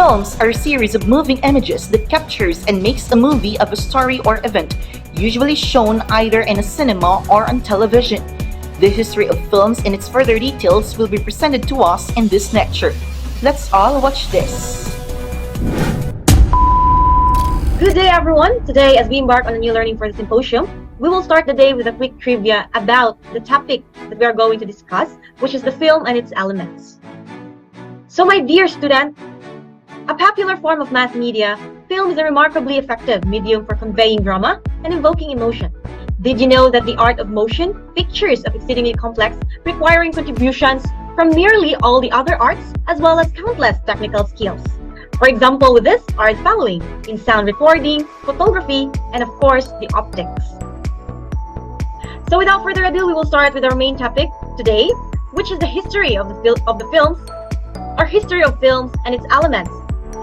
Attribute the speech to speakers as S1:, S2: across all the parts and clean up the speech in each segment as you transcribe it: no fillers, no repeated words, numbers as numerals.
S1: Films are a series of moving images that captures and makes a movie of a story or event, usually shown either in a cinema or on television. The history of films and its further details will be presented to us in this lecture. Let's all watch this.
S2: Good day, everyone. Today, as we embark on a new learning for the symposium, we will start the day with a quick trivia about the topic that we are going to discuss, which is the film and its elements. So, my dear student, a popular form of mass media, film is a remarkably effective medium for conveying drama and evoking emotion. Did you know that the art of motion pictures are exceedingly complex, requiring contributions from nearly all the other arts, as well as countless technical skills? For example, with this are the following: in sound recording, photography, and of course, the optics. So without further ado, we will start with our main topic today, which is the history of the films, or history of films and its elements.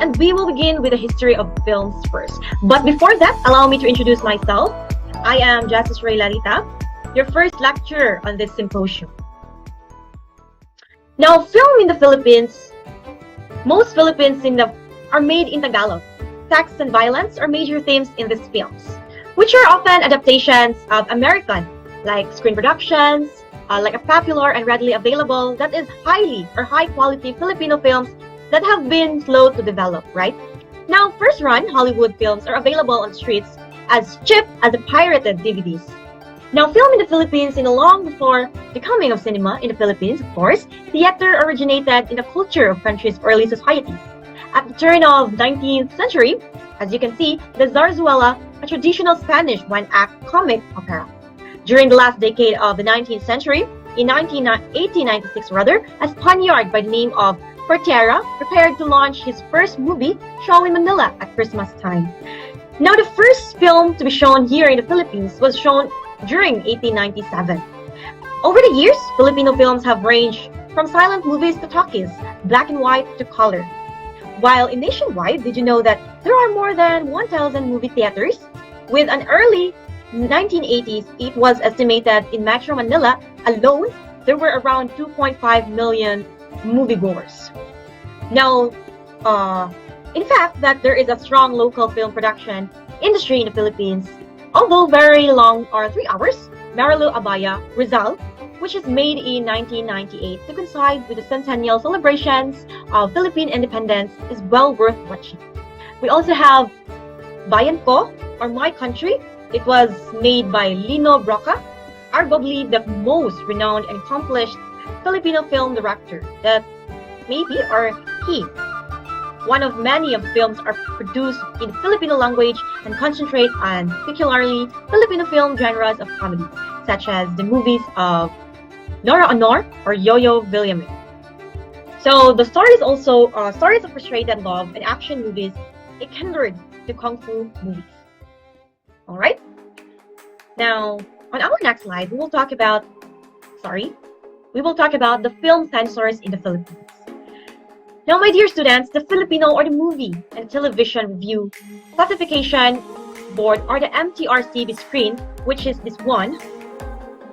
S2: And we will begin with the history of films first. But before that, allow me to introduce myself. I am Justice Ray Larita, your first lecturer on this symposium. Now, film in the Philippines, most Philippines are made in Tagalog. Sex and violence are major themes in these films, which are often adaptations of American, like screen productions, like a popular and readily available, that is high quality Filipino films that have been slow to develop, right? Now, first-run Hollywood films are available on streets as cheap as the pirated DVDs. Now, film in the Philippines, long before the coming of cinema in the Philippines, of course, theater originated in the culture of country's early societies. At the turn of the 19th century, as you can see, the Zarzuela, a traditional Spanish one-act comic opera. During the last decade of the 19th century, in 1896 a Spaniard by the name of Portera prepared to launch his first movie show in Manila at Christmas time. Now, the first film to be shown here in the Philippines was shown during 1897. Over the years, Filipino films have ranged from silent movies to talkies, black and white to color. While in nationwide, did you know that there are more than 1,000 movie theaters? With an early 1980s, it was estimated in Metro Manila alone, there were around 2.5 million moviegoers. Now, in fact, that there is a strong local film production industry in the Philippines, although very long, or 3 hours, Marilu Abaya, Rizal, which is made in 1998 to coincide with the centennial celebrations of Philippine independence, is well worth watching. We also have Bayan Ko, or My Country. It was made by Lino Broca, arguably the most renowned and accomplished Filipino film director that maybe or he. One of many of films are produced in Filipino language and concentrate on particularly Filipino film genres of comedy, such as the movies of Nora Honor or Yo-Yo Villame. So the stories also stories of frustrated love and action movies, it kindred to kung fu movies. All right. Now, on our next slide, we will talk about the film censors in the Philippines. Now, my dear students, the Filipino or the Movie and Television Review Classification Board, or the MTRCB screen, which is this one,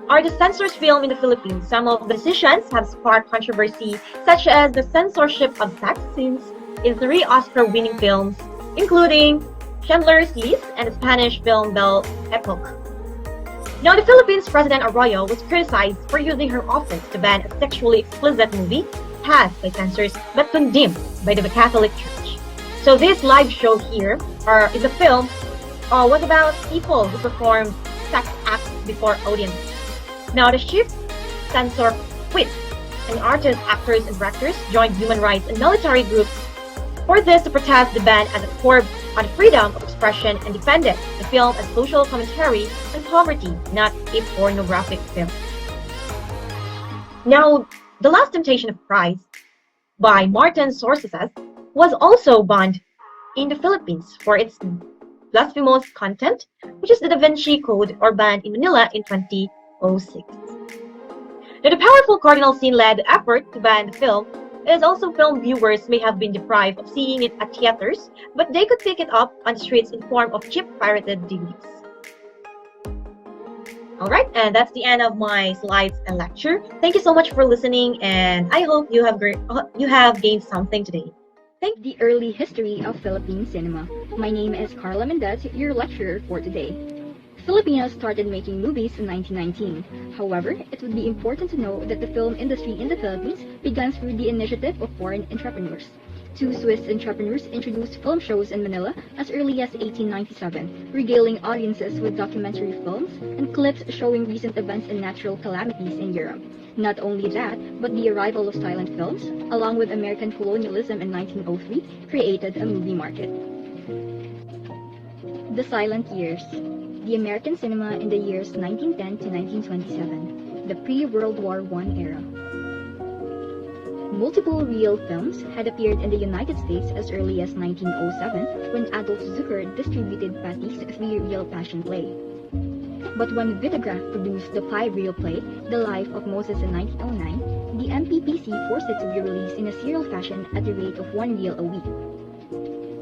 S2: are the censors film in the Philippines. Some of the decisions have sparked controversy, such as the censorship of sex scenes in 3 Oscar-winning films, including Schindler's List and the Spanish film Belle Epoque. Now, the Philippines President Arroyo was criticized for using her office to ban a sexually explicit movie passed by censors but condemned by the Catholic Church. So this live show here, is a film, was about people who performed sex acts before audiences. Now, the chief censor quit, and artists, actors, and directors joined human rights and military groups for this to protest the ban as a curb on freedom of expression and defended the film as social commentary on poverty, not a pornographic film. Now, The Last Temptation of Christ by Martin Scorsese was also banned in the Philippines for its blasphemous content, which is the Da Vinci Code, or banned in Manila in 2006. Now, the powerful cardinal sin led the effort to ban the film. As also, film viewers may have been deprived of seeing it at theaters, but they could pick it up on the streets in form of cheap pirated DVDs. Alright, and that's the end of my slides and lecture. Thank you so much for listening, and I hope you have gained something today. Thank
S3: The early history of Philippine cinema. My name is Carla Mendez, your lecturer for today. Filipinos started making movies in 1919. However, it would be important to know that the film industry in the Philippines began through the initiative of foreign entrepreneurs. Two Swiss entrepreneurs introduced film shows in Manila as early as 1897, regaling audiences with documentary films and clips showing recent events and natural calamities in Europe. Not only that, but the arrival of silent films, along with American colonialism in 1903, created a movie market. The Silent Years. The American cinema in the years 1910 to 1927, the pre-World War I era. Multiple reel films had appeared in the United States as early as 1907 when Adolf Zucker distributed Patty's three-reel passion play. But when Vitagraph produced the five-reel play, The Life of Moses in 1909, the MPPC forced it to be released in a serial fashion at the rate of one reel a week.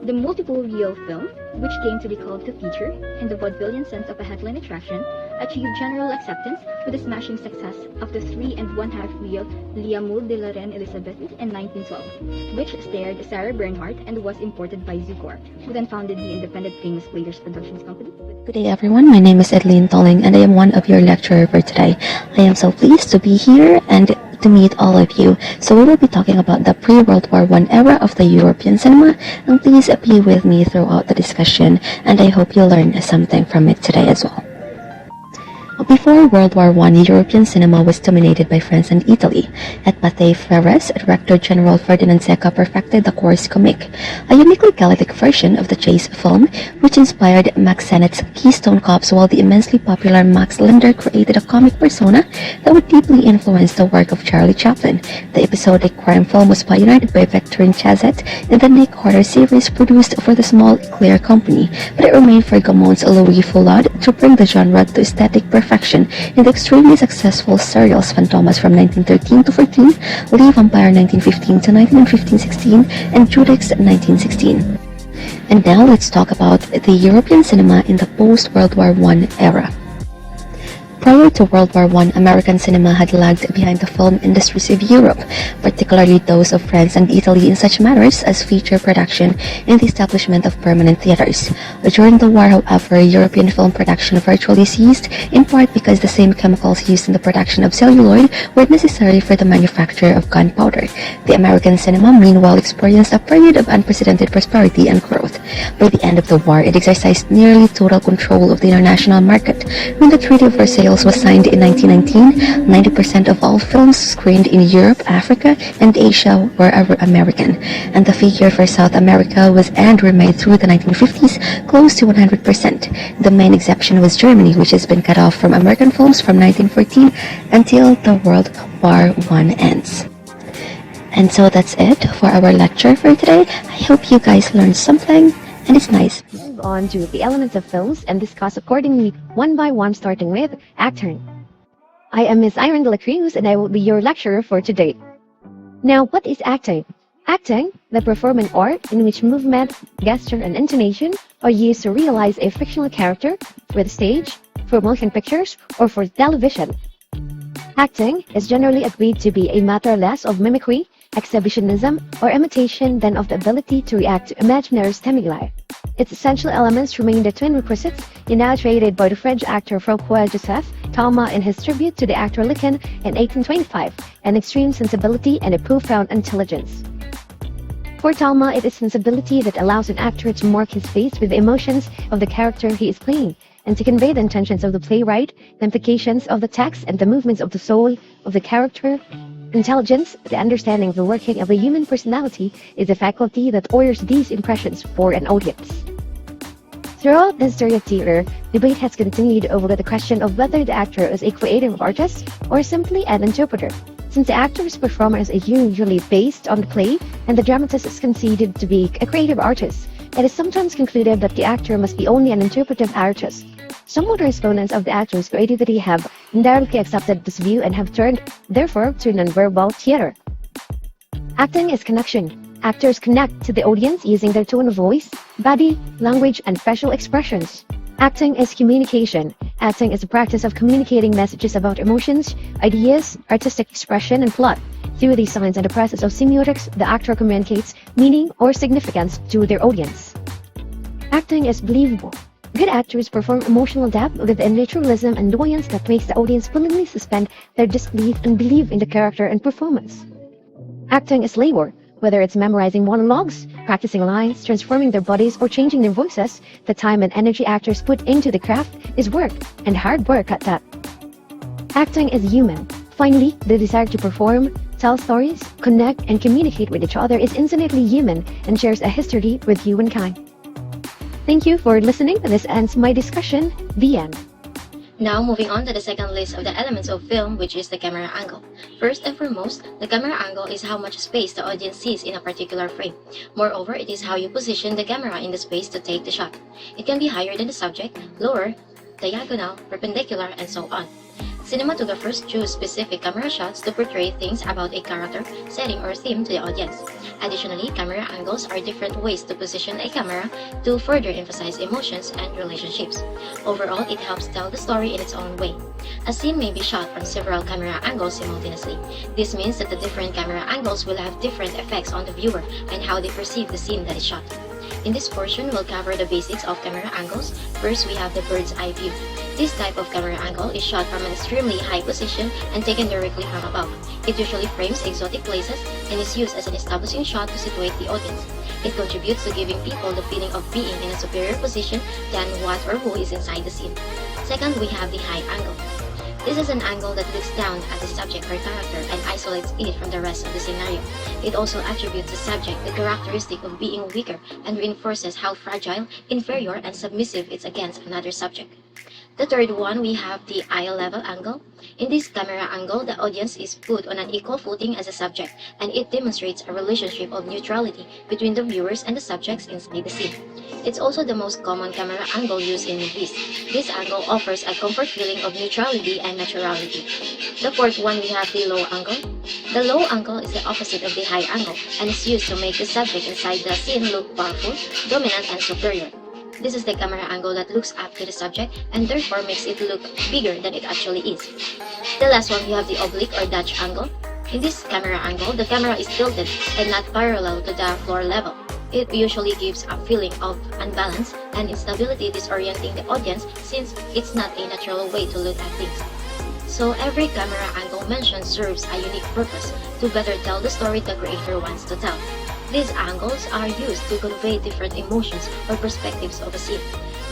S3: The multiple reel film, which came to be called the feature in the vaudevillian sense of a headline attraction, achieved general acceptance with the smashing success of the 3½ reel L'Amour de la Reine Elizabeth in 1912, which starred Sarah Bernhardt and was imported by Zukor, who then founded the independent Famous Players Productions Company.
S4: Good day, everyone. My name is Edlene Tolling, and I am one of your lecturer for today. I am so pleased to be here and to meet all of you. So we will be talking about the pre-World War I era of the European cinema, and please be with me throughout the discussion, and I hope you learn something from it today as well. Before World War I, European cinema was dominated by France and Italy. At Pathé Frères, Director General Ferdinand Seca perfected the course comique, a uniquely Gallic version of the chase film, which inspired Max Sennett's Keystone Cops, while the immensely popular Max Linder created a comic persona that would deeply influence the work of Charlie Chaplin. The episodic crime film was pioneered by Victorine Chazet in the Nick Carter series produced for the small Claire Company, but it remained for Gaumond's Louis Foulade to bring the genre to aesthetic perfection in the extremely successful serials Fantomas from 1913 to 14, Lee Vampire 1915 to 1915-16, and Judex 1916. And now let's talk about the European cinema in the post-World War I era. Prior to World War I, American cinema had lagged behind the film industries of Europe, particularly those of France and Italy in such matters as feature production and the establishment of permanent theaters. During the war, however, European film production virtually ceased, in part because the same chemicals used in the production of celluloid were necessary for the manufacture of gunpowder. The American cinema, meanwhile, experienced a period of unprecedented prosperity and growth. By the end of the war, it exercised nearly total control of the international market. When the Treaty of Versailles was signed in 1919, 90% of all films screened in Europe, Africa, and Asia were American, and the figure for South America was and remained through the 1950s close to 100%. The main exception was Germany, which has been cut off from American films from 1914 until the World War I ends. And so that's it for our lecture for today. I hope you guys learned something, and it's nice.
S5: Move on to the elements of films and discuss accordingly one by one, starting with acting. I am Miss Irene de la Cruz and I will be your lecturer for today. Now, what is acting? Acting, the performing art in which movement, gesture, and intonation are used to realize a fictional character for the stage, for motion pictures, or for television. Acting is generally agreed to be a matter less of mimicry, exhibitionism, or imitation than of the ability to react to imaginary stimuli. Its essential elements remain the twin requisites enunciated by the French actor François-Joseph Talma in his tribute to the actor Lequin in 1825, an extreme sensibility and a profound intelligence. For Talma, it is sensibility that allows an actor to mark his face with the emotions of the character he is playing, and to convey the intentions of the playwright, the implications of the text, and the movements of the soul of the character. Intelligence, the understanding of the working of a human personality, is a faculty that orders these impressions for an audience. Throughout the history of theater, debate has continued over the question of whether the actor is a creative artist or simply an interpreter. Since the actor's performance is usually based on the play and the dramatist is conceded to be a creative artist, it is sometimes concluded that the actor must be only an interpretive artist. Some modern exponents of the actor's creativity have indirectly accepted this view and have turned, therefore, to nonverbal theater. Acting is connection. Actors connect to the audience using their tone of voice, body, language, and facial expressions. Acting is communication. Acting is the practice of communicating messages about emotions, ideas, artistic expression, and plot. Through these signs and the process of semiotics, the actor communicates meaning or significance to their audience. Acting is believable. Good actors perform emotional depth with a naturalism and nuance that makes the audience willingly suspend their disbelief and believe in the character and performance. Acting is labor. Whether it's memorizing monologues, practicing lines, transforming their bodies, or changing their voices, the time and energy actors put into the craft is work, and hard work at that. Acting is human. Finally, the desire to perform, tell stories, connect, and communicate with each other is infinitely human and shares a history with humankind. Thank you for listening. This ends my discussion. The end.
S6: Now moving on to the second list of the elements of film, which is the camera angle. First and foremost, the camera angle is how much space the audience sees in a particular frame. Moreover, it is how you position the camera in the space to take the shot. It can be higher than the subject, lower, diagonal, perpendicular, and so on. Cinematographers choose specific camera shots to portray things about a character, setting, or theme to the audience. Additionally, camera angles are different ways to position a camera to further emphasize emotions and relationships. Overall, it helps tell the story in its own way. A scene may be shot from several camera angles simultaneously. This means that the different camera angles will have different effects on the viewer and how they perceive the scene that is shot. In this portion, we'll cover the basics of camera angles. First, we have the bird's eye view. This type of camera angle is shot from an extremely high position and taken directly from above. It usually frames exotic places and is used as an establishing shot to situate the audience. It contributes to giving people the feeling of being in a superior position than what or who is inside the scene. Second, we have the high angle. This is an angle that looks down at the subject or character and isolates it from the rest of the scenario. It also attributes the subject the characteristic of being weaker and reinforces how fragile, inferior, and submissive it's against another subject. The third one, we have the eye level angle. In this camera angle, the audience is put on an equal footing as a subject, and it demonstrates a relationship of neutrality between the viewers and the subjects inside the scene. It's also the most common camera angle used in movies. This angle offers a comfort feeling of neutrality and naturality. The fourth one, we have the low angle. The low angle is the opposite of the high angle and is used to make the subject inside the scene look powerful, dominant, and superior. This is the camera angle that looks up to the subject and therefore makes it look bigger than it actually is. The last one, we have the oblique or Dutch angle. In this camera angle, the camera is tilted and not parallel to the floor level. It usually gives a feeling of unbalance and instability, disorienting the audience since it's not a natural way to look at things. So every camera angle mentioned serves a unique purpose to better tell the story the creator wants to tell. These angles are used to convey different emotions or perspectives of a scene.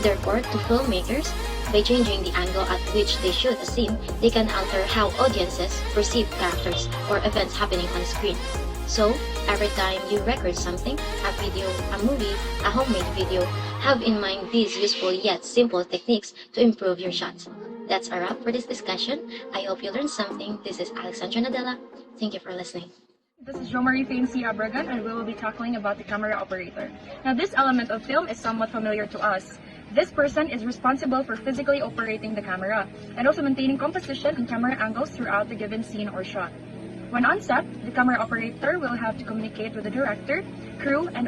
S6: Therefore, to filmmakers, by changing the angle at which they shoot a scene, they can alter how audiences perceive characters or events happening on screen. So, every time you record something, a video, a movie, a homemade video, have in mind these useful yet simple techniques to improve your shots. That's a wrap for this discussion. I hope you learned something. This is Alexandra Nadella. Thank you for listening.
S7: This is Jo-Marie Fancy Abragan, and we will be tackling about the camera operator. Now, this element of film is somewhat familiar to us. This person is responsible for physically operating the camera and also maintaining composition and camera angles throughout the given scene or shot. When on set, the camera operator will have to communicate with the director, crew, and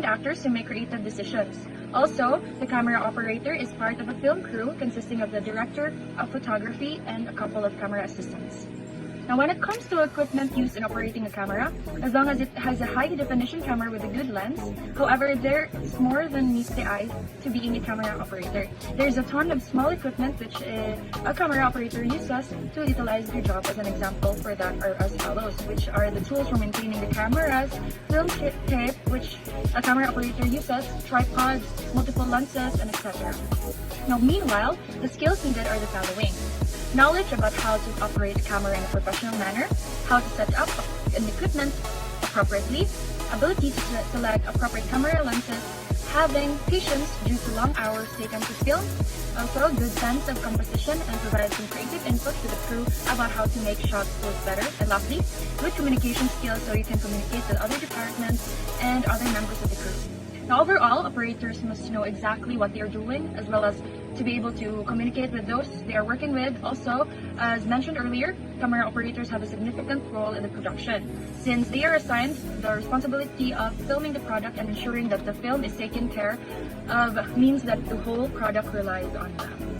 S7: actors to make creative decisions. Also, the camera operator is part of a film crew consisting of the director of photography and a couple of camera assistants. Now, when it comes to equipment used in operating a camera, as long as it has a high-definition camera with a good lens, however, there is more than meets the eye to being a camera operator. There is a ton of small equipment which a camera operator uses to utilize their job. As an example for that are as follows, which are the tools for maintaining the cameras, film tape, which a camera operator uses, tripods, multiple lenses, and etc. Now, meanwhile, the skills needed are the following. Knowledge about how to operate a camera in a professional manner, how to set up an equipment appropriately, ability to select appropriate camera lenses, having patience due to long hours taken to film, also a good sense of composition and provide some creative input to the crew about how to make shots look better, and lastly, good communication skills so you can communicate with other departments and other members of the crew. Now, overall, operators must know exactly what they are doing as well as to be able to communicate with those they are working with. Also, as mentioned earlier, camera operators have a significant role in the production since they are assigned the responsibility of filming the product and ensuring that the film is taken care of means that the whole product relies on them.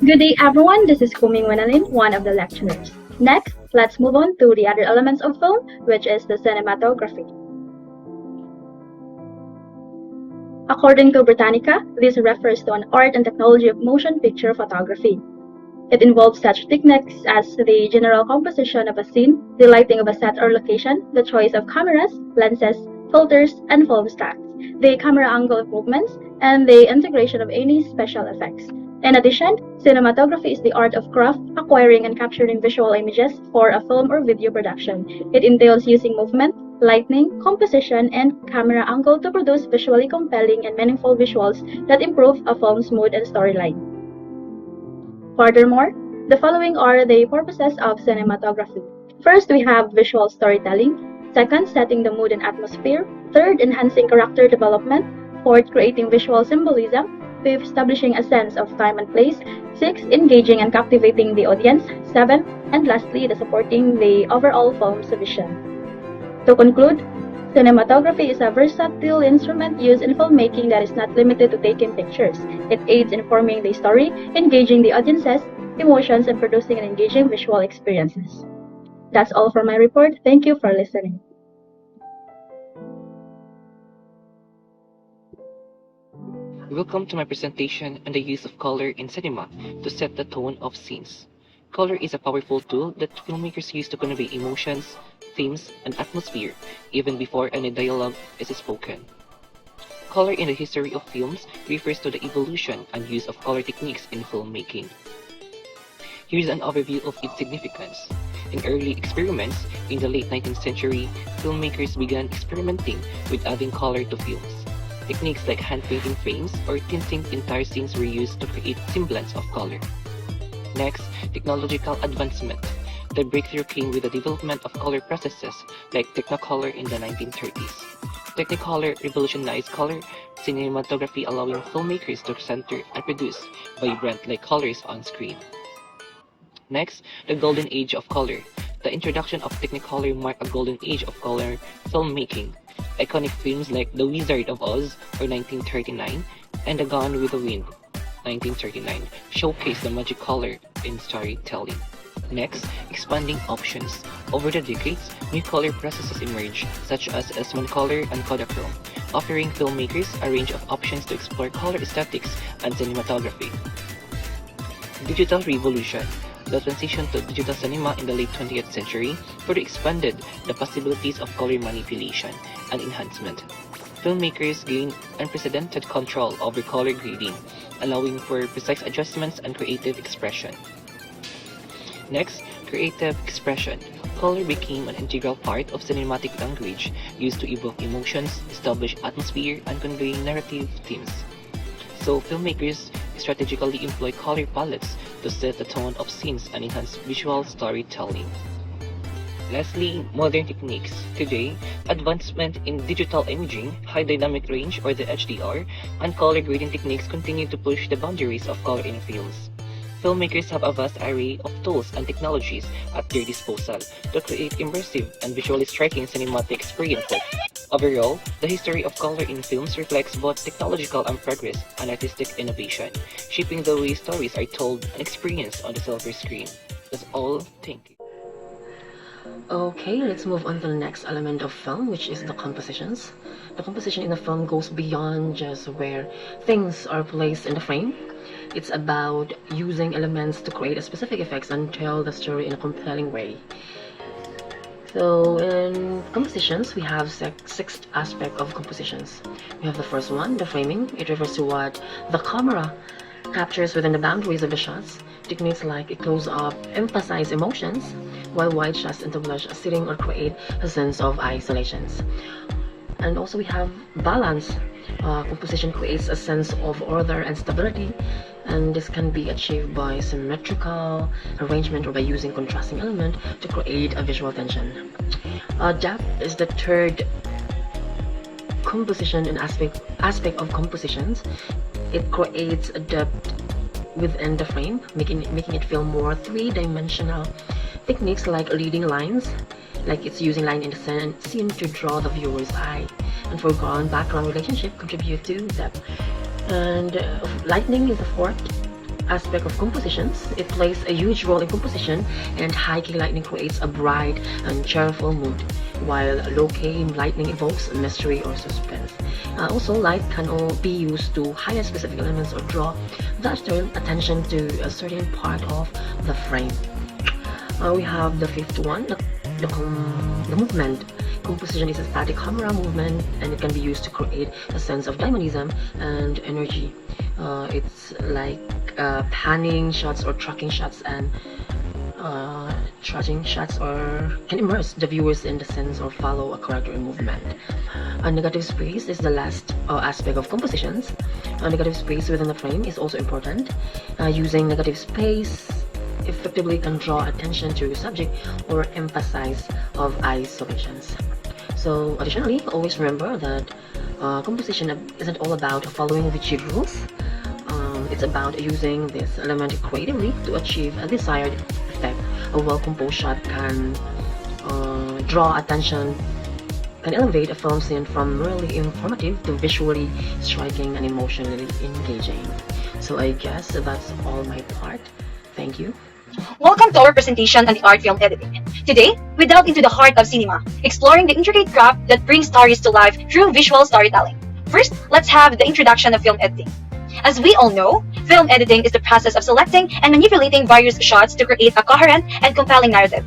S8: Good day everyone, this is Kuming Wenalin, one of the lecturers. Next, let's move on to the other elements of film, which is the cinematography. According to Britannica, this refers to an art and technology of motion picture photography. It involves such techniques as the general composition of a scene, the lighting of a set or location, the choice of cameras, lenses, filters, and film stacks, the camera angle of movements, and the integration of any special effects. In addition, cinematography is the art of craft, acquiring and capturing visual images for a film or video production. It entails using movement, lighting, composition, and camera angle to produce visually compelling and meaningful visuals that improve a film's mood and storyline. Furthermore, the following are the purposes of cinematography. First, we have visual storytelling. Second, setting the mood and atmosphere. Third, enhancing character development. Fourth, creating visual symbolism. Fifth, establishing a sense of time and place. Sixth, engaging and captivating the audience. Seventh, and lastly, the supporting the overall film's vision. To conclude, cinematography is a versatile instrument used in filmmaking that is not limited to taking pictures. It aids in forming the story, engaging the audience's emotions, and producing an engaging visual experiences. That's all for my report. Thank you for listening.
S9: Welcome to my presentation on the use of color in cinema to set the tone of scenes. Color is a powerful tool that filmmakers use to convey emotions, themes, and atmosphere even before any dialogue is spoken. Color in the history of films refers to the evolution and use of color techniques in filmmaking. Here's an overview of its significance. In early experiments in the late 19th century, filmmakers began experimenting with adding color to films. Techniques like hand-painting frames or tinting entire scenes were used to create semblance of color. Next, technological advancement. The breakthrough came with the development of color processes like Technicolor in the 1930s. Technicolor revolutionized color cinematography, allowing filmmakers to center and produce vibrant-like colors on screen. Next, the golden age of color. The introduction of Technicolor marked a golden age of color filmmaking. Iconic films like The Wizard of Oz or 1939 and The Gone with the Wind 1939 showcase the magic color in storytelling. Next, expanding options. Over the decades, new color processes emerged, such as Color and Kodachrome, offering filmmakers a range of options to explore color aesthetics and cinematography. Digital revolution. The transition to digital cinema in the late 20th century further expanded the possibilities of color manipulation and enhancement. Filmmakers gained unprecedented control over color grading, allowing for precise adjustments and creative expression. Next, creative expression. Color became an integral part of cinematic language, used to evoke emotions, establish atmosphere, and convey narrative themes. So, filmmakers strategically employ color palettes to set the tone of scenes and enhance visual storytelling. Lastly, modern techniques. Today, advancement in digital imaging, high dynamic range or the HDR, and color grading techniques continue to push the boundaries of color in films. Filmmakers have a vast array of tools and technologies at their disposal to create immersive and visually striking cinematic experiences. Overall, the history of color in films reflects both technological and progress and artistic innovation, shaping the way stories are told and experienced on the silver screen. That's all. Thank you.
S10: Okay, let's move on to the next element of film, which is the compositions. The composition in a film goes beyond just where things are placed in the frame. It's about using elements to create specific effects and tell the story in a compelling way. So in compositions, we have six aspects of compositions. We have the first one, the framing. It refers to what the camera captures within the boundaries of the shots. Techniques like a close-up emphasize emotions, while wide shots establish a setting or create a sense of isolations. And also we have balance. Composition creates a sense of order and stability, and this can be achieved by symmetrical arrangement or by using contrasting element to create a visual tension. Depth is the third composition and aspect of compositions. It creates a depth within the frame, making it feel more three-dimensional. Techniques like leading lines, like it's using line in the scene to draw the viewer's eye, and foreground background relationship contribute to depth. And lighting is the fourth aspect of compositions. It plays a huge role in composition, and high-key lighting creates a bright and cheerful mood, while low-key lighting evokes mystery or suspense. Also, light can all be used to highlight specific elements or draw the attention to a certain part of the frame. We have the fifth one, the movement. Composition is a static camera movement, and it can be used to create a sense of dynamism and energy. It's like panning shots or tracking shots, and tracking shots or can immerse the viewers in the sense or follow a character in movement. A negative space is the last aspect of compositions. A negative space within the frame is also important. Using negative space effectively can draw attention to your subject or emphasize of isolations. So additionally, always remember that composition isn't all about following rigid rules. It's about using this element creatively to achieve a desired effect. A well-composed shot can draw attention, can elevate a film scene from merely informative to visually striking and emotionally engaging. So I guess that's all my part. Thank you.
S2: Welcome to our presentation on the art film editing. Today, we delve into the heart of cinema, exploring the intricate craft that brings stories to life through visual storytelling. First, let's have the introduction of film editing. As we all know, film editing is the process of selecting and manipulating various shots to create a coherent and compelling narrative.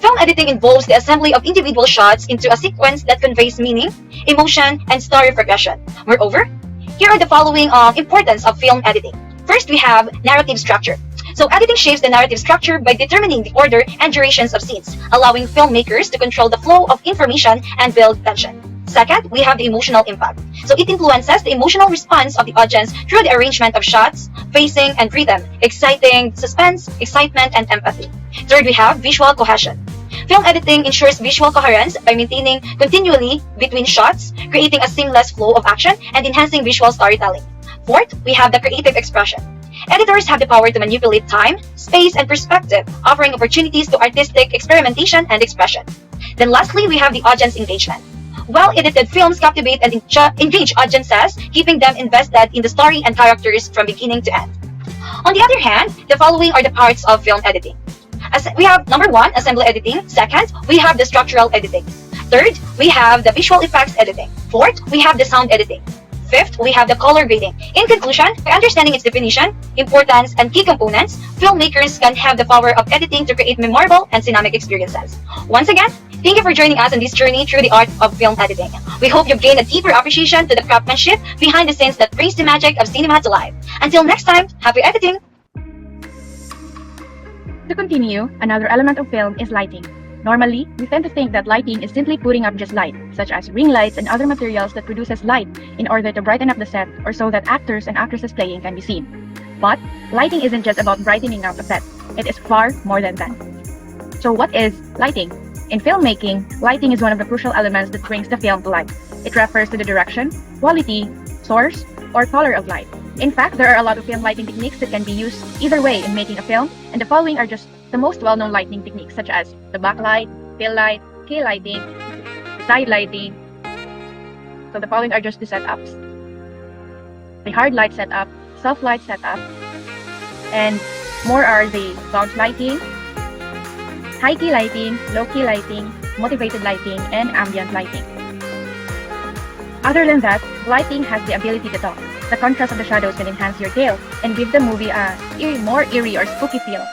S2: Film editing involves the assembly of individual shots into a sequence that conveys meaning, emotion, and story progression. Moreover, here are the following importance of film editing. First, we have narrative structure. So editing shapes the narrative structure by determining the order and durations of scenes, allowing filmmakers to control the flow of information and build tension. Second, we have the emotional impact. So it influences the emotional response of the audience through the arrangement of shots, pacing, and rhythm, exciting suspense, excitement, and empathy. Third, we have visual cohesion. Film editing ensures visual coherence by maintaining continuity between shots, creating a seamless flow of action, and enhancing visual storytelling. Fourth, we have the creative expression. Editors have the power to manipulate time, space, and perspective, offering opportunities to artistic experimentation and expression. Then lastly, we have the audience engagement. Well-edited films captivate and engage audiences, keeping them invested in the story and characters from beginning to end. On the other hand, the following are the parts of film editing. We have number one, assembly editing. Second, we have the structural editing. Third, we have the visual effects editing. Fourth, we have the sound editing. Fifth, we have the color grading. In conclusion, by understanding its definition, importance, and key components, filmmakers can have the power of editing to create memorable and cinematic experiences. Once again, thank you for joining us on this journey through the art of film editing. We hope you've gained a deeper appreciation to the craftsmanship behind the scenes that brings the magic of cinema to life. Until next time, happy editing!
S7: To continue, another element of film is lighting. Normally, we tend to think that lighting is simply putting up just light, such as ring lights and other materials that produces light in order to brighten up the set or so that actors and actresses playing can be seen. But lighting isn't just about brightening up a set. It is far more than that. So what is lighting? In filmmaking, lighting is one of the crucial elements that brings the film to life. It refers to the direction, quality, source, or color of light. In fact, there are a lot of film lighting techniques that can be used either way in making a film, and the following are just the most well-known lighting techniques such as the backlight, tail light, key lighting, side lighting. So the following are just the setups. The hard light setup, soft light setup, and more are the bounce lighting, high key lighting, low key lighting, motivated lighting, and ambient lighting. Other than that, lighting has the ability to talk. The contrast of the shadows can enhance your tale and give the movie a more eerie or spooky feel.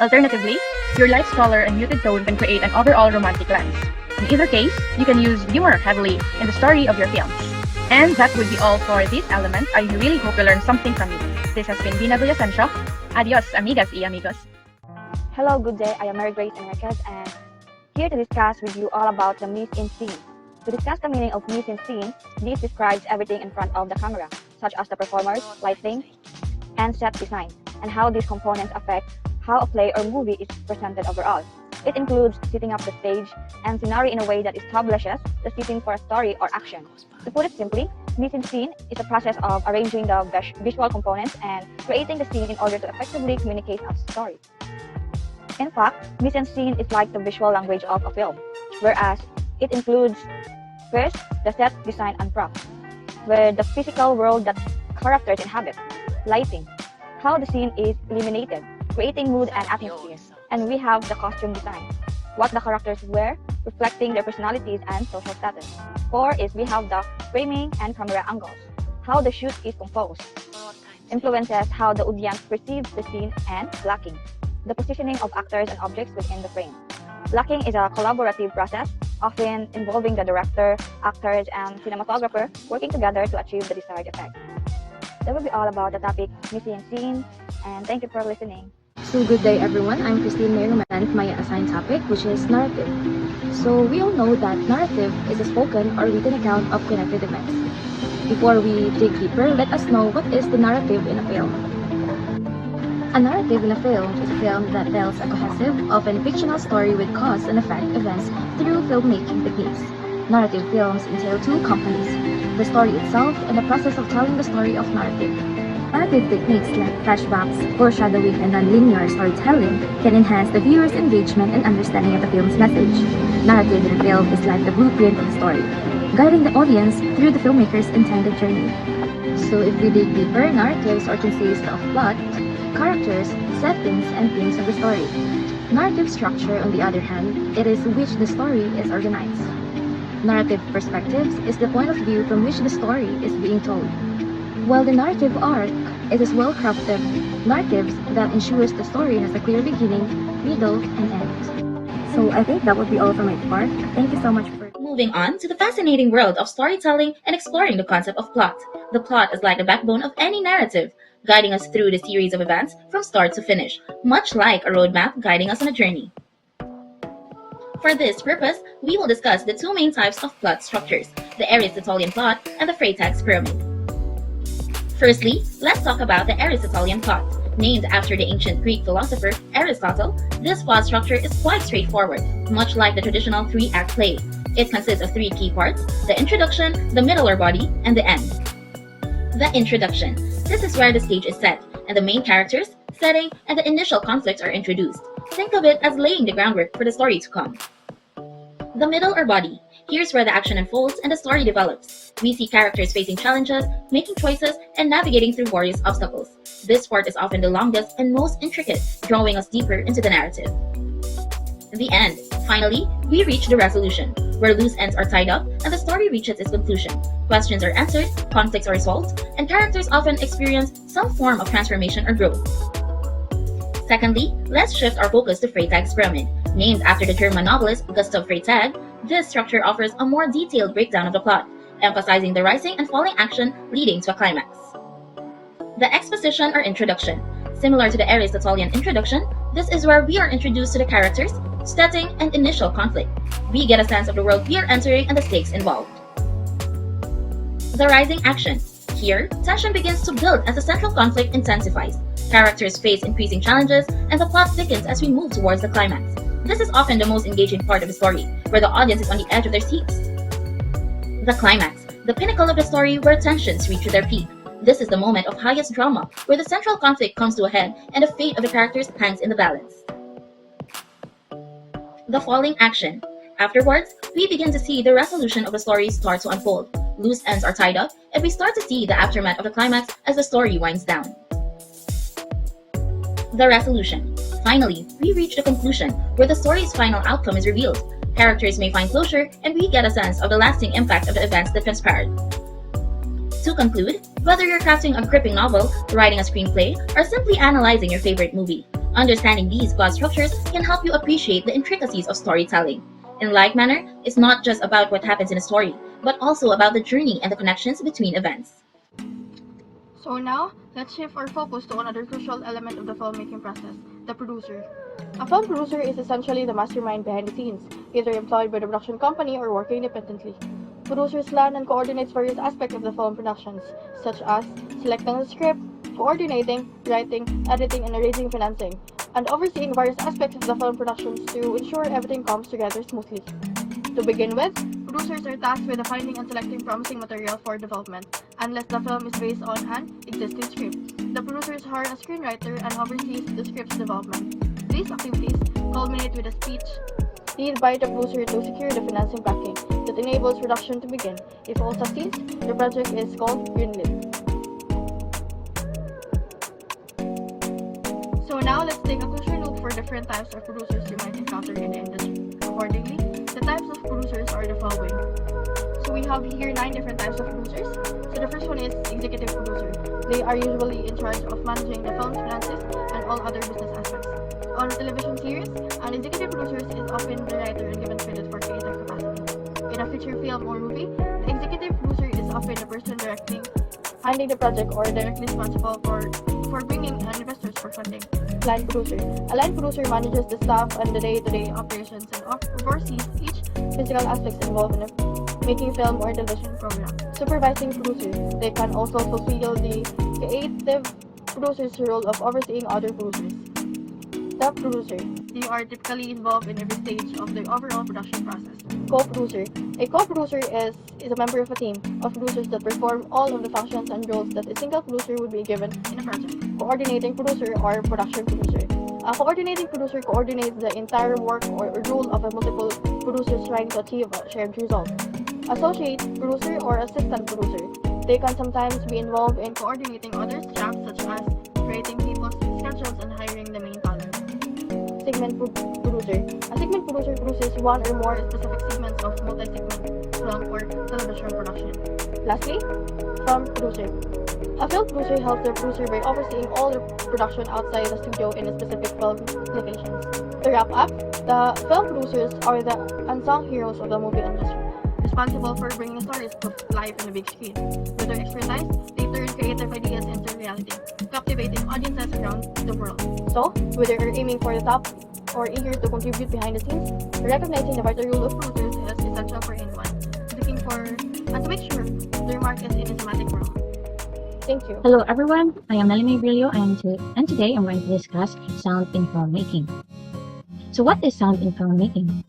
S7: Alternatively, your light's color and muted tone can create an overall romantic glance. In either case, you can use humor heavily in the story of your films. And that would be all for this element. I really hope you learned something from it. This has been Vina Villasencio. Adios, amigas y amigos.
S11: Hello, good day. I am Mary Grace Enriquez and here to discuss with you all about the mise en scene. To discuss the meaning of mise en scene, this describes everything in front of the camera, such as the performers, lighting, and set design, and how these components affect how a play or movie is presented overall. It includes setting up the stage and scenario in a way that establishes the setting for a story or action. To put it simply, Mise-en-scene is a process of arranging the visual components and creating the scene in order to effectively communicate a story. In fact, mise-en-scene is like the visual language of a film, whereas it includes first, the set design and props, where the physical world that characters inhabit, lighting, how the scene is illuminated, creating mood and atmosphere, and we have the costume design, what the characters wear, reflecting their personalities and social status. 4 is we have the framing and camera angles, how the shoot is composed, influences how the audience perceives the scene, and blocking, the positioning of actors and objects within the frame. Blocking is a collaborative process, often involving the director, actors, and cinematographer working together to achieve the desired effect. That will be all about the topic mise-en-scene, and thank you for listening.
S3: So good day everyone, I'm Christine Merriman with my assigned topic, which is narrative. So we all know that narrative is a spoken or written account of connected events. Before we dig deeper, let us know what is the narrative in a film. A narrative in a film is a film that tells a cohesive, often fictional story with cause and effect events through filmmaking techniques. Narrative films entail two components, the story itself and the process of telling the story of narrative. Narrative techniques like flashbacks, foreshadowing, and non-linear storytelling can enhance the viewer's engagement and understanding of the film's message. Narrative in a film is like the blueprint of the story, guiding the audience through the filmmaker's intended journey. So if we dig deeper, narratives are consist of plot, characters, settings, and themes of the story. Narrative structure, on the other hand, it is which the story is organized. Narrative perspectives is the point of view from which the story is being told. While the narrative arc, it is well-crafted narratives that ensures the story has a clear beginning, middle, and end. So I think that would be all for my part. Thank you so much for
S12: Moving on to the fascinating world of storytelling and exploring the concept of plot. The plot is like the backbone of any narrative, guiding us through the series of events from start to finish, much like a roadmap guiding us on a journey. For this purpose, we will discuss the two main types of plot structures, the Aristotelian plot and the Freytag's pyramid. Firstly, let's talk about the Aristotelian plot. Named after the ancient Greek philosopher Aristotle, this plot structure is quite straightforward, much like the traditional three-act play. It consists of three key parts: the introduction, the middle or body, and the end. The introduction. This is where the stage is set, and the main characters, setting, and the initial conflicts are introduced. Think of it as laying the groundwork for the story to come. The middle or body. Here's where the action unfolds and the story develops. We see characters facing challenges, making choices, and navigating through various obstacles. This part is often the longest and most intricate, drawing us deeper into the narrative. The end. Finally, we reach the resolution, where loose ends are tied up and the story reaches its conclusion. Questions are answered, conflicts are resolved, and characters often experience some form of transformation or growth. Secondly, let's shift our focus to Freytag's pyramid. Named after the German novelist Gustav Freytag, this structure offers a more detailed breakdown of the plot, emphasizing the rising and falling action leading to a climax. The exposition or introduction. Similar to the Aristotelian introduction, this is where we are introduced to the characters, setting, and initial conflict. We get a sense of the world we are entering and the stakes involved. The rising action. Here, tension begins to build as the central conflict intensifies. Characters face increasing challenges, and the plot thickens as we move towards the climax. This is often the most engaging part of the story, where the audience is on the edge of their seats. The climax, the pinnacle of the story where tensions reach their peak. This is the moment of highest drama, where the central conflict comes to a head and the fate of the characters hangs in the balance. The falling action. Afterwards, we begin to see the resolution of the story start to unfold. Loose ends are tied up, and we start to see the aftermath of the climax as the story winds down. The resolution. Finally, we reach the conclusion, where the story's final outcome is revealed. Characters may find closure, and we get a sense of the lasting impact of the events that transpired. To conclude, whether you're crafting a gripping novel, writing a screenplay, or simply analyzing your favorite movie, understanding these plot structures can help you appreciate the intricacies of storytelling. In like manner, it's not just about what happens in a story, but also about the journey and the connections between events.
S13: So now, let's shift our focus to another crucial element of the filmmaking process, the producer. A film producer is essentially the mastermind behind the scenes, either employed by the production company or working independently. Producers plan and coordinate various aspects of the film productions, such as selecting the script, coordinating, writing, editing, and arranging financing, and overseeing various aspects of the film productions to ensure everything comes together smoothly. To begin with, Producers are tasked with finding and selecting promising material for development, unless the film is based on an existing script. The producers hire a screenwriter and oversees the script's development. These activities culminate with a speech led by the producer to secure the financing backing that enables production to begin. If all succeeds, the project is called greenlit. So now let's take a closer look for different types of producers you might encounter in the industry. Accordingly, the types of producers are the following. So we have here 9 different types of producers. So the first one is executive producer. They are usually in charge of managing the film's finances and all other business aspects. On a television series, an executive producer is often the writer and given credit for creative capacity. In a feature film or movie, the executive producer is often the person directing, handling the project, or directly responsible for bringing in investors for funding. Line producer. A line producer manages the staff and the day-to-day operations and oversees each physical aspects involved in making film or television program. Supervising producer. They can also fulfill the creative producer's role of overseeing other producers. Top producer. They are typically involved in every stage of the overall production process. Co-producer. A co-producer is a member of a team of producers that perform all of the functions and roles that a single producer would be given in a project. Coordinating producer or production producer. A coordinating producer coordinates the entire work or role of a multiple producers trying to achieve a shared result. Associate producer or assistant producer. They can sometimes be involved in coordinating others' jobs such as creating people's schedules and hiring the main talent. Segment producer. A segment producer produces one or more specific segments of multi-segment film or television production. Lastly, film producer. A film producer helps the producer by overseeing all the production outside the studio in a specific film locations. To wrap up, the film producers are the unsung heroes of the movie industry, responsible for bringing stories to life on the big screen. With their expertise, they turn creative ideas into reality, captivating audiences around the world. So, whether you're aiming for the top or eager to contribute behind the scenes, recognizing the vital role of producers is essential for anyone looking for and to make sure their mark is in the cinematic world. Thank you.
S14: Hello everyone, I am Melanie Brillo and today I'm going to discuss sound in filmmaking. So what is sound in filmmaking?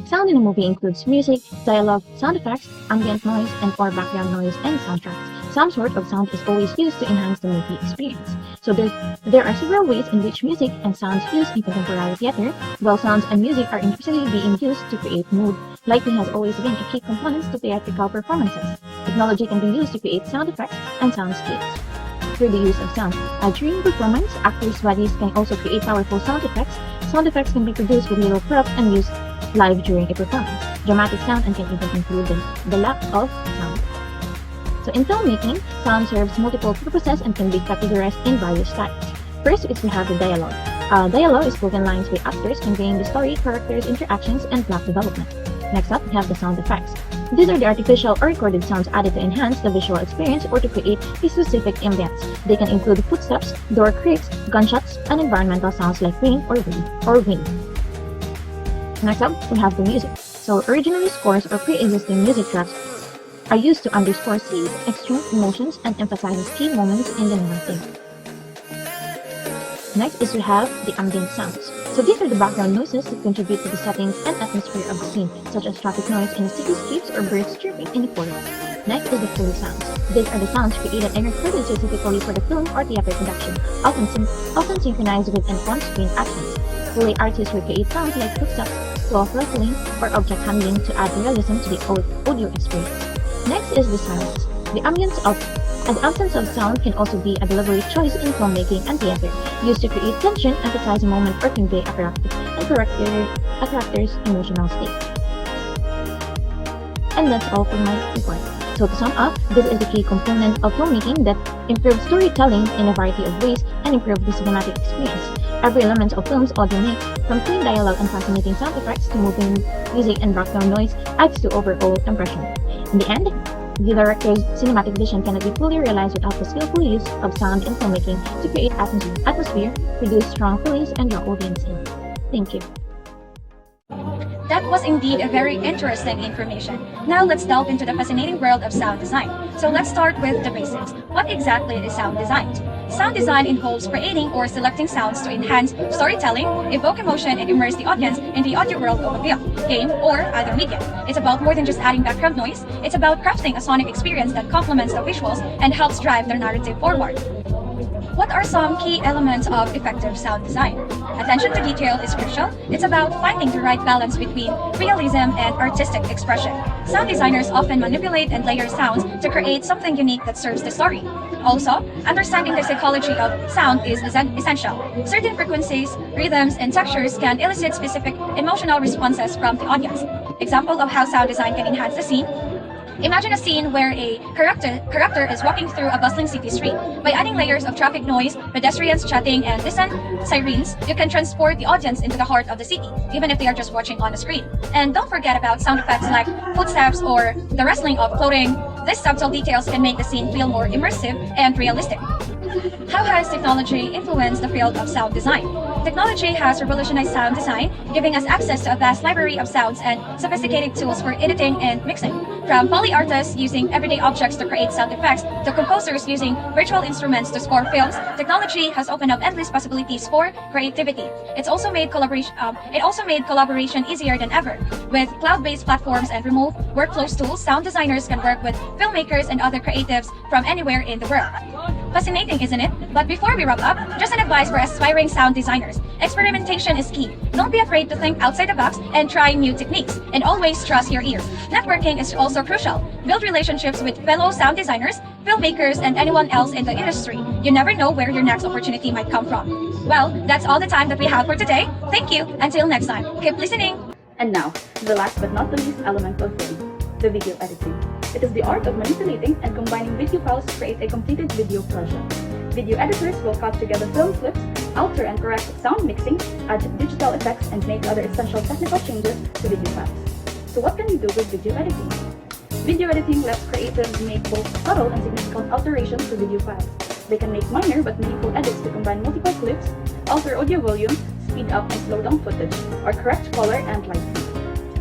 S14: Sound in a movie includes music, dialogue, sound effects, ambient noise, and or background noise, and soundtracks. Some sort of sound is always used to enhance the movie experience. So there are several ways in which music and sounds used in contemporary theater. While sounds and music are increasingly being used to create mood, lighting has always been a key component to theatrical performances. Technology can be used to create sound effects and soundscapes. Through the use of sound, during performance, actors' bodies can also create powerful sound effects. Sound effects can be produced with little prop and used live during a performance. Dramatic sound and can even include the lack of sound. So in filmmaking, sound serves multiple purposes and can be categorized in various types. First is we have the dialogue. Dialogue is spoken lines by actors conveying the story, characters, interactions, and plot development. Next up, we have the sound effects. These are the artificial or recorded sounds added to enhance the visual experience or to create a specific ambience. They can include footsteps, door creaks, gunshots, and environmental sounds like rain or wind. Next up, we have the music. So originally scores or pre-existing music tracks are used to underscore scenes, extreme emotions, and emphasize key moments in the narrative. Next is we have the ambient sounds. So these are the background noises that contribute to the settings and atmosphere of the scene, such as traffic noise in the cityscapes or birds chirping in the forest. Next is the Foley sounds. These are the sounds created and recorded specifically for the film or theater production, often synchronized with an on-screen actions. Foley artists will create sounds like footsteps, cloth ruffling, or object handling to add realism to the audio experience. Next is the silence. The absence of sound can also be a deliberate choice in filmmaking and theater, used to create tension, emphasize a moment, or convey a character's emotional state. And that's all for my report. So to sum up, this is the key component of filmmaking that improves storytelling in a variety of ways and improves the cinematic experience. Every element of film's audio mix, from clean dialogue and fascinating sound effects to moving music and background noise, adds to overall impression. In the end, the director's cinematic vision cannot be fully realized without the skillful use of sound in filmmaking to create atmosphere, produce strong feelings, and draw audience in. Thank you.
S15: That was indeed a very interesting information. Now let's delve into the fascinating world of sound design. So let's start with the basics. What exactly is sound design? Sound design involves creating or selecting sounds to enhance storytelling, evoke emotion, and immerse the audience in the audio world of a film, game, or other media. It's about more than just adding background noise. It's about crafting a sonic experience that complements the visuals and helps drive the narrative forward. What are some key elements of effective sound design? Attention to detail is crucial. It's about finding the right balance between realism and artistic expression. Sound designers often manipulate and layer sounds to create something unique that serves the story. Also, understanding the psychology of sound is essential. Certain frequencies, rhythms, and textures can elicit specific emotional responses from the audience. Example of how sound design can enhance the scene. Imagine a scene where a character is walking through a bustling city street. By adding layers of traffic noise, pedestrians chatting, and distant sirens, you can transport the audience into the heart of the city, even if they are just watching on the screen. And don't forget about sound effects like footsteps or the rustling of clothing. These subtle details can make the scene feel more immersive and realistic. How has technology influenced the field of sound design? Technology has revolutionized sound design, giving us access to a vast library of sounds and sophisticated tools for editing and mixing. From Foley artists using everyday objects to create sound effects to composers using virtual instruments to score films, technology has opened up endless possibilities for creativity. It also made collaboration easier than ever. With cloud-based platforms and remote workflows tools, sound designers can work with filmmakers and other creatives from anywhere in the world. Fascinating, isn't it? But before we wrap up, just an advice for aspiring sound designers. Experimentation is key. Don't be afraid to think outside the box and try new techniques. And always trust your ears. Networking is also crucial. Build relationships with fellow sound designers, filmmakers, and anyone else in the industry. You never know where your next opportunity might come from. Well, that's all the time that we have for today. Thank you. Until next time. Keep listening.
S8: And now, the last but not the least element of film, the video editing. It is the art of manipulating and combining video files to create a completed video project. Video editors will cut together film clips, alter and correct sound mixing, add digital effects, and make other essential technical changes to video files. So what can you do with video editing? Video editing lets creatives make both subtle and significant alterations to video files. They can make minor but meaningful edits to combine multiple clips, alter audio volume, speed up and slow down footage, or correct color and lighting.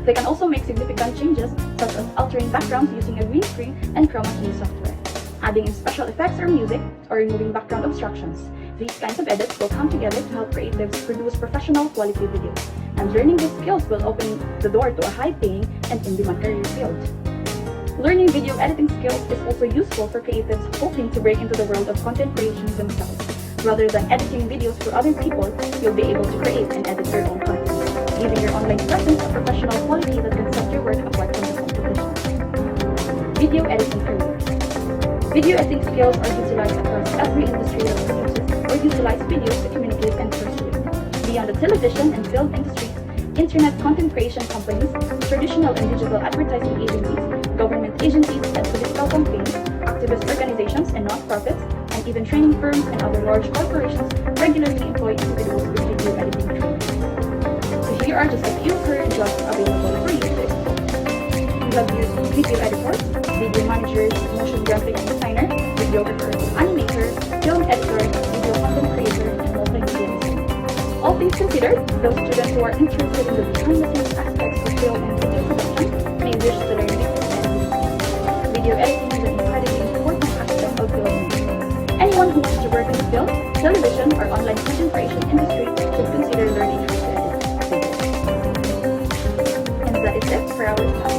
S8: They can also make significant changes, such as altering backgrounds using a green screen and chroma key software, adding in special effects or music, or removing background obstructions. These kinds of edits will come together to help creatives produce professional quality videos, and learning these skills will open the door to a high-paying and in-demand career field. Learning video editing skills is also useful for creatives hoping to break into the world of content creation themselves. Rather than editing videos for other people, you'll be able to create and edit your own content, giving your online presence a professional quality that can set your work apart from the competition. Video editing careers. Video editing skills are utilized across every industry that produces or utilizes videos to communicate and persuade. Beyond the television and film industries, internet content creation companies, traditional and digital advertising agencies, government agencies and political campaigns, activist organizations and non-profits, and even training firms and other large corporations regularly employ individuals with video editing training. So here are just a few current jobs available for you to explore. You have used video editors, video managers, motion graphic designer, videographer, animator, film editor, video content creator, and multimedia designer. All things considered, those students who are interested in the behind-the-scenes aspects of film and video production may wish to learn this and video editing is an incredibly important aspect of filmmaking. Anyone who wants to work in the film, television, or online content creation industry should consider learning how to edit videos. And that is it for our class.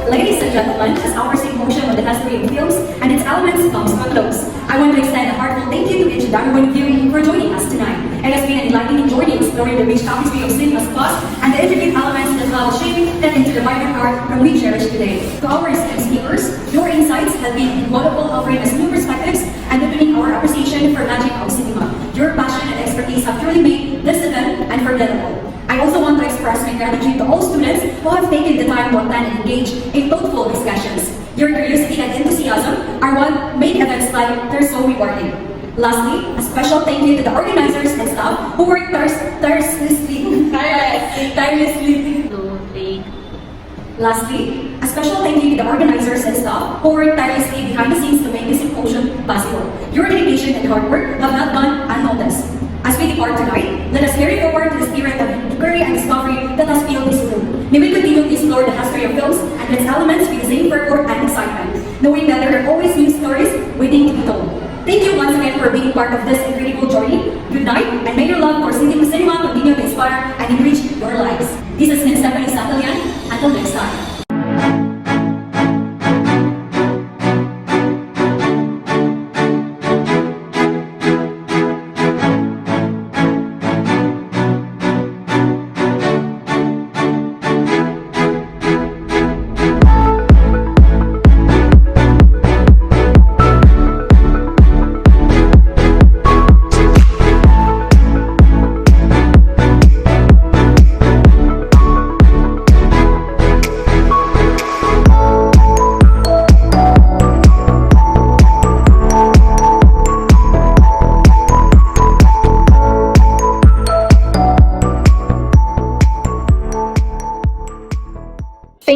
S16: Ladies and gentlemen, as our symposium on the history of films and its elements comes to a close, I want to extend a heartfelt thank you to each and every one of you for joining us tonight. It has been an enlightening journey exploring the rich tapestry of cinema's past and the intricate elements that have shaped it into the vibrant art that we cherish today. To our esteemed speakers, your insights have been invaluable, offering us new perspectives and deepening our appreciation for magic of cinema. Your passion and expertise have truly made this event unforgettable. I also want to express my gratitude to all students who have taken the time to attend and engage in thoughtful discussions. Your curiosity and enthusiasm are what make events like they're so rewarding. Lastly, a special thank you to the organizers and staff who worked tirelessly. Lastly, a special thank you to the organizers and staff who worked tirelessly behind the scenes to make this symposium possible. Your dedication and hard work have not gone unnoticed. As we depart tonight, let us carry forward the spirit of inquiry and discovery that has filled this room. May we continue to explore the history of films and its elements with the same fervor and excitement, knowing that there are always new stories waiting to be told. Thank you once again for being part of this incredible journey. Good night, and may your love for cinema continue to inspire and enrich your lives. This has been Stephanie Sakalian. Until next time.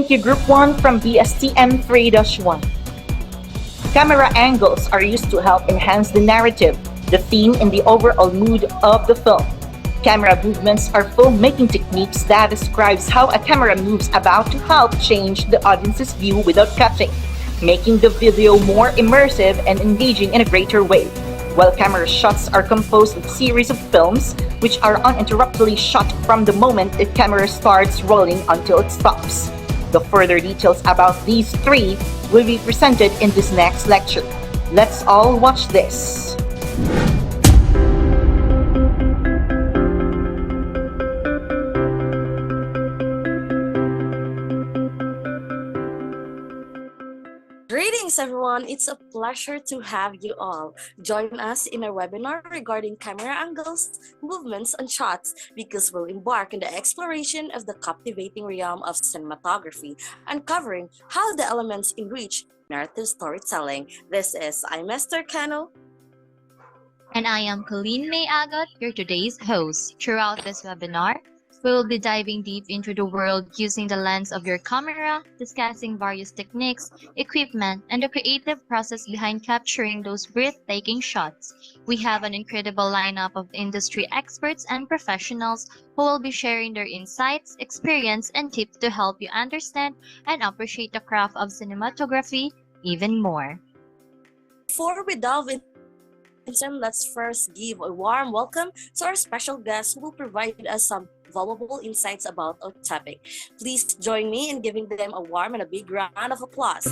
S1: Thank you, Group 1 from BSTM 3-1. Camera angles are used to help enhance the narrative, the theme, and the overall mood of the film. Camera movements are filmmaking techniques that describes how a camera moves about to help change the audience's view without cutting, making the video more immersive and engaging in a greater way. While camera shots are composed of a series of films, which are uninterruptedly shot from the moment the camera starts rolling until it stops. The further details about these three will be presented in this next lecture. Let's all watch this.
S17: Greetings everyone, it's a pleasure to have you all. Join us in our webinar regarding camera angles, movements, and shots because we'll embark on the exploration of the captivating realm of cinematography, uncovering how the elements enrich narrative storytelling. This is I'm Esther Cano.
S18: And I am Colleen May Agot, your today's host. Throughout this webinar, we will be diving deep into the world using the lens of your camera, discussing various techniques, equipment, and the creative process behind capturing those breathtaking shots. We have an incredible lineup of industry experts and professionals who will be sharing their insights, experience, and tips to help you understand and appreciate the craft of cinematography even more.
S17: Before we delve into let's first give a warm welcome to our special guest who will provide us some valuable insights about our topic. Please join me in giving them a warm and a big round of applause.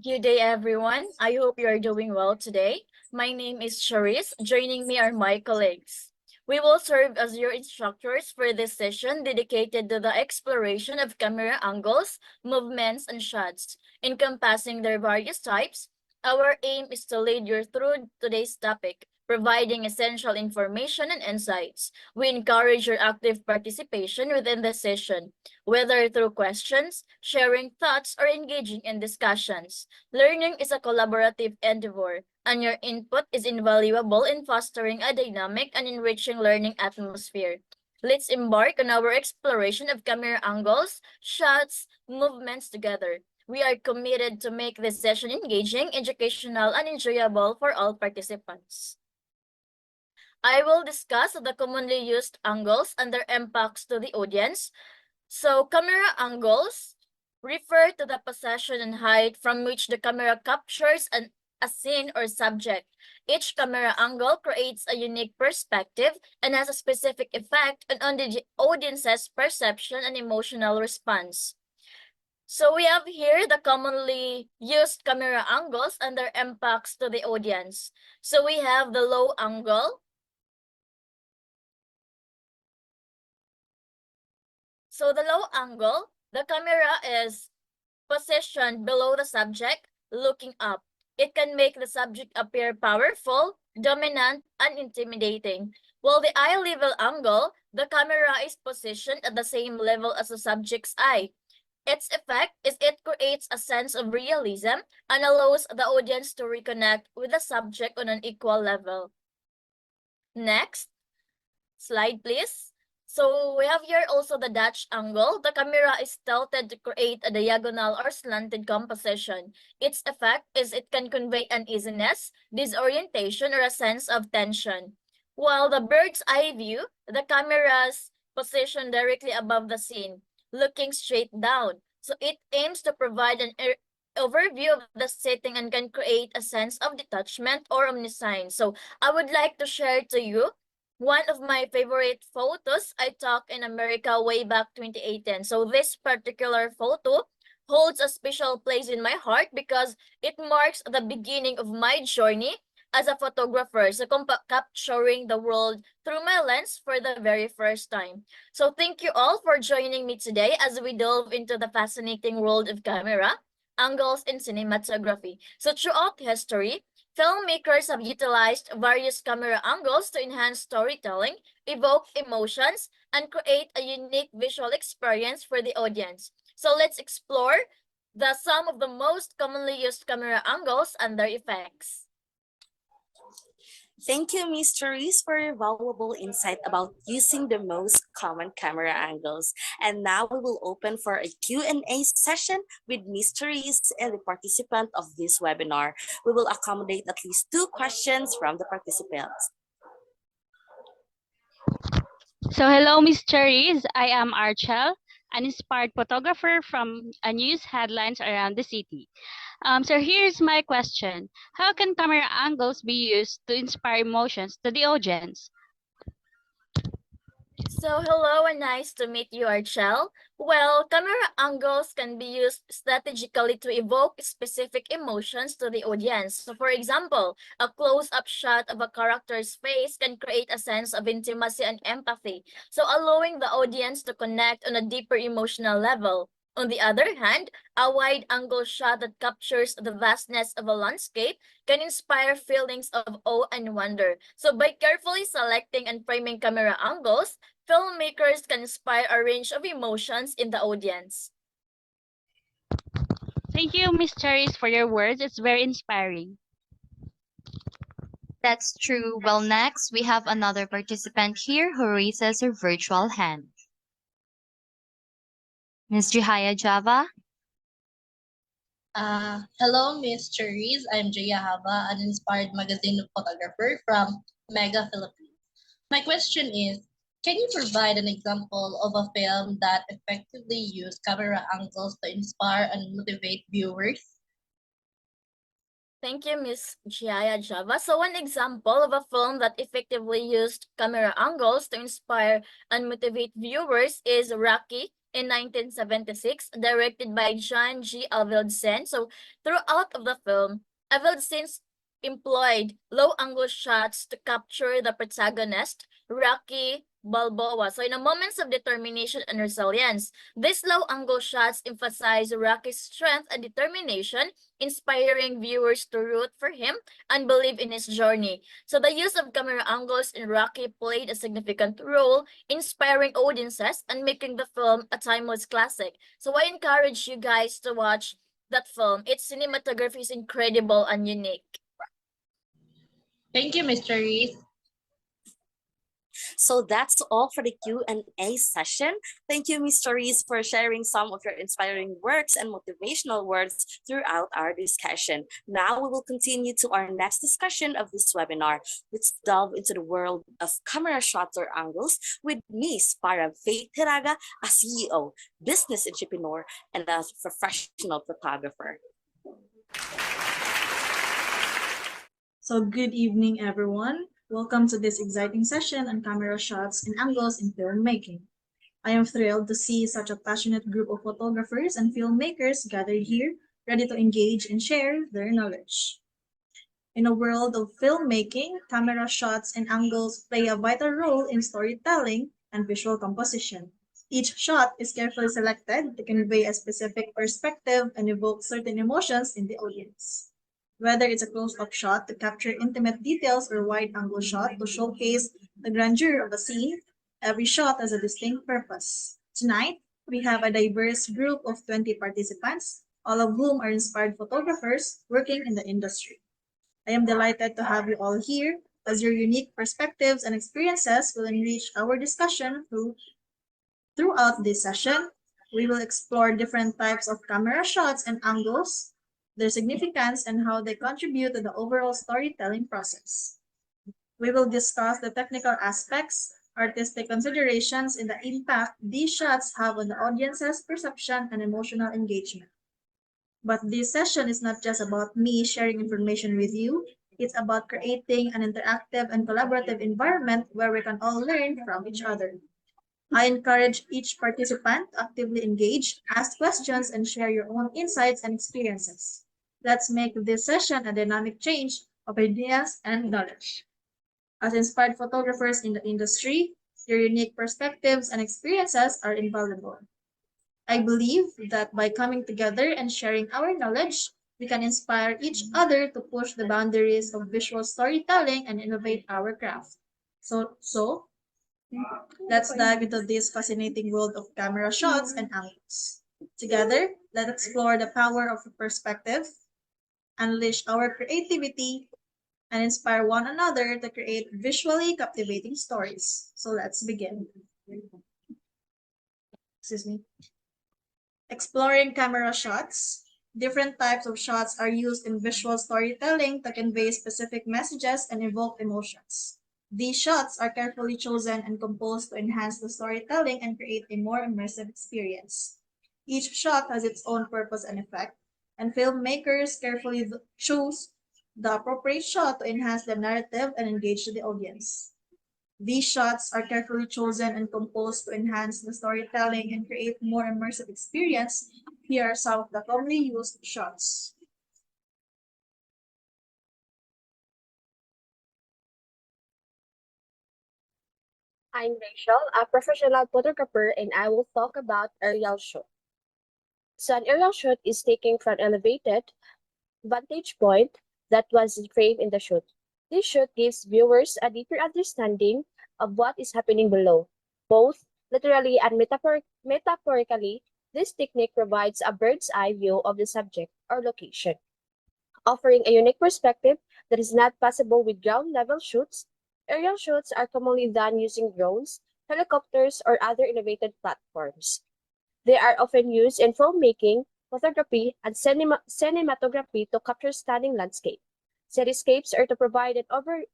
S19: Good day, everyone. I hope you are doing well today. My name is Charisse. Joining me are my colleagues. We will serve as your instructors for this session dedicated to the exploration of camera angles, movements, and shots, encompassing their various types. Our aim is to lead you through today's topic, providing essential information and insights. We encourage your active participation within the session, whether through questions, sharing thoughts, or engaging in discussions. Learning is a collaborative endeavor, and your input is invaluable in fostering a dynamic and enriching learning atmosphere. Let's embark on our exploration of camera angles, shots, movements together. We are committed to make this session engaging, educational, and enjoyable for all participants. I will discuss the commonly used angles and their impacts to the audience. So, camera angles refer to the position and height from which the camera captures a scene or subject. Each camera angle creates a unique perspective and has a specific effect on the audience's perception and emotional response. So we have here the commonly used camera angles and their impacts to the audience. So we have the low angle. So the low angle, the camera is positioned below the subject, looking up. It can make the subject appear powerful, dominant, and intimidating. While the eye level angle, the camera is positioned at the same level as the subject's eye. Its effect is it creates a sense of realism and allows the audience to reconnect with the subject on an equal level. Next, slide please. So we have here also the Dutch angle. The camera is tilted to create a diagonal or slanted composition. Its effect is it can convey uneasiness, disorientation, or a sense of tension. While the bird's eye view, the camera's position directly above the scene, looking straight down. So it aims to provide an overview of the setting and can create a sense of detachment or omniscience. So I would like to share to you one of my favorite photos I took in America way back 2018. So this particular photo holds a special place in my heart because it marks the beginning of my journey as a photographer. So capturing the world through my lens for the very first time. So thank you all for joining me today as we delve into the fascinating world of camera, angles, and cinematography. So throughout history, filmmakers have utilized various camera angles to enhance storytelling, evoke emotions, and create a unique visual experience for the audience. So let's explore some of the most commonly used camera angles and their effects.
S17: Thank you, Mr. Reese, for your valuable insight about using the most common camera angles. And now we will open for a Q&A session with Mr. Reese and the participant of this webinar. We will accommodate at least 2 questions from the participants.
S20: So hello, Miss Cherries. I am Archel, an inspired photographer from news headlines around the city. So here's my question. How can camera angles be used to inspire emotions to the audience?
S19: So hello and nice to meet you, Archel. Well, camera angles can be used strategically to evoke specific emotions to the audience. So for example, a close-up shot of a character's face can create a sense of intimacy and empathy, so allowing the audience to connect on a deeper emotional level. On the other hand, a wide-angle shot that captures the vastness of a landscape can inspire feelings of awe and wonder. So by carefully selecting and framing camera angles, filmmakers can inspire a range of emotions in the audience.
S20: Thank you, Miss Cherries, for your words. It's very inspiring.
S18: That's true. Well, next, we have another participant here who raises her virtual hand. Ms. Jihaya Java?
S21: Hello, Miss Cherries. I'm Jaya Haba, an inspired magazine photographer from Mega Philippines. My question is, can you provide an example of a film that effectively used camera angles to inspire and motivate viewers?
S19: Thank you, Ms. Jaya Java. So one example of a film that effectively used camera angles to inspire and motivate viewers is Rocky in 1976, directed by John G. Avildsen. So throughout of the film, Avildsen employed low-angle shots to capture the protagonist, Rocky Balboa. So in the moments of determination and resilience, these low-angle shots emphasize Rocky's strength and determination, inspiring viewers to root for him and believe in his journey. So the use of camera angles in Rocky played a significant role, inspiring audiences and making the film a timeless classic. So I encourage you guys to watch that film. Its cinematography is incredible and unique.
S21: Thank you, Mr. Reese.
S17: So that's all for the Q&A session. Thank you, Mr. Reese, for sharing some of your inspiring works and motivational words throughout our discussion. Now we will continue to our next discussion of this webinar. Let's delve into the world of camera shots or angles with Miss Farah Faith Hiraga, a CEO, business entrepreneur, and a professional photographer.
S22: So good evening, everyone. Welcome to this exciting session on camera shots and angles in filmmaking. I am thrilled to see such a passionate group of photographers and filmmakers gathered here, ready to engage and share their knowledge. In a world of filmmaking, camera shots and angles play a vital role in storytelling and visual composition. Each shot is carefully selected to convey a specific perspective and evoke certain emotions in the audience. Whether it's a close-up shot to capture intimate details or wide-angle shot to showcase the grandeur of a scene, every shot has a distinct purpose. Tonight, we have a diverse group of 20 participants, all of whom are inspired photographers working in the industry. I am delighted to have you all here as your unique perspectives and experiences will enrich our discussion throughout this session. We will explore different types of camera shots and angles, their significance, and how they contribute to the overall storytelling process. We will discuss the technical aspects, artistic considerations, and the impact these shots have on the audience's perception and emotional engagement. But this session is not just about me sharing information with you, it's about creating an interactive and collaborative environment where we can all learn from each other. I encourage each participant to actively engage, ask questions, and share your own insights and experiences. Let's make this session a dynamic change of ideas and knowledge. As inspired photographers in the industry, your unique perspectives and experiences are invaluable. I believe that by coming together and sharing our knowledge, we can inspire each other to push the boundaries of visual storytelling and innovate our craft. So let's dive into this fascinating world of camera shots and angles. Together, let's explore the power of perspective, unleash our creativity, and inspire one another to create visually captivating stories. So let's begin. Excuse me. Exploring camera shots. Different types of shots are used in visual storytelling to convey specific messages and evoke emotions. These shots are carefully chosen and composed to enhance the storytelling and create a more immersive experience. Each shot has its own purpose and effect, and filmmakers carefully choose the appropriate shot to enhance the narrative and engage the audience. These shots are carefully chosen and composed to enhance the storytelling and create more immersive experience. Here are some of the commonly used shots.
S4: I'm Rachel, a professional photographer, and I will talk about aerial shot. So an aerial shot is taken from an elevated vantage point that was framed in the shoot. This shot gives viewers a deeper understanding of what is happening below. Both literally and metaphorically, this technique provides a bird's eye view of the subject or location, offering a unique perspective that is not possible with ground level shoots. Aerial shoots are commonly done using drones, helicopters, or other elevated platforms. They are often used in filmmaking, photography, and cinematography to capture stunning landscape, cityscapes, or to provide an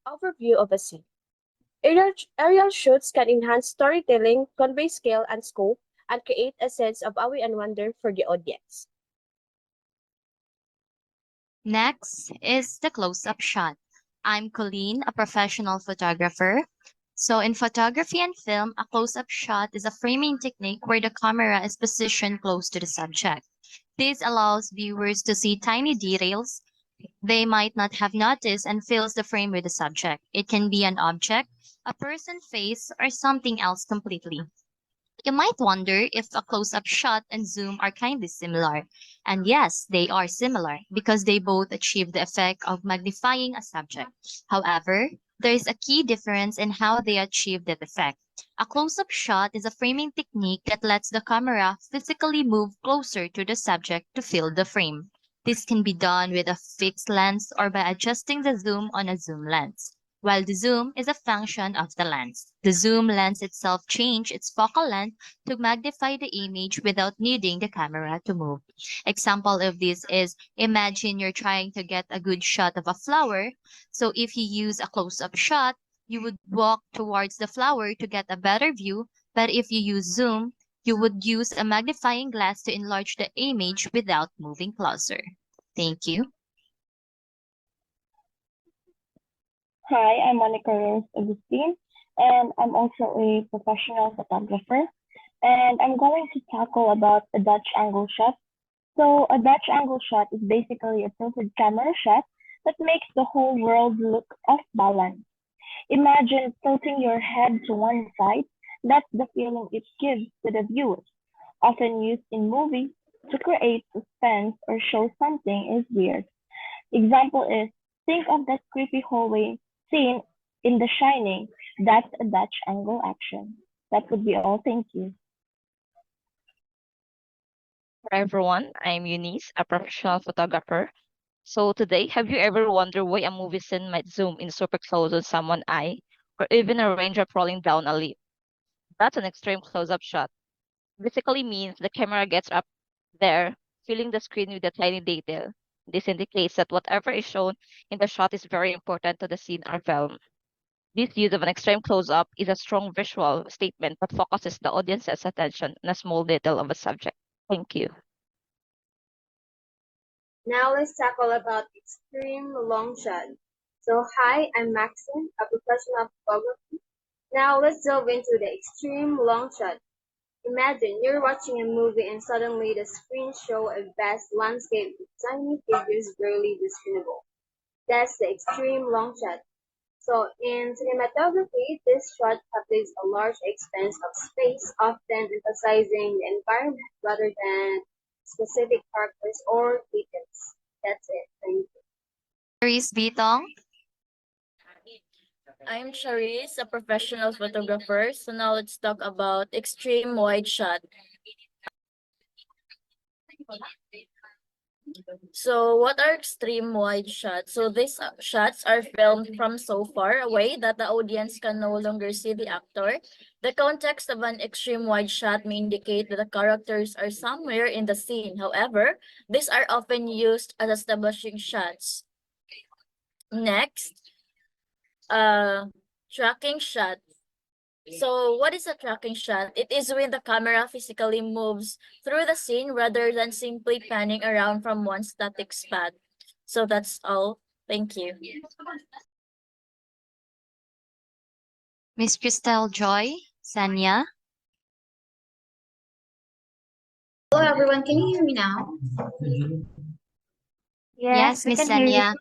S4: overview of a scene. Aerial shoots can enhance storytelling, convey scale and scope, and create a sense of awe and wonder for the audience.
S18: Next is the close-up shot. I'm Colleen, a professional photographer. So in photography and film, a close-up shot is a framing technique where the camera is positioned close to the subject. This allows viewers to see tiny details they might not have noticed and fills the frame with the subject. It can be an object, a person's face, or something else completely. You might wonder if a close-up shot and zoom are kind of similar. And yes, they are similar because they both achieve the effect of magnifying a subject. However, there is a key difference in how they achieve that effect. A close-up shot is a framing technique that lets the camera physically move closer to the subject to fill the frame. This can be done with a fixed lens or by adjusting the zoom on a zoom lens. While the zoom is a function of the lens. The zoom lens itself changes its focal length to magnify the image without needing the camera to move. Example of this is imagine you're trying to get a good shot of a flower. So if you use a close-up shot, you would walk towards the flower to get a better view, but if you use zoom, you would use a magnifying glass to enlarge the image without moving closer. Thank you.
S5: Hi, I'm Monica Rose Agustin, and I'm also a professional photographer. And I'm going to tackle about a Dutch angle shot. So a Dutch angle shot is basically a tilted camera shot that makes the whole world look off balance. Imagine tilting your head to one side. That's the feeling it gives to the viewer. Often used in movies to create suspense or show something is weird. Example is, think of that creepy hallway scene in The Shining. That's a Dutch angle action. That would be all. Thank you.
S23: Hi everyone, I'm Eunice, a professional photographer.
S6: So today, have you ever wondered why a movie scene might zoom in super close on someone's eye, or even a raindrop rolling down a leaf? That's an extreme close-up shot. Basically means the camera gets up there, filling the screen with a tiny detail. This indicates that whatever is shown in the shot is very important to the scene or film. This use of an extreme close-up is a strong visual statement that focuses the audience's attention on a small detail of a subject. Thank you.
S9: Now let's tackle about extreme long shot. So hi, I'm Maxine, a professional photographer. Now let's delve into the extreme long shot. Imagine you're watching a movie and suddenly the screen shows a vast landscape with tiny figures barely discernible. That's the extreme long shot. So in cinematography, this shot captures a large expanse of space, often emphasizing the environment rather than specific characters or details. That's it. Thank you.
S18: Cherise Bitong.
S19: I'm Charisse, a professional photographer. So now let's talk about extreme wide shot. So what are extreme wide shots? So these shots are filmed from so far away that the audience can no longer see the actor. The context of an extreme wide shot may indicate that the characters are somewhere in the scene. However, these are often used as establishing shots. Next, tracking shot. So what is a tracking shot? It is when the camera physically moves through the scene rather than simply panning around from one static spot. So that's all. Thank you.
S18: Miss Christelle Joy. Sanya.
S23: Hello everyone, can you hear me now?
S18: Yes,
S23: We
S18: Miss
S23: can hear you.
S18: Sanya.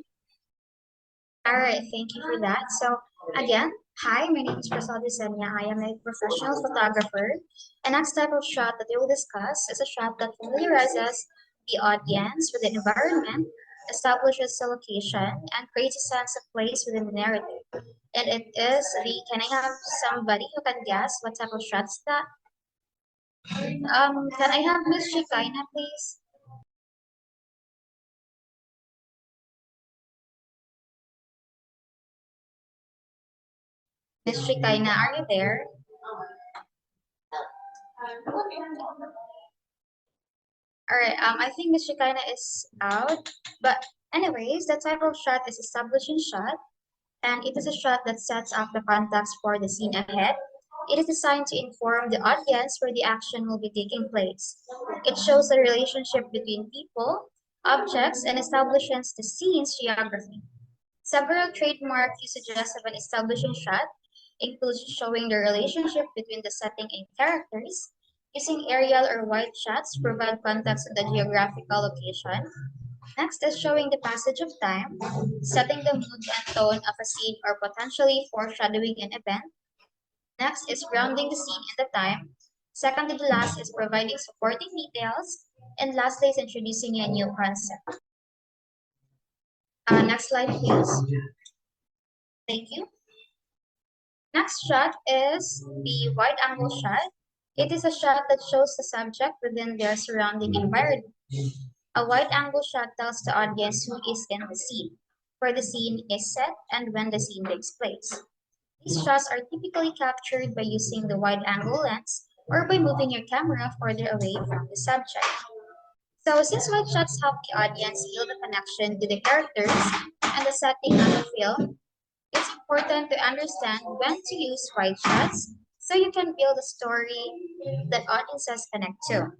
S23: All right, thank you for that. So again, hi, my name is Prasad Senya. I am a professional photographer. The next type of shot that we will discuss is a shot that familiarizes the audience with the environment, establishes the location, and creates a sense of place within the narrative. And it is can I have somebody who can guess what type of shot is that? Can I have Miss Shikaina, please? Miss Shikaina, are you there? All right, I think Miss Shikaina is out. But anyways, the type of shot is establishing shot, and it is a shot that sets up the context for the scene ahead. It is designed to inform the audience where the action will be taking place. It shows the relationship between people, objects, and establishes the scene's geography. Several trademark usages of an establishing shot include showing the relationship between the setting and characters, using aerial or wide shots to provide context of the geographical location. Next is showing the passage of time, setting the mood and tone of a scene or potentially foreshadowing an event. Next is grounding the scene in the time. Second to the last is providing supporting details. And lastly is introducing a new concept. Next slide, please. Thank you. Next shot is the wide angle shot. It is a shot that shows the subject within their surrounding environment. A wide angle shot tells the audience who is in the scene, where the scene is set, and when the scene takes place. These shots are typically captured by using the wide angle lens or by moving your camera further away from the subject. So since wide shots help the audience feel the connection to the characters and the setting of the film, it's important to understand when to use wide shots so you can build a story that audiences connect to.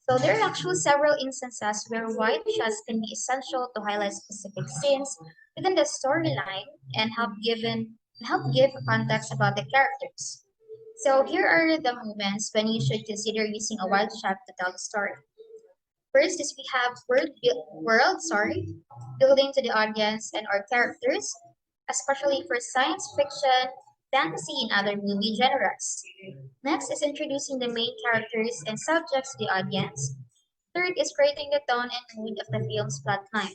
S23: So there are actually several instances where wide shots can be essential to highlight specific scenes within the storyline and help give context about the characters. So here are the moments when you should consider using a wide shot to tell the story. First is we have building to the audience and our characters, especially for science fiction, fantasy, and other movie genres. Next is introducing the main characters and subjects to the audience. Third is creating the tone and mood of the film's plotline.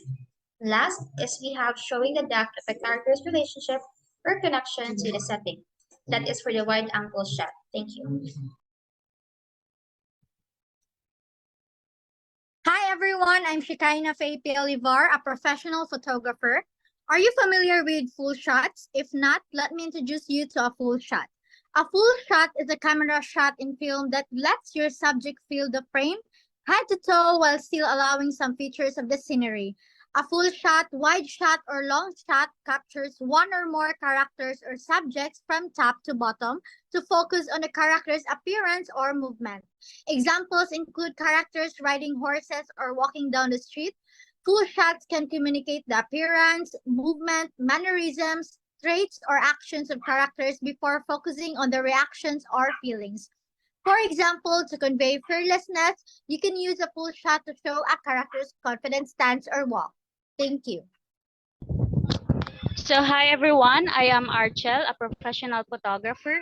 S23: Last is we have showing the depth of the character's relationship or connection to the setting. That is for the wide angle shot. Thank you.
S24: Hi
S2: everyone, I'm Shikaina Faye Olivar, a professional photographer. Are you familiar with full shots? If not, let me introduce you to a full shot. A full shot is a camera shot in film that lets your subject feel the frame head to toe while still allowing some features of the scenery. A full shot, wide shot, or long shot captures one or more characters or subjects from top to bottom to focus on the character's appearance or movement. Examples include characters riding horses or walking down the street. Full shots can communicate the appearance, movement, mannerisms, traits, or actions of characters before focusing on the reactions or feelings. For example, to convey fearlessness, you can use a full shot to show a character's confident stance or walk. Thank you.
S20: So hi everyone, I am Archel, a professional photographer.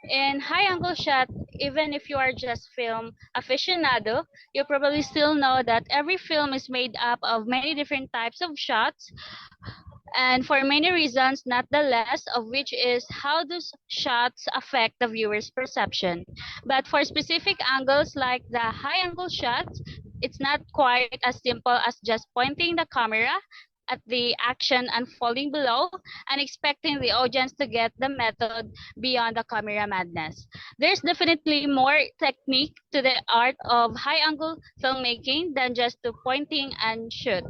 S20: In high angle shot, even if you are just film aficionado, you probably still know that every film is made up of many different types of shots and for many reasons, not the less of which is how those shots affect the viewer's perception. But for specific angles like the high angle shots, it's not quite as simple as just pointing the camera at the action unfolding below and expecting the audience to get the method beyond the camera madness. There's definitely more technique to the art of high angle filmmaking than just to pointing and shoot.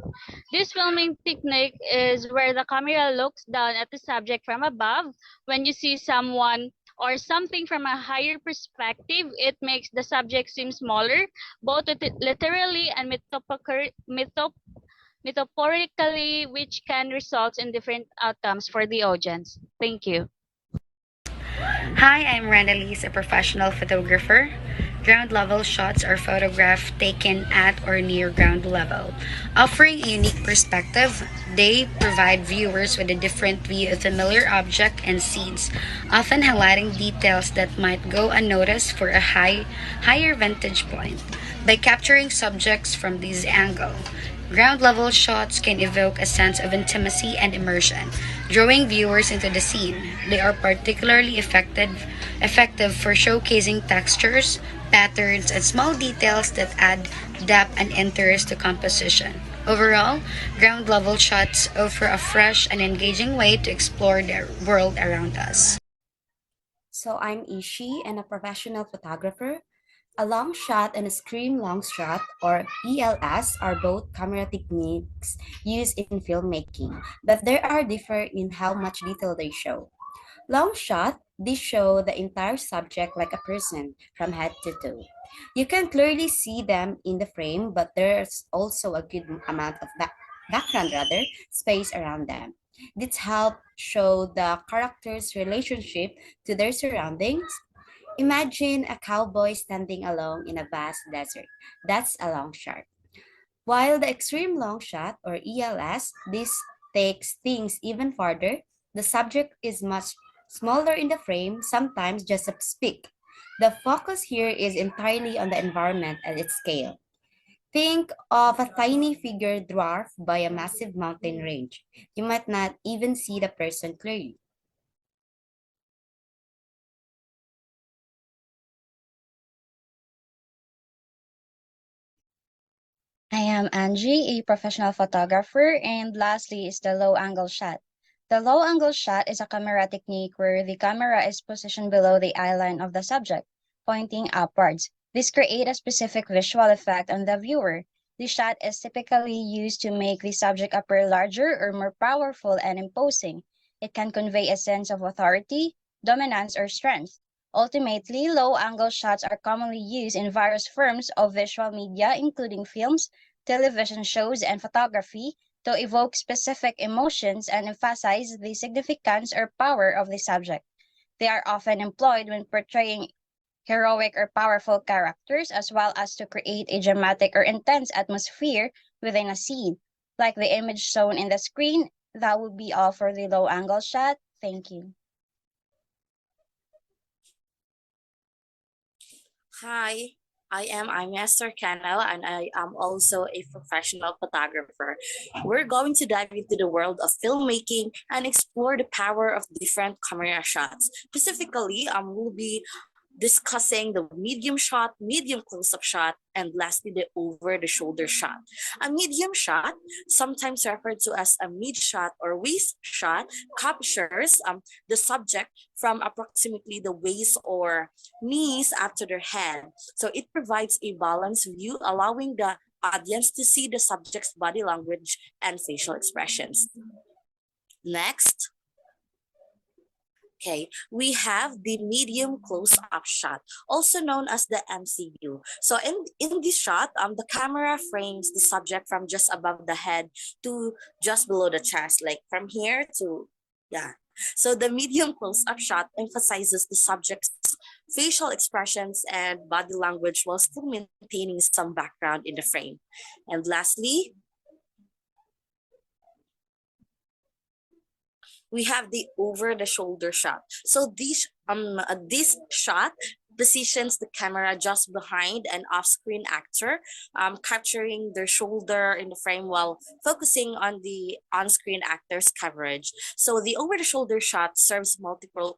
S20: This filming technique is where the camera looks down at the subject from above. When you see someone or something from a higher perspective, it makes the subject seem smaller, both literally and metaphorically, which can result in different outcomes for the audience. Thank you.
S7: Hi, I'm Randalise, a professional photographer. Ground level shots are photographs taken at or near ground level. Offering a unique perspective, they provide viewers with a different view of familiar object and scenes, often highlighting details that might go unnoticed for a higher vantage point. By capturing subjects from this angle, ground level shots can evoke a sense of intimacy and immersion, drawing viewers into the scene. They are particularly effective for showcasing textures, patterns, and small details that add depth and interest to composition. Overall, ground level shots offer a fresh and engaging way to explore the world around us.
S10: So I'm Ishi and a professional photographer. A long shot and a screen long shot, or ELS, are both camera techniques used in filmmaking, but they are different in how much detail they show. Long shot, these show the entire subject like a person from head to toe. You can clearly see them in the frame, but there's also a good amount of background space around them. This helps show the character's relationship to their surroundings. Imagine a cowboy standing alone in a vast desert. That's a long shot. While the extreme long shot, or ELS, this takes things even farther. The subject is much smaller in the frame, sometimes just a speck. The focus here is entirely on the environment and its scale. Think of a tiny figure dwarfed by a massive mountain range. You might not even see the person clearly.
S11: I am Angie, a professional photographer, and lastly is the low angle shot. The low angle shot is a camera technique where the camera is positioned below the eye line of the subject, pointing upwards. This creates a specific visual effect on the viewer. The shot is typically used to make the subject appear larger or more powerful and imposing. It can convey a sense of authority, dominance, or strength. Ultimately, low-angle shots are commonly used in various forms of visual media, including films, television shows, and photography, to evoke specific emotions and emphasize the significance or power of the subject. They are often employed when portraying heroic or powerful characters, as well as to create a dramatic or intense atmosphere within a scene. Like the image shown in the screen, that would be all for the low-angle shot. Thank you.
S17: Hi, I'm Esther Cannell, and I am also a professional photographer. We're going to dive into the world of filmmaking and explore the power of different camera shots. Specifically, we'll be discussing the medium shot, medium close-up shot, and lastly, the over-the-shoulder shot. A medium shot, sometimes referred to as a mid shot or waist shot, captures the subject from approximately the waist or knees up to their head. So it provides a balanced view, allowing the audience to see the subject's body language and facial expressions. Next. Okay, we have the medium close-up shot, also known as the MCU. So in this shot, the camera frames the subject from just above the head to just below the chest, like from here to, yeah. So the medium close-up shot emphasizes the subject's facial expressions and body language while still maintaining some background in the frame. And lastly, we have the over the shoulder shot. So this shot positions the camera just behind an off-screen actor, capturing their shoulder in the frame while focusing on the on-screen actor's coverage. So the over-the-shoulder shot serves multiple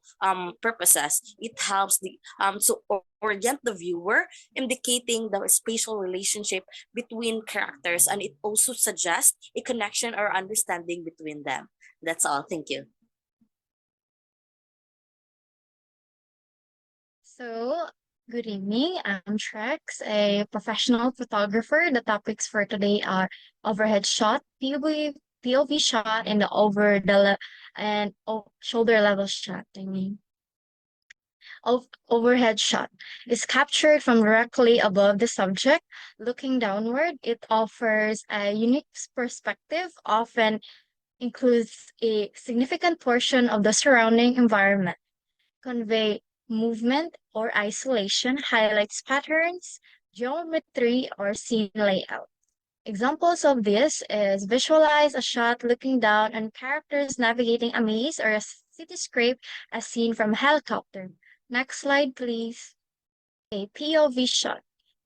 S17: purposes. It helps to orient the viewer, indicating the spatial relationship between characters, and it also suggests a connection or understanding between them. That's all. Thank you.
S2: So, good evening. I'm Trex, a professional photographer. The topics for today are overhead shot, POV shot, and the shoulder level shot. Overhead shot is captured from directly above the subject, looking downward. It offers a unique perspective, often includes a significant portion of the surrounding environment, convey movement or isolation, highlights patterns, geometry, or scene layout. Examples of this is visualize a shot looking down on characters navigating a maze or a cityscape as seen from a helicopter. Next slide, please. A POV shot.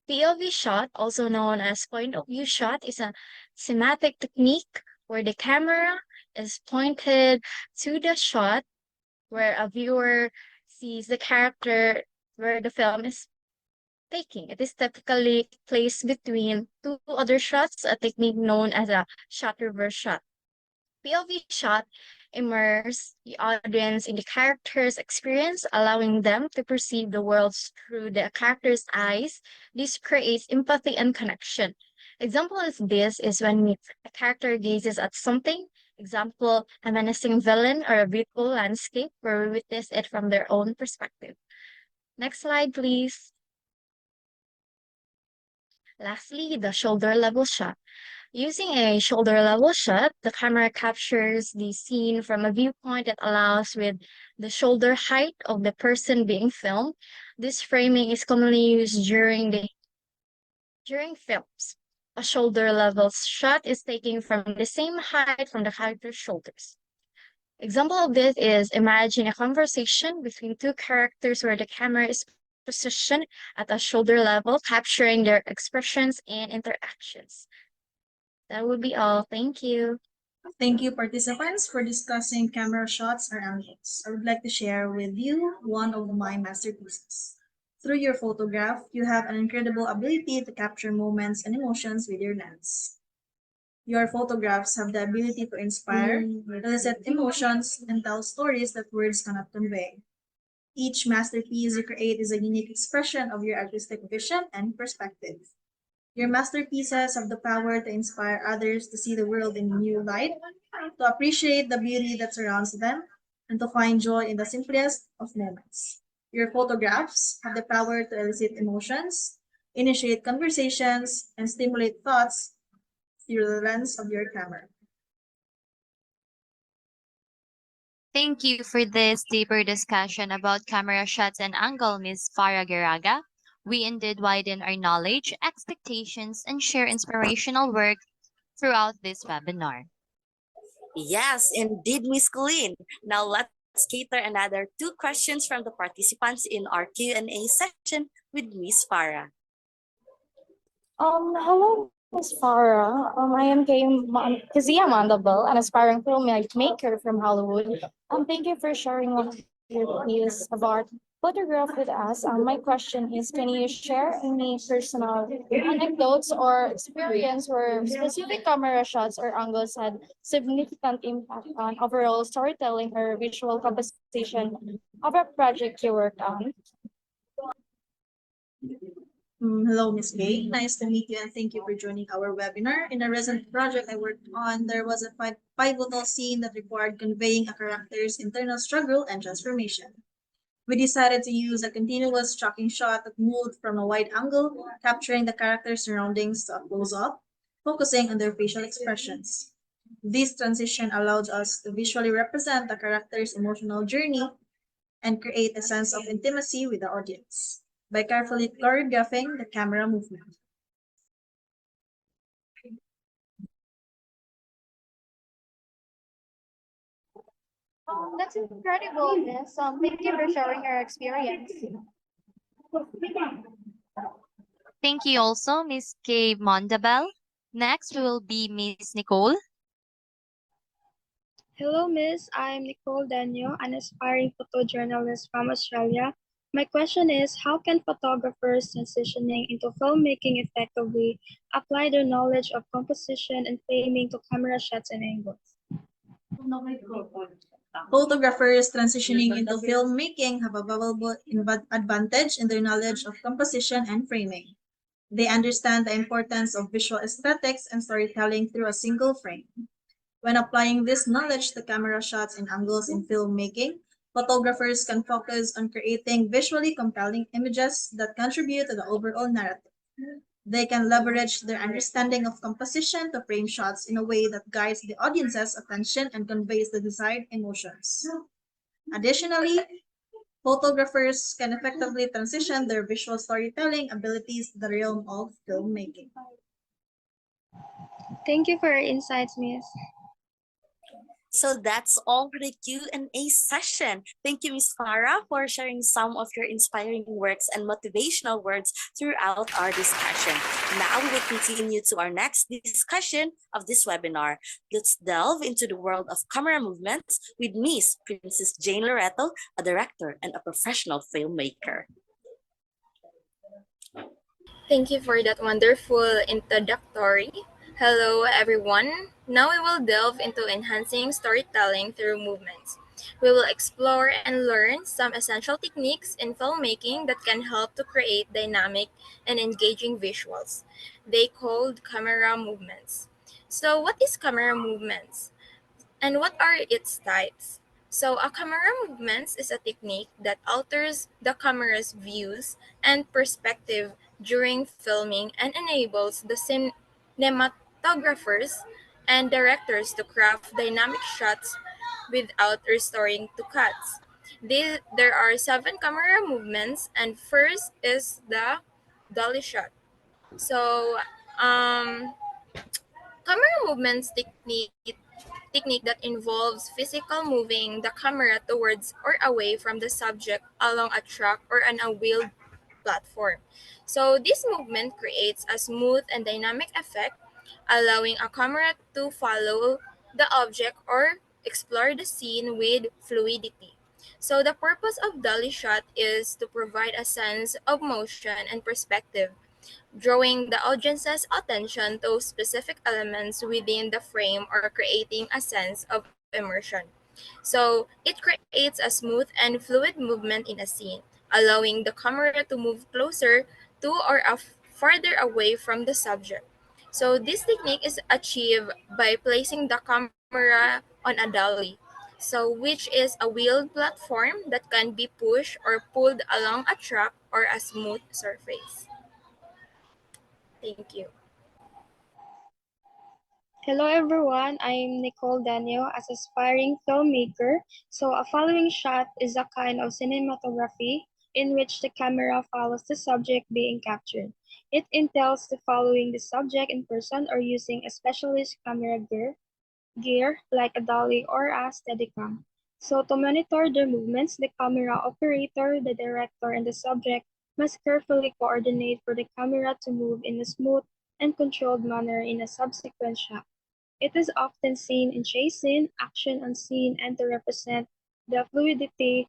S2: POV shot, also known as point of view shot, is a cinematic technique where the camera is pointed to the shot where a viewer sees the character where the film is taking. It is typically placed between two other shots, a technique known as a shot reverse shot. POV shot immerses the audience in the character's experience, allowing them to perceive the world through the character's eyes. This creates empathy and connection. Example of this is when a character gazes at something, example, a menacing villain or a beautiful landscape where we witness it from their own perspective. Next slide, please. Lastly, the shoulder level shot. Using a shoulder level shot, the camera captures the scene from a viewpoint that allows with the shoulder height of the person being filmed. This framing is commonly used during films. A shoulder level shot is taken from the same height from the character's shoulders. Example of this is imagine a conversation between two characters where the camera is positioned at a shoulder level, capturing their expressions and interactions. That would be all. Thank you.
S22: Thank you, participants, for discussing camera shots or angles. I would like to share with you one of my masterpieces. Through your photograph, you have an incredible ability to capture moments and emotions with your lens. Your photographs have the ability to inspire, elicit emotions, and tell stories that words cannot convey. Each masterpiece you create is a unique expression of your artistic vision and perspective. Your masterpieces have the power to inspire others to see the world in a new light, to appreciate the beauty that surrounds them, and to find joy in the simplest of moments. Your photographs have the power to elicit emotions, initiate conversations, and stimulate thoughts through the lens of your camera.
S18: Thank you for this deeper discussion about camera shots and angle, Ms. Farah Garaga. We indeed widen our knowledge, expectations, and share inspirational work throughout this webinar.
S17: Yes, indeed, Miss Colleen. Now let's cater another 2 questions from the participants in our Q&A section with Miss Farah.
S3: Hello, Miss Farah. I am Kazia Mandabel, an aspiring filmmaker from Hollywood. Thank you for sharing is about photograph with us. My question is, can you share any personal anecdotes or experience where specific camera shots or angles had significant impact on overall storytelling or visual composition of a project you worked on?
S22: Hello, Miss Kay. Nice to meet you and thank you for joining our webinar. In a recent project I worked on, there was a pivotal scene that required conveying a character's internal struggle and transformation. We decided to use a continuous tracking shot that moved from a wide angle, capturing the character's surroundings to a close-up, focusing on their facial expressions. This transition allowed us to visually represent the character's emotional journey and create a sense of intimacy with the audience by carefully choreographing the camera movement.
S2: That's incredible, Miss. Thank you for sharing your experience.
S18: Thank you also, Miss Kay Mondabel. Next will be Miss Nicole.
S12: Hello, Miss. I'm Nicole Daniel, an aspiring photojournalist from Australia. My question is, how can photographers transitioning into filmmaking effectively apply their knowledge of composition and framing to camera shots and angles?
S22: Photographers transitioning into filmmaking have a valuable advantage in their knowledge of composition and framing. They understand the importance of visual aesthetics and storytelling through a single frame. When applying this knowledge to camera shots and angles in filmmaking, photographers can focus on creating visually compelling images that contribute to the overall narrative. They can leverage their understanding of composition to frame shots in a way that guides the audience's attention and conveys the desired emotions. Additionally, photographers can effectively transition their visual storytelling abilities to the realm of filmmaking.
S12: Thank you for your insights, Miss.
S17: So that's all for the Q&A session. Thank you, Ms. Farah, for sharing some of your inspiring works and motivational words throughout our discussion. Now we will continue to our next discussion of this webinar. Let's delve into the world of camera movements with Miss Princess Jane Loreto, a director and a professional filmmaker.
S13: Thank you for that wonderful introductory. Hello, everyone. Now we will delve into enhancing storytelling through movements. We will explore and learn some essential techniques in filmmaking that can help to create dynamic and engaging visuals. They called camera movements. So, what is camera movements? And what are its types? So, a camera movements is a technique that alters the camera's views and perspective during filming and enables the cinematographers and directors to craft dynamic shots without restoring to cuts. There are 7 camera movements, and first is the dolly shot. So, um, camera movements technique that involves physical moving the camera towards or away from the subject along a track or on a wheeled platform. So this movement creates a smooth and dynamic effect, allowing a camera to follow the object or explore the scene with fluidity. So the purpose of dolly shot is to provide a sense of motion and perspective, drawing the audience's attention to specific elements within the frame or creating a sense of immersion. So it creates a smooth and fluid movement in a scene, allowing the camera to move closer to or farther away from the subject. So this technique is achieved by placing the camera on a dolly, so which is a wheeled platform that can be pushed or pulled along a track or a smooth surface. Thank you.
S12: Hello, everyone. I'm Nicole Daniel, as aspiring filmmaker. So, a following shot is a kind of cinematography in which the camera follows the subject being captured. It entails the following the subject in person or using a specialist camera gear like a dolly or a Steadicam. So to monitor their movements, the camera operator, the director, and the subject must carefully coordinate for the camera to move in a smooth and controlled manner in a subsequent shot. It is often seen in chase scene, action on scene, and to represent the fluidity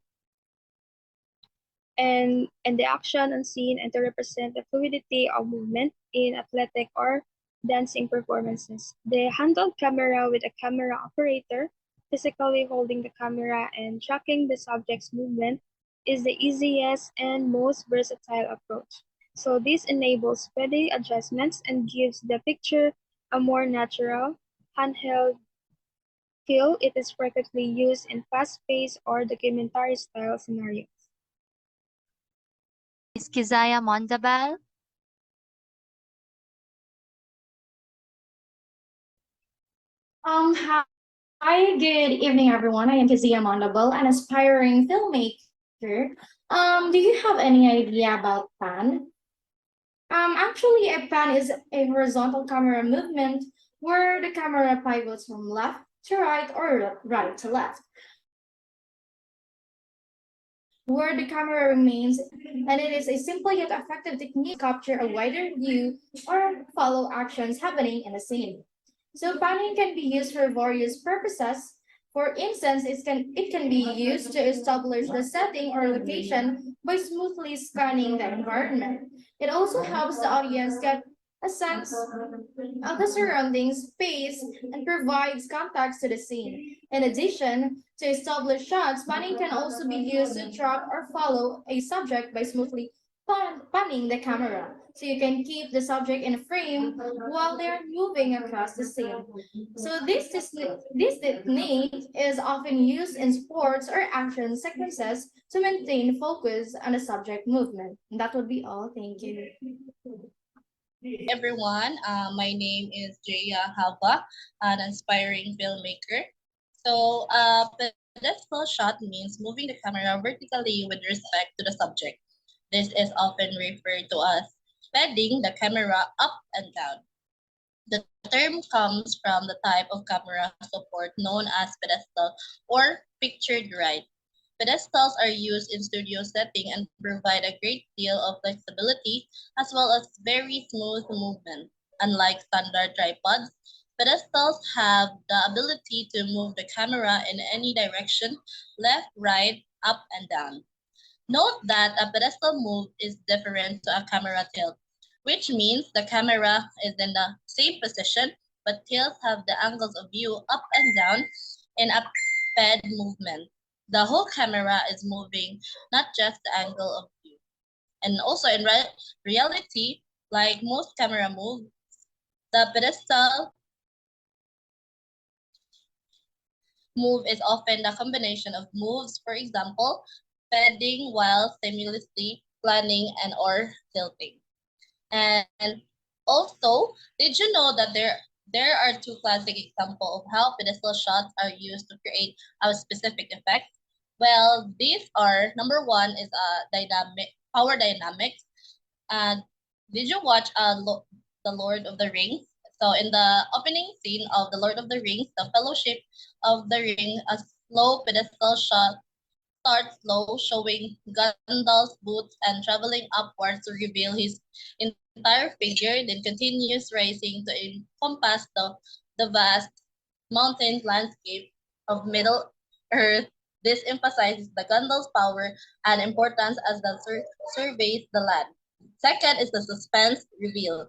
S12: and the action on scene and to represent the fluidity of movement in athletic or dancing performances. The handheld camera with a camera operator physically holding the camera and tracking the subject's movement is the easiest and most versatile approach. So this enables speedy adjustments and gives the picture a more natural, handheld feel. It is frequently used in fast-paced or documentary-style scenarios.
S18: Miss Kizaya Mondabal.
S3: Hi, good evening, everyone. I am Kizia Mondable, an aspiring filmmaker. Do you have any idea about pan? Actually, a pan is a horizontal camera movement where the camera pivots from left to right or right to left, where the camera remains, and it is a simple yet effective technique to capture a wider view or follow actions happening in a scene. So panning can be used for various purposes. For instance, it can be used to establish the setting or location by smoothly scanning the environment. It also helps the audience get a sense of the surrounding space and provides context to the scene. In addition to establish shots, panning can also be used to track or follow a subject by smoothly panning the camera. So you can keep the subject in frame while they're moving across the scene. So this technique is often used in sports or action sequences to maintain focus on the subject movement. And that would be all. Thank you.
S21: Everyone. My name is Jaya Halva, an aspiring filmmaker. So, pedestal shot means moving the camera vertically with respect to the subject. This is often referred to as bending the camera up and down. The term comes from the type of camera support known as pedestal or pictured right. Pedestals are used in studio setting and provide a great deal of flexibility as well as very smooth movement. Unlike standard tripods, pedestals have the ability to move the camera in any direction, left, right, up, and down. Note that a pedestal move is different to a camera tilt, which means the camera is in the same position, but tilts have the angles of view up and down in a ped movement. The whole camera is moving, not just the angle of view. And also in reality, like most camera moves, the pedestal move is often the combination of moves, for example, bending while simultaneously planning and or tilting. And also, did you know that there are two classic examples of how pedestal shots are used to create a specific effect? Well, these are number one is dynamic power dynamics. And did you watch the Lord of the Rings? So in the opening scene of the Lord of the Rings, the Fellowship of the Ring, a slow pedestal shot starts slow, showing Gandalf's boots and traveling upwards to reveal his entire figure, then continues rising to encompass the vast mountain landscape of Middle Earth. This emphasizes the Gandalf's power and importance as the surveys the land. Second is the suspense reveal.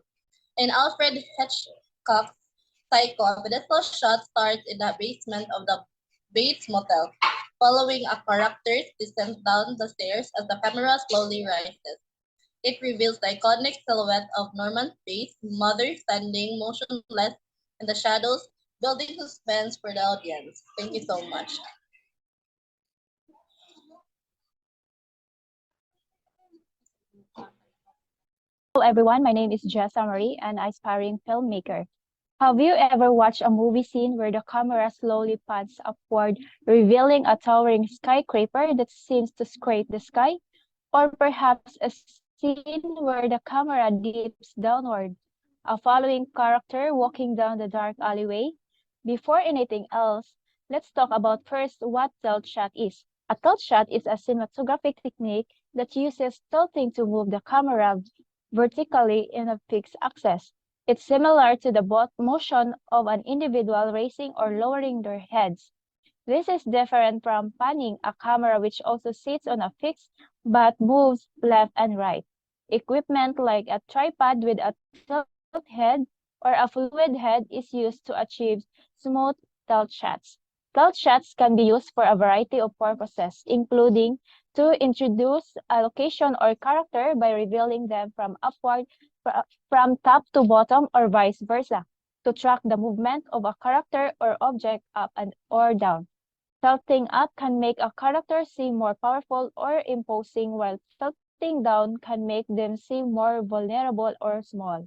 S21: In Alfred Hitchcock's Psycho, a pedestal shot starts in the basement of the Bates Motel, following a character's descent down the stairs as the camera slowly rises. It reveals the iconic silhouette of Norman Bates' mother standing motionless in the shadows, building suspense for the audience. Thank you so much.
S11: Hello everyone, my name is Jessa Marie, an aspiring filmmaker. Have you ever watched a movie scene where the camera slowly pans upward, revealing a towering skyscraper that seems to scrape the sky? Or perhaps a scene where the camera dips downward, a following character walking down the dark alleyway? Before anything else, let's talk about first what tilt shot is. A tilt shot is a cinematographic technique that uses tilting to move the camera vertically in a fixed axis. It's similar to the motion of an individual raising or lowering their heads.
S8: This is different from panning, a camera which also sits on a fixed but moves left and right. Equipment like a tripod with a tilt head or a fluid head is used to achieve smooth tilt shots. Tilt shots can be used for a variety of purposes, including to introduce a location or character by revealing them from upward, from top to bottom, or vice versa, to track the movement of a character or object up and or down. Tilting up can make a character seem more powerful or imposing, while tilting down can make them seem more vulnerable or small.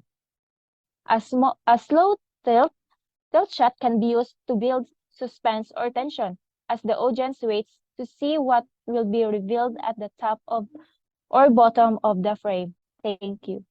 S8: A slow tilt shot can be used to build suspense or tension as the audience waits to see what will be revealed at the top of or bottom of the frame. Thank you.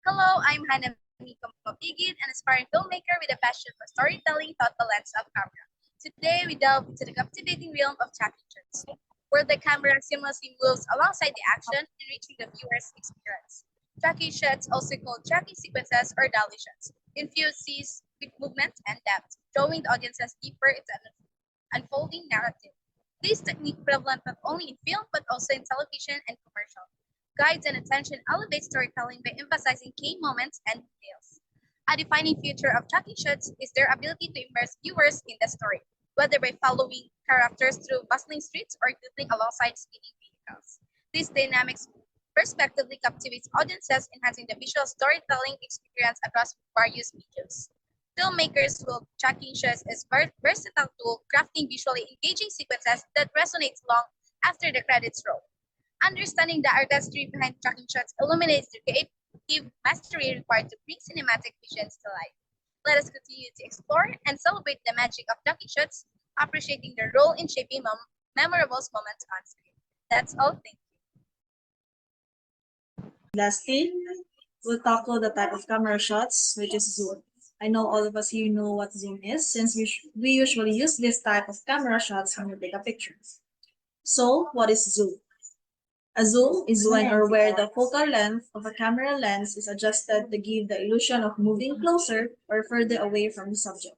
S14: Hello, I'm Hannah Miko Mapigid, an aspiring filmmaker with a passion for storytelling through the lens of camera. Today, we delve into the captivating realm of tracking shots, where the camera seamlessly moves alongside the action, enriching the viewer's experience. Tracking shots, also called tracking sequences or dolly shots, infuse scenes with movement and depth, drawing the audiences deeper into an unfolding narrative. This technique prevalent not only in film but also in television and commercial. Guides and attention elevates storytelling by emphasizing key moments and details. A defining feature of tracking shots is their ability to immerse viewers in the story, whether by following characters through bustling streets or doodling alongside speeding vehicles. This dynamic perspectively captivates audiences, enhancing the visual storytelling experience across various mediums. Filmmakers will tracking shots as a versatile tool, crafting visually engaging sequences that resonates long after the credits roll. Understanding the artistry behind tracking shots illuminates the creative mastery required to bring cinematic visions to life. Let us continue to explore and celebrate the magic of tracking shots, appreciating their role in shaping memorable moments on screen. That's all. Thank you.
S22: Lastly, we'll tackle the type of camera shots, which is zoom. I know all of us here know what zoom is, since we usually use this type of camera shots when we take a picture. So, what is zoom? A zoom is when or where the focal length of a camera lens is adjusted to give the illusion of moving closer or further away from the subject.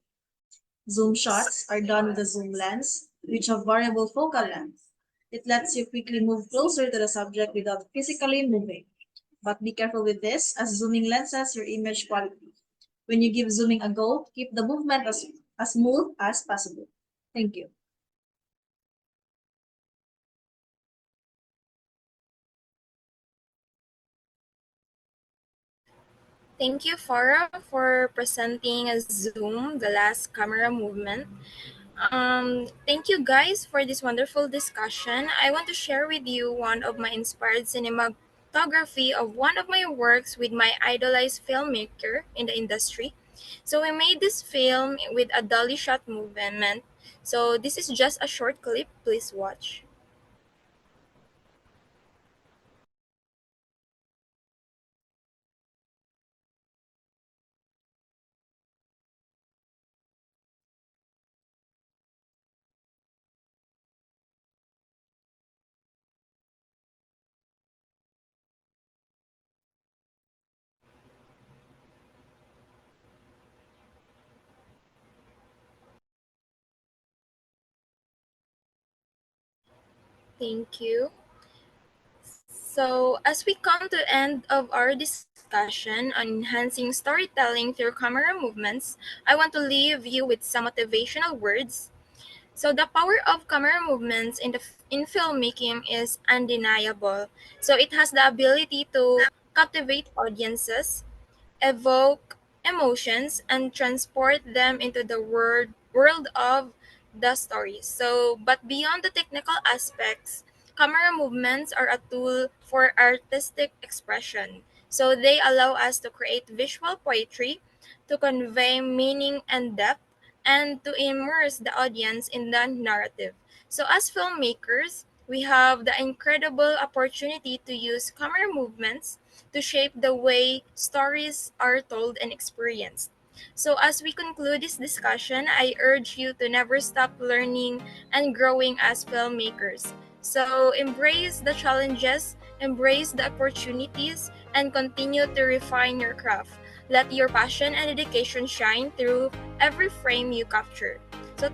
S22: Zoom shots are done with a zoom lens, which have variable focal length. It lets you quickly move closer to the subject without physically moving. But be careful with this, as zooming lenses your image quality. When you give zooming a go, keep the movement as smooth as possible. Thank you.
S13: Thank you, Farah, for presenting a Zoom, the last camera movement. Thank you guys for this wonderful discussion. I want to share with you one of my inspired cinematography of one of my works with my idolized filmmaker in the industry. So we made this film with a dolly shot movement. So this is just a short clip. Please watch. Thank you. So, as we come to the end of our discussion on enhancing storytelling through camera movements, I want to leave you with some motivational words. So, the power of camera movements in filmmaking is undeniable. So, it has the ability to captivate audiences, evoke emotions, and transport them into the world of the story. So, but beyond the technical aspects, camera movements are a tool for artistic expression. So, they allow us to create visual poetry, to convey meaning and depth, and to immerse the audience in the narrative. So, as filmmakers, we have the incredible opportunity to use camera movements to shape the way stories are told and experienced. So, as we conclude this discussion, I urge you to never stop learning and growing as filmmakers. So, embrace the challenges, embrace the opportunities, and continue to refine your craft. Let your passion and dedication shine through every frame you capture. So,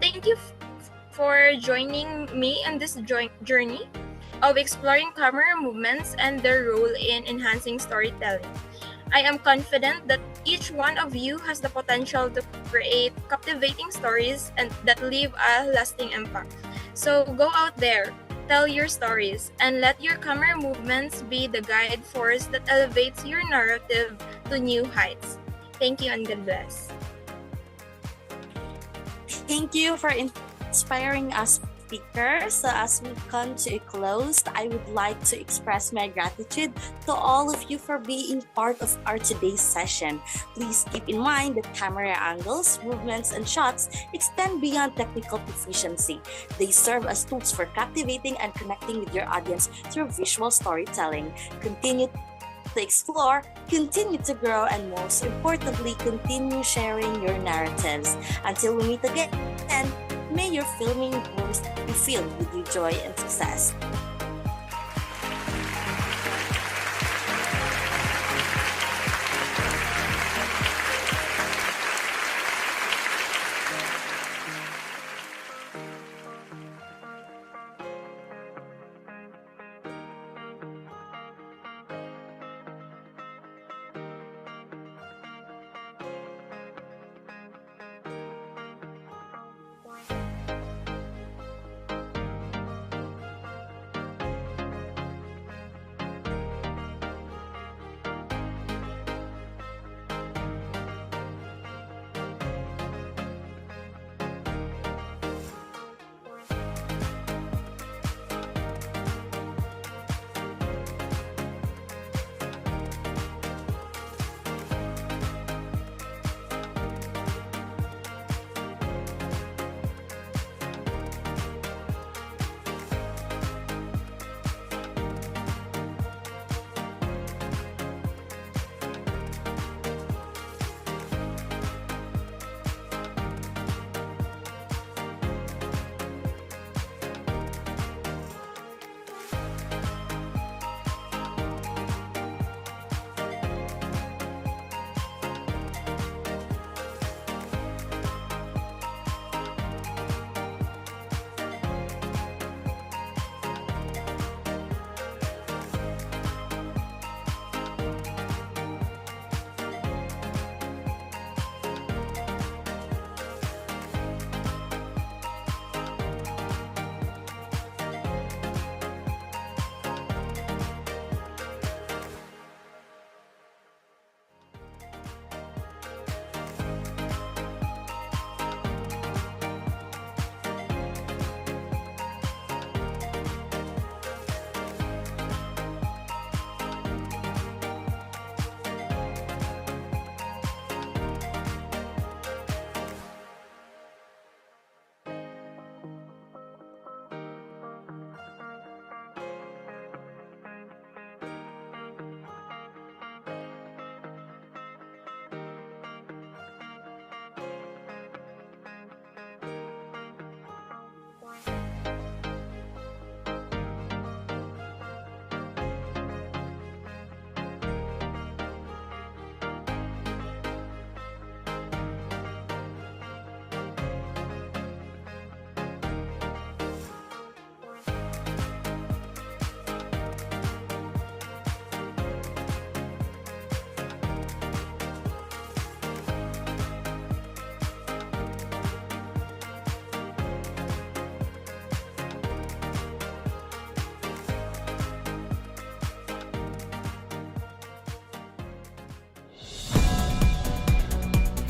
S13: for joining me on this journey of exploring camera movements and their role in enhancing storytelling. I am confident that each one of you has the potential to create captivating stories and that leave a lasting impact. So go out there, tell your stories, and let your camera movements be the guide force that elevates your narrative to new heights. Thank you and God bless.
S17: Thank you for inspiring us, speakers. So as we come to a close, I would like to express my gratitude to all of you for being part of our today's session. Please keep in mind that camera angles, movements, and shots extend beyond technical proficiency. They serve as tools for captivating and connecting with your audience through visual storytelling. Continue to explore, continue to grow, and most importantly, continue sharing your narratives. Until we meet again, may your filming goals be filled with your joy and success.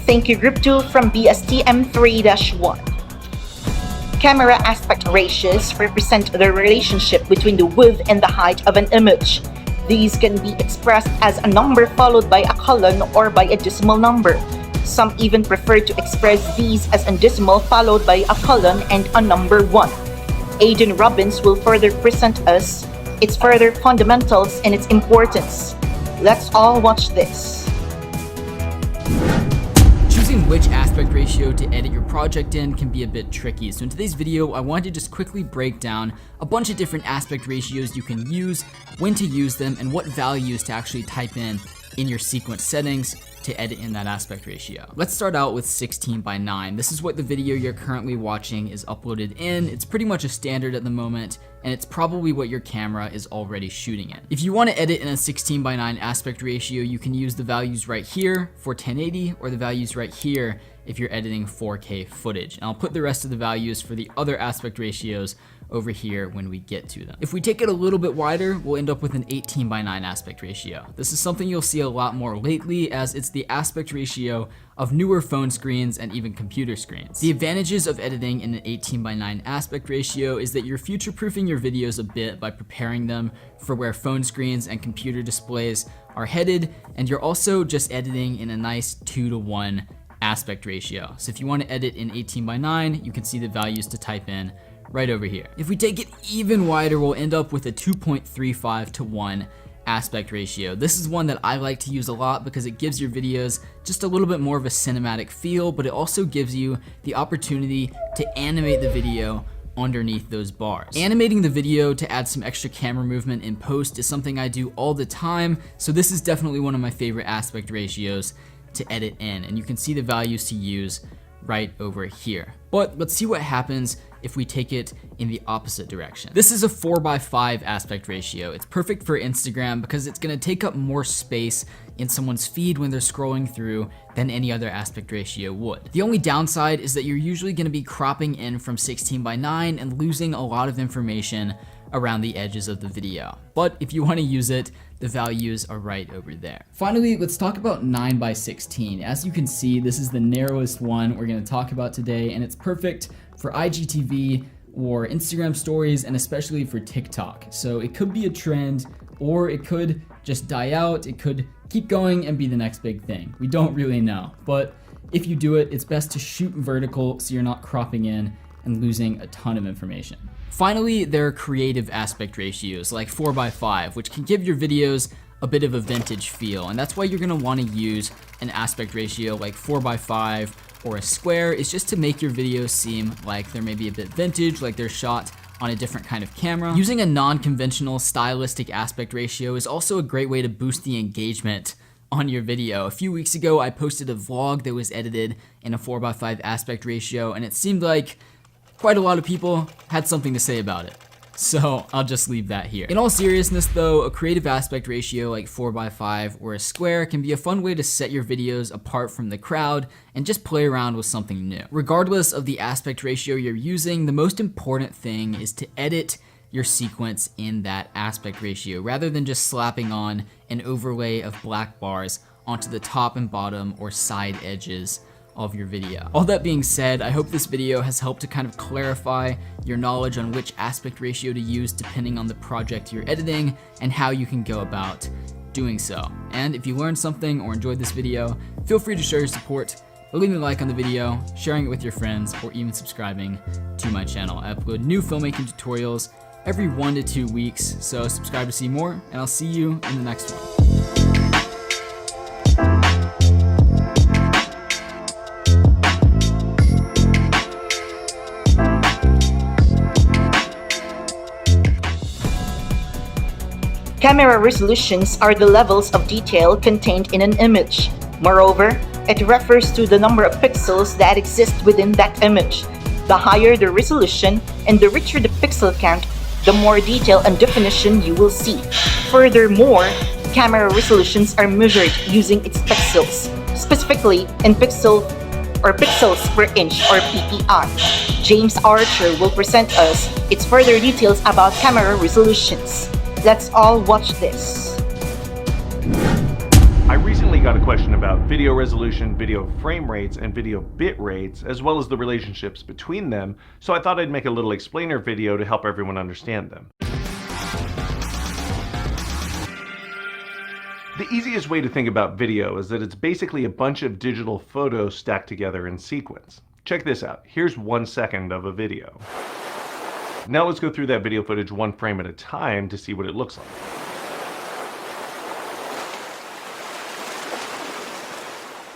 S1: Thank you, Group 2 from BSTM 3-1. Camera aspect ratios represent the relationship between the width and the height of an image. These can be expressed as a number followed by a colon or by a decimal number. Some even prefer to express these as a decimal followed by a colon and a number 1. Aidan Robbins will further present us its further fundamentals and its importance. Let's all watch this.
S15: Choosing which aspect ratio to edit your project in can be a bit tricky, so in today's video I wanted to just quickly break down a bunch of different aspect ratios you can use, when to use them, and what values to actually type in your sequence settings. to edit in that aspect ratio. Let's start out with 16:9. This is what the video you're currently watching is uploaded in. It's pretty much a standard at the moment, and it's probably what your camera is already shooting in. If you want to edit in a 16:9 aspect ratio, you can use the values right here for 1080 or the values right here if you're editing 4K footage. And I'll put the rest of the values for the other aspect ratios over here when we get to them. If we take it a little bit wider, we'll end up with an 18:9 aspect ratio. This is something you'll see a lot more lately, as it's the aspect ratio of newer phone screens and even computer screens. The advantages of editing in an 18:9 aspect ratio is that you're future-proofing your videos a bit by preparing them for where phone screens and computer displays are headed, and you're also just editing in a nice 2:1 aspect ratio. So if you want to edit in 18:9, you can see the values to type in right over here. If we take it even wider, we'll end up with a 2.35:1 aspect ratio. This is one that I like to use a lot because it gives your videos just a little bit more of a cinematic feel, but it also gives you the opportunity to animate the video underneath those bars. Animating the video to add some extra camera movement in post is something I do all the time, so this is definitely one of my favorite aspect ratios to edit in, and you can see the values to use right over here. But let's see what happens if we take it in the opposite direction. This is a 4:5 aspect ratio. It's perfect for Instagram because it's gonna take up more space in someone's feed when they're scrolling through than any other aspect ratio would. The only downside is that you're usually gonna be cropping in from 16:9 and losing a lot of information around the edges of the video. But if you wanna use it, the values are right over there. Finally, let's talk about 9:16. As you can see, this is the narrowest one we're gonna talk about today, and it's perfect for IGTV or Instagram stories, and especially for TikTok. So it could be a trend, or it could just die out. It could keep going and be the next big thing. We don't really know. But if you do it, it's best to shoot vertical so you're not cropping in and losing a ton of information. Finally, there are creative aspect ratios like 4:5, which can give your videos a bit of a vintage feel, and that's why you're gonna wanna use an aspect ratio like 4:5 or a square. Is just to make your videos seem like they're maybe a bit vintage, like they're shot on a different kind of camera. Using a non-conventional stylistic aspect ratio is also a great way to boost the engagement on your video. A few weeks ago, I posted a vlog that was edited in a 4:5 aspect ratio, and it seemed like quite a lot of people had something to say about it. So I'll just leave that here. In all seriousness though, a creative aspect ratio like 4:5 or a square can be a fun way to set your videos apart from the crowd and just play around with something new. Regardless of the aspect ratio you're using, the most important thing is to edit your sequence in that aspect ratio rather than just slapping on an overlay of black bars onto the top and bottom or side edges of your video. All that being said, I hope this video has helped to kind of clarify your knowledge on which aspect ratio to use depending on the project you're editing and how you can go about doing so. And if you learned something or enjoyed this video, feel free to show your support by leaving a like on the video, sharing it with your friends, or even subscribing to my channel. I upload new filmmaking tutorials every 1 to 2 weeks, so subscribe to see more, and I'll see you in the next one.
S1: Camera resolutions are the levels of detail contained in an image. Moreover, it refers to the number of pixels that exist within that image. The higher the resolution and the richer the pixel count, the more detail and definition you will see. Furthermore, camera resolutions are measured using its pixels, specifically in pixels per inch or PPI. James Archer will present us its further details about camera resolutions. Let's all watch this.
S4: I recently got a question about video resolution, video frame rates, and video bit rates, as well as the relationships between them, so I thought I'd make a little explainer video to help everyone understand them. The easiest way to think about video is that it's basically a bunch of digital photos stacked together in sequence. Check this out. Here's 1 second of a video. Now let's go through that video footage one frame at a time to see what it looks like.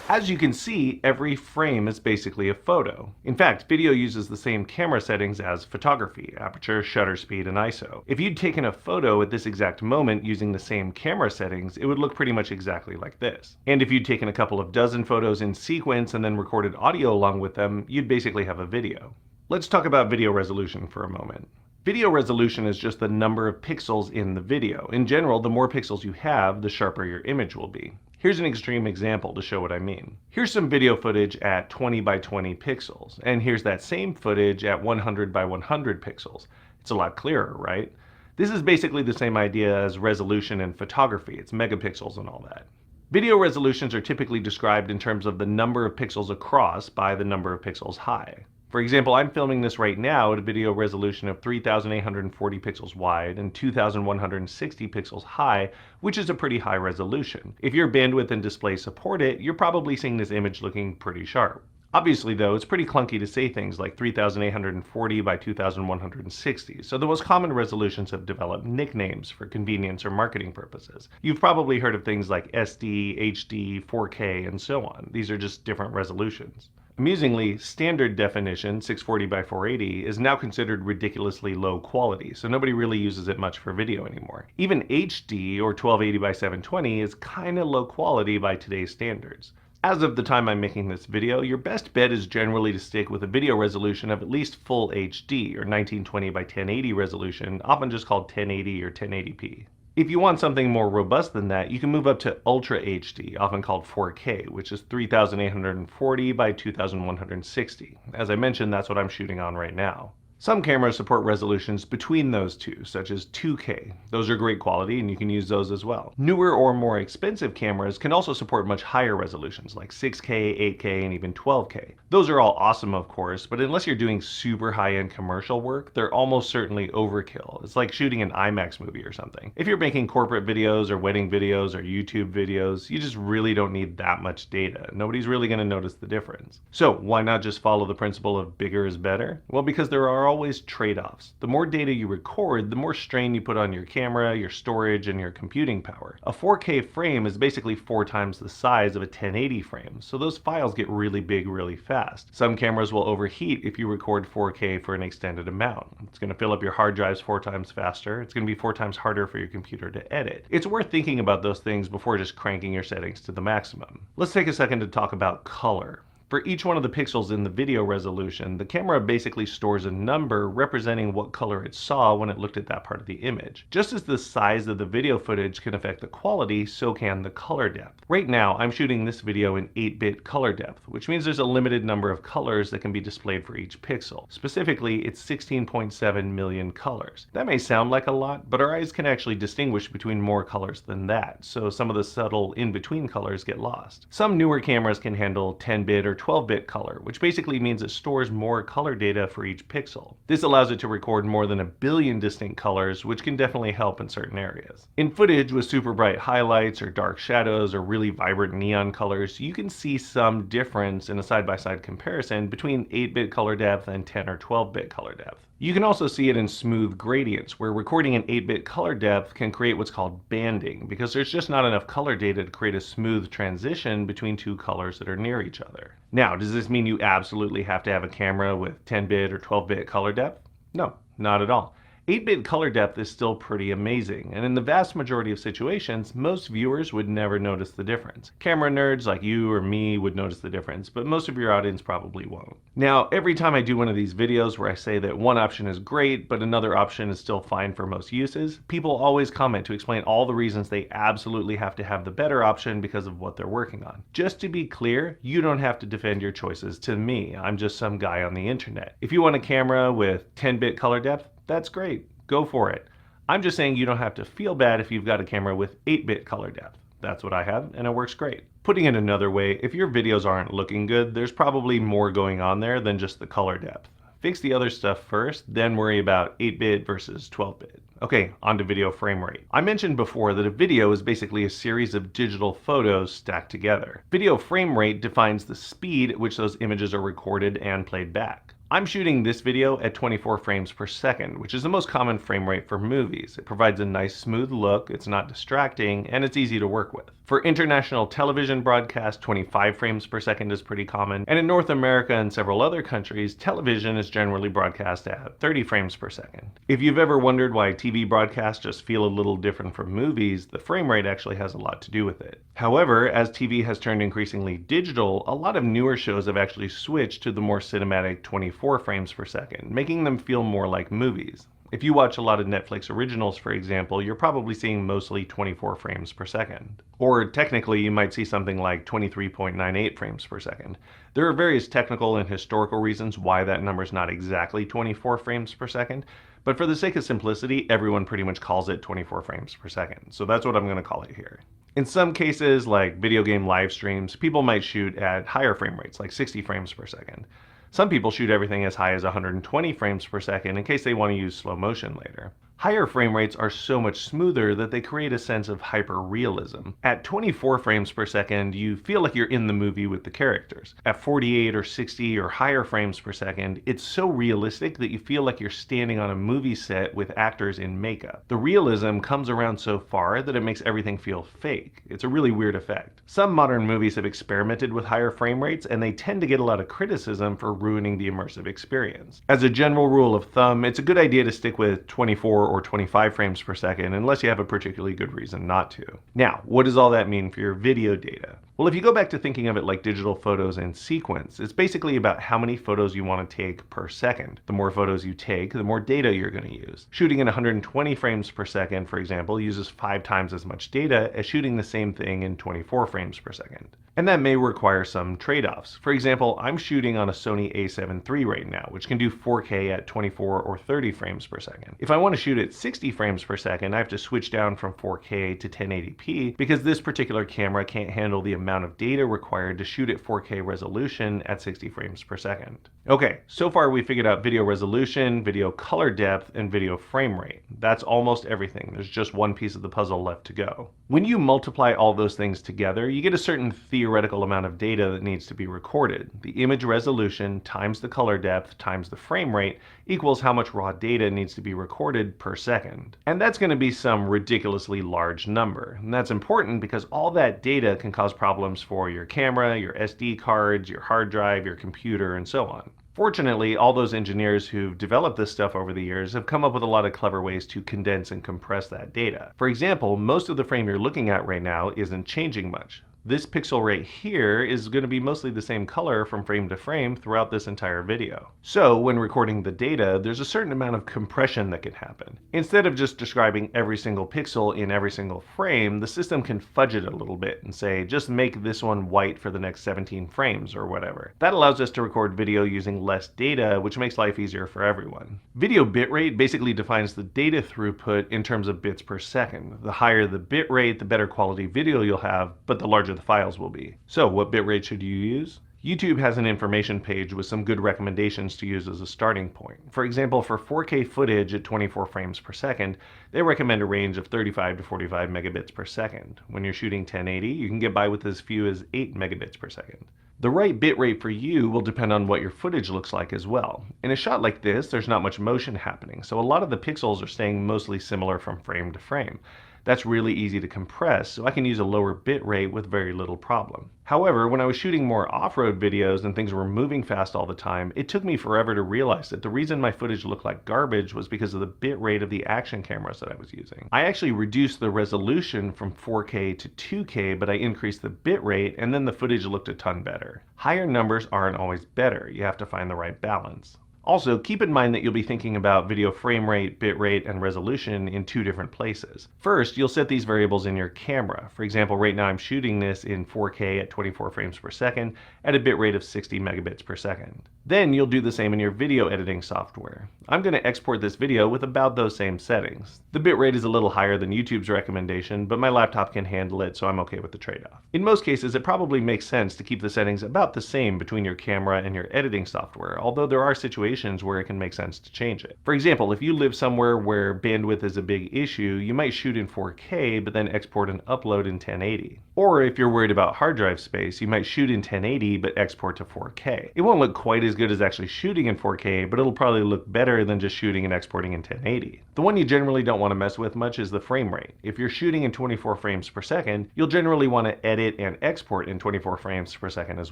S4: As you can see, every frame is basically a photo. In fact, video uses the same camera settings as photography: aperture, shutter speed, and ISO. If you'd taken a photo at this exact moment using the same camera settings, it would look pretty much exactly like this. And if you'd taken a couple of dozen photos in sequence and then recorded audio along with them, you'd basically have a video. Let's talk about video resolution for a moment. Video resolution is just the number of pixels in the video. In general, the more pixels you have, the sharper your image will be. Here's an extreme example to show what I mean. Here's some video footage at 20 by 20 pixels, and here's that same footage at 100 by 100 pixels. It's a lot clearer, right? This is basically the same idea as resolution in photography. It's megapixels and all that. Video resolutions are typically described in terms of the number of pixels across by the number of pixels high. For example, I'm filming this right now at a video resolution of 3,840 pixels wide and 2,160 pixels high, which is a pretty high resolution. If your bandwidth and display support it, you're probably seeing this image looking pretty sharp. Obviously though, it's pretty clunky to say things like 3,840 by 2,160, so the most common resolutions have developed nicknames for convenience or marketing purposes. You've probably heard of things like SD, HD, 4K, and so on. These are just different resolutions. Amusingly, standard definition, 640 by 480, is now considered ridiculously low quality, so nobody really uses it much for video anymore. Even HD, or 1280 by 720, is kinda low quality by today's standards. As of the time I'm making this video, your best bet is generally to stick with a video resolution of at least full HD, or 1920 by 1080 resolution, often just called 1080 or 1080p. If you want something more robust than that, you can move up to Ultra HD, often called 4K, which is 3,840 by 2,160. As I mentioned, that's what I'm shooting on right now. Some cameras support resolutions between those two, such as 2K. Those are great quality and you can use those as well. Newer or more expensive cameras can also support much higher resolutions like 6K, 8K, and even 12K. Those are all awesome, of course, but unless you're doing super high-end commercial work, they're almost certainly overkill. It's like shooting an IMAX movie or something. If you're making corporate videos or wedding videos or YouTube videos, you just really don't need that much data. Nobody's really going to notice the difference. So why not just follow the principle of bigger is better? Well, because there are always trade-offs. The more data you record, the more strain you put on your camera, your storage, and your computing power. A 4K frame is basically 4 times the size of a 1080 frame, so those files get really big really fast. Some cameras will overheat if you record 4K for an extended amount. It's going to fill up your hard drives 4 times faster. It's going to be 4 times harder for your computer to edit. It's worth thinking about those things before just cranking your settings to the maximum. Let's take a second to talk about color. For each one of the pixels in the video resolution, the camera basically stores a number representing what color it saw when it looked at that part of the image. Just as the size of the video footage can affect the quality, so can the color depth. Right now, I'm shooting this video in 8-bit color depth, which means there's a limited number of colors that can be displayed for each pixel. Specifically, it's 16.7 million colors. That may sound like a lot, but our eyes can actually distinguish between more colors than that, so some of the subtle in-between colors get lost. Some newer cameras can handle 10-bit or 12-bit color, which basically means it stores more color data for each pixel. This allows it to record more than 1 billion distinct colors, which can definitely help in certain areas. In footage with super bright highlights or dark shadows or really vibrant neon colors, you can see some difference in a side-by-side comparison between 8-bit color depth and 10 or 12-bit color depth. You can also see it in smooth gradients, where recording in 8-bit color depth can create what's called banding, because there's just not enough color data to create a smooth transition between two colors that are near each other. Now, does this mean you absolutely have to have a camera with 10-bit or 12-bit color depth? No, not at all. 8-bit color depth is still pretty amazing, and in the vast majority of situations, most viewers would never notice the difference. Camera nerds like you or me would notice the difference, but most of your audience probably won't. Now, every time I do one of these videos where I say that one option is great, but another option is still fine for most uses, people always comment to explain all the reasons they absolutely have to have the better option because of what they're working on. Just to be clear, you don't have to defend your choices to me. I'm just some guy on the internet. If you want a camera with 10-bit color depth, that's great. Go for it. I'm just saying you don't have to feel bad if you've got a camera with 8-bit color depth. That's what I have, and it works great. Putting it another way, if your videos aren't looking good, there's probably more going on there than just the color depth. Fix the other stuff first, then worry about 8-bit versus 12-bit. Okay, on to video frame rate. I mentioned before that a video is basically a series of digital photos stacked together. Video frame rate defines the speed at which those images are recorded and played back. I'm shooting this video at 24 frames per second, which is the most common frame rate for movies. It provides a nice smooth look, it's not distracting, and it's easy to work with. For international television broadcast, 25 frames per second is pretty common, and in North America and several other countries, television is generally broadcast at 30 frames per second. If you've ever wondered why TV broadcasts just feel a little different from movies, the frame rate actually has a lot to do with it. However, as TV has turned increasingly digital, a lot of newer shows have actually switched to the more cinematic 24 frames per second, making them feel more like movies. If you watch a lot of Netflix originals, for example, you're probably seeing mostly 24 frames per second. Or technically, you might see something like 23.98 frames per second. There are various technical and historical reasons why that number is not exactly 24 frames per second, but for the sake of simplicity, everyone pretty much calls it 24 frames per second. So that's what I'm going to call it here. In some cases, like video game live streams, people might shoot at higher frame rates, like 60 frames per second. Some people shoot everything as high as 120 frames per second in case they want to use slow motion later. Higher frame rates are so much smoother that they create a sense of hyper-realism. At 24 frames per second, you feel like you're in the movie with the characters. At 48 or 60 or higher frames per second, it's so realistic that you feel like you're standing on a movie set with actors in makeup. The realism comes around so far that it makes everything feel fake. It's a really weird effect. Some modern movies have experimented with higher frame rates, and they tend to get a lot of criticism for ruining the immersive experience. As a general rule of thumb, it's a good idea to stick with 24 or 25 frames per second unless you have a particularly good reason not to. Now, what does all that mean for your video data? Well, if you go back to thinking of it like digital photos in sequence, it's basically about how many photos you want to take per second. The more photos you take, the more data you're going to use. Shooting at 120 frames per second, for example, uses 5 times as much data as shooting the same thing in 24 frames per second. And that may require some trade-offs. For example, I'm shooting on a Sony a7 III right now, which can do 4K at 24 or 30 frames per second. If I want to shoot at 60 frames per second, I have to switch down from 4K to 1080p because this particular camera can't handle the amount of data required to shoot at 4K resolution at 60 frames per second. Okay, so far we figured out video resolution, video color depth, and video frame rate. That's almost everything. There's just one piece of the puzzle left to go. When you multiply all those things together, you get a certain theoretical amount of data that needs to be recorded. The image resolution times the color depth times the frame rate equals how much raw data needs to be recorded per second. And that's going to be some ridiculously large number. And that's important because all that data can cause problems for your camera, your SD cards, your hard drive, your computer, and so on. Fortunately, all those engineers who've developed this stuff over the years have come up with a lot of clever ways to condense and compress that data. For example, most of the frame you're looking at right now isn't changing much. This pixel right here is going to be mostly the same color from frame to frame throughout this entire video. So when recording the data, there's a certain amount of compression that can happen. Instead of just describing every single pixel in every single frame, the system can fudge it a little bit and say, just make this one white for the next 17 frames or whatever. That allows us to record video using less data, which makes life easier for everyone. Video bitrate basically defines the data throughput in terms of bits per second. The higher the bitrate, the better quality video you'll have, but the larger the files will be. So what bitrate should you use? YouTube has an information page with some good recommendations to use as a starting point. For example, for 4K footage at 24 frames per second, they recommend a range of 35 to 45 megabits per second. When you're shooting 1080, you can get by with as few as 8 megabits per second. The right bitrate for you will depend on what your footage looks like as well. In a shot like this, there's not much motion happening, so a lot of the pixels are staying mostly similar from frame to frame. That's really easy to compress, so I can use a lower bit rate with very little problem. However, when I was shooting more off-road videos and things were moving fast all the time, it took me forever to realize that the reason my footage looked like garbage was because of the bit rate of the action cameras that I was using. I actually reduced the resolution from 4K to 2K, but I increased the bit rate, and then the footage looked a ton better. Higher numbers aren't always better. You have to find the right balance. Also, keep in mind that you'll be thinking about video frame rate, bitrate, and resolution in 2 different places. First, you'll set these variables in your camera. For example, right now I'm shooting this in 4K at 24 frames per second at a bitrate of 60 megabits per second. Then you'll do the same in your video editing software. I'm going to export this video with about those same settings. The bitrate is a little higher than YouTube's recommendation, but my laptop can handle it, so I'm okay with the trade-off. In most cases, it probably makes sense to keep the settings about the same between your camera and your editing software, although there are situations where it can make sense to change it. For example, if you live somewhere where bandwidth is a big issue, you might shoot in 4K but then export and upload in 1080. Or if you're worried about hard drive space, you might shoot in 1080 but export to 4K. It won't look quite as good as actually shooting in 4K, but it'll probably look better than just shooting and exporting in 1080. The one you generally don't want to mess with much is the frame rate. If you're shooting in 24 frames per second, you'll generally want to edit and export in 24 frames per second as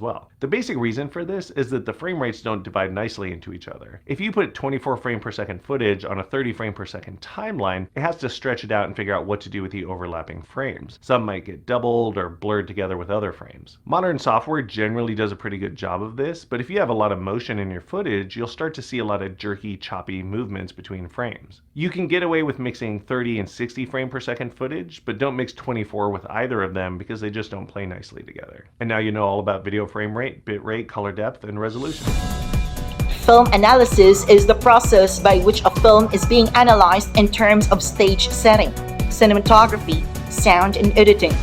S4: well. The basic reason for this is that the frame rates don't divide nicely into each other. If you put 24 frame per second footage on a 30 frame per second timeline, it has to stretch it out and figure out what to do with the overlapping frames. Some might get doubled or blurred together with other frames. Modern software generally does a pretty good job of this, but if you have a lot of motion in your footage, you'll start to see a lot of jerky, choppy movements between frames. You can get away with mixing 30 and 60 frame per second footage, but don't mix 24 with either of them because they just don't play nicely together. And now you know all about video frame rate, bit rate, color depth, and resolution.
S1: Film analysis is the process by which a film is being analyzed in terms of stage setting, cinematography, sound, and editing.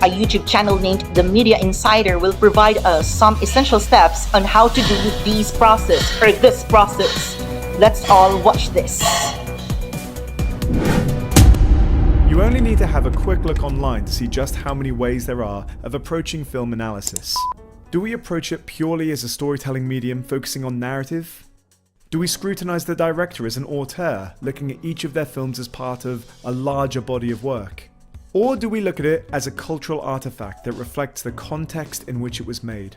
S1: A YouTube channel named The Media Insider will provide us some essential steps on how to do this process. Let's all watch this.
S5: You only need to have a quick look online to see just how many ways there are of approaching film analysis. Do we approach it purely as a storytelling medium focusing on narrative? Do we scrutinize the director as an auteur, looking at each of their films as part of a larger body of work? Or do we look at it as a cultural artifact that reflects the context in which it was made?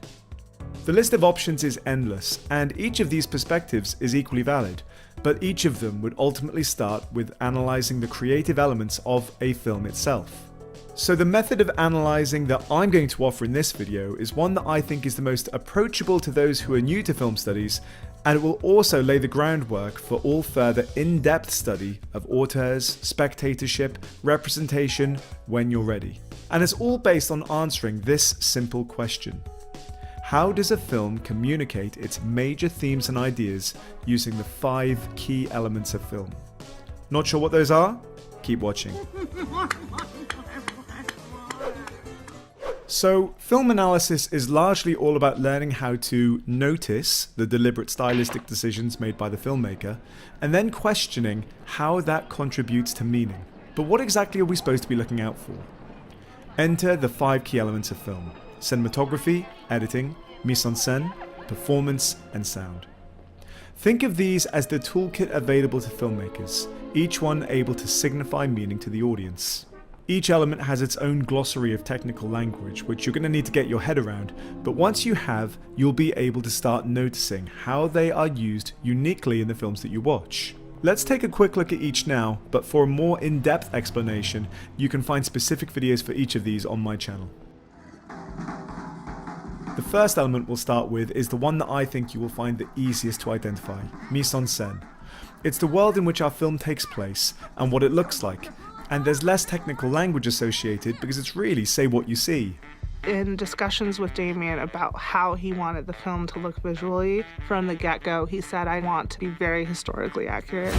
S5: The list of options is endless, and each of these perspectives is equally valid, but each of them would ultimately start with analyzing the creative elements of a film itself. So the method of analyzing that I'm going to offer in this video is one that I think is the most approachable to those who are new to film studies, and it will also lay the groundwork for all further in-depth study of auteurs, spectatorship, representation when you're ready. And it's all based on answering this simple question. How does a film communicate its major themes and ideas using the 5 key elements of film? Not sure what those are? Keep watching. So, film analysis is largely all about learning how to notice the deliberate stylistic decisions made by the filmmaker, and then questioning how that contributes to meaning. But what exactly are we supposed to be looking out for? Enter the 5 key elements of film: cinematography, editing, mise-en-scène, performance, and sound. Think of these as the toolkit available to filmmakers, each one able to signify meaning to the audience. Each element has its own glossary of technical language, which you're going to need to get your head around, but once you have, you'll be able to start noticing how they are used uniquely in the films that you watch. Let's take a quick look at each now, but for a more in-depth explanation, you can find specific videos for each of these on my channel. The first element we'll start with is the one that I think you will find the easiest to identify: mise-en-scène. It's the world in which our film takes place and what it looks like, and there's less technical language associated because it's really say what you see.
S6: In discussions with Damien about how he wanted the film to look visually, from the get-go, he said, "I want to be very historically accurate."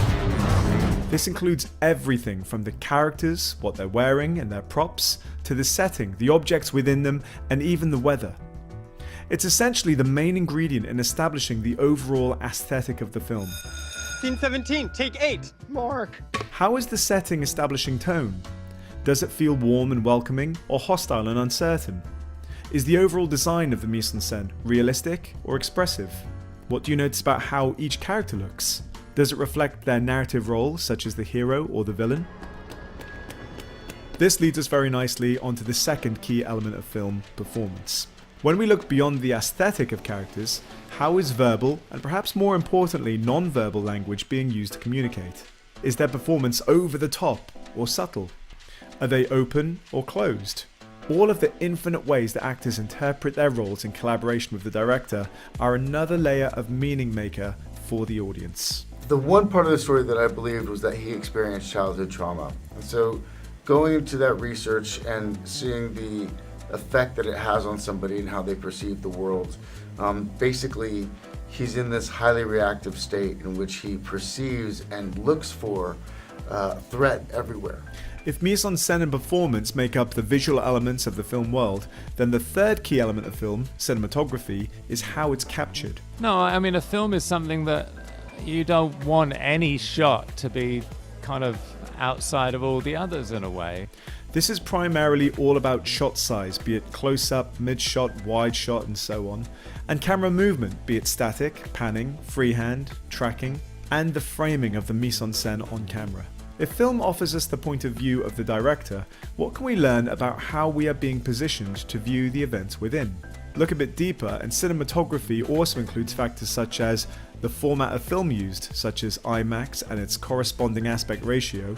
S5: This includes everything from the characters, what they're wearing and their props, to the setting, the objects within them, and even the weather. It's essentially the main ingredient in establishing the overall aesthetic of the film.
S16: Scene 17, take 8. Mark.
S5: How is the setting establishing tone? Does it feel warm and welcoming, or hostile and uncertain? Is the overall design of the mise-en-scène realistic or expressive? What do you notice about how each character looks? Does it reflect their narrative role, such as the hero or the villain? This leads us very nicely onto the second key element of film: performance. When we look beyond the aesthetic of characters, how is verbal, and perhaps more importantly non-verbal language being used to communicate? Is their performance over the top or subtle? Are they open or closed? All of the infinite ways that actors interpret their roles in collaboration with the director are another layer of meaning maker for the audience.
S24: The one part of the story that I believed was that he experienced childhood trauma. And so going into that research and seeing the effect that it has on somebody and how they perceive the world, basically he's in this highly reactive state in which he perceives and looks for threat everywhere.
S5: If mise-en-scène and performance make up the visual elements of the film world, then the third key element of film, cinematography, is how it's captured.
S25: No, I mean, a film is something that you don't want any shot to be kind of outside of all the others in a way.
S5: This is primarily all about shot size, be it close-up, mid-shot, wide shot, and so on, and camera movement, be it static, panning, freehand, tracking, and the framing of the mise-en-scène on camera. If film offers us the point of view of the director, what can we learn about how we are being positioned to view the events within? Look a bit deeper, and cinematography also includes factors such as the format of film used, such as IMAX and its corresponding aspect ratio,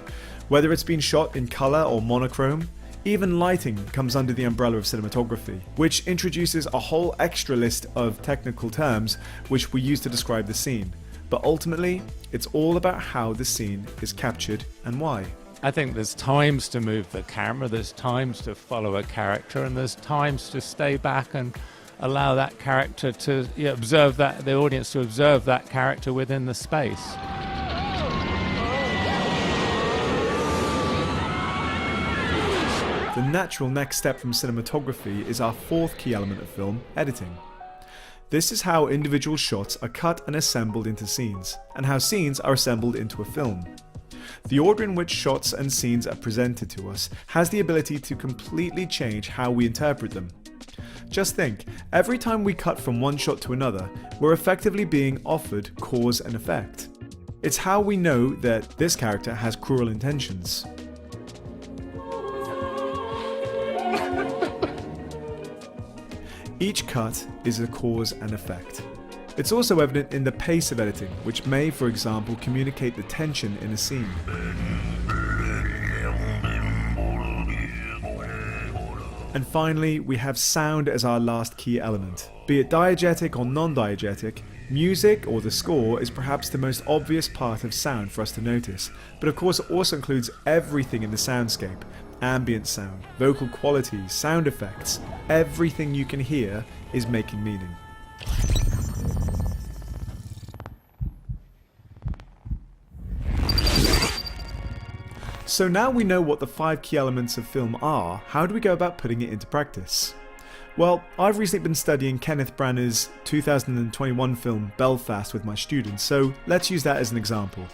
S5: whether it's been shot in color or monochrome. Even lighting comes under the umbrella of cinematography, which introduces a whole extra list of technical terms which we use to describe the scene. But ultimately, it's all about how the scene is captured and why.
S25: I think there's times to move the camera, there's times to follow a character, and there's times to stay back and allow that character to observe that, the audience to observe that character within the space.
S5: The natural next step from cinematography is our fourth key element of film, editing. This is how individual shots are cut and assembled into scenes, and how scenes are assembled into a film. The order in which shots and scenes are presented to us has the ability to completely change how we interpret them. Just think, every time we cut from one shot to another, we're effectively being offered cause and effect. It's how we know that this character has cruel intentions. Each cut is a cause and effect. It's also evident in the pace of editing, which may, for example, communicate the tension in a scene. And finally, we have sound as our last key element. Be it diegetic or non-diegetic, music or the score is perhaps the most obvious part of sound for us to notice, but of course it also includes everything in the soundscape. Ambient sound, vocal qualities, sound effects, everything you can hear is making meaning. So now we know what the 5 key elements of film are, how do we go about putting it into practice? Well, I've recently been studying Kenneth Branagh's 2021 film Belfast with my students, so let's use that as an example.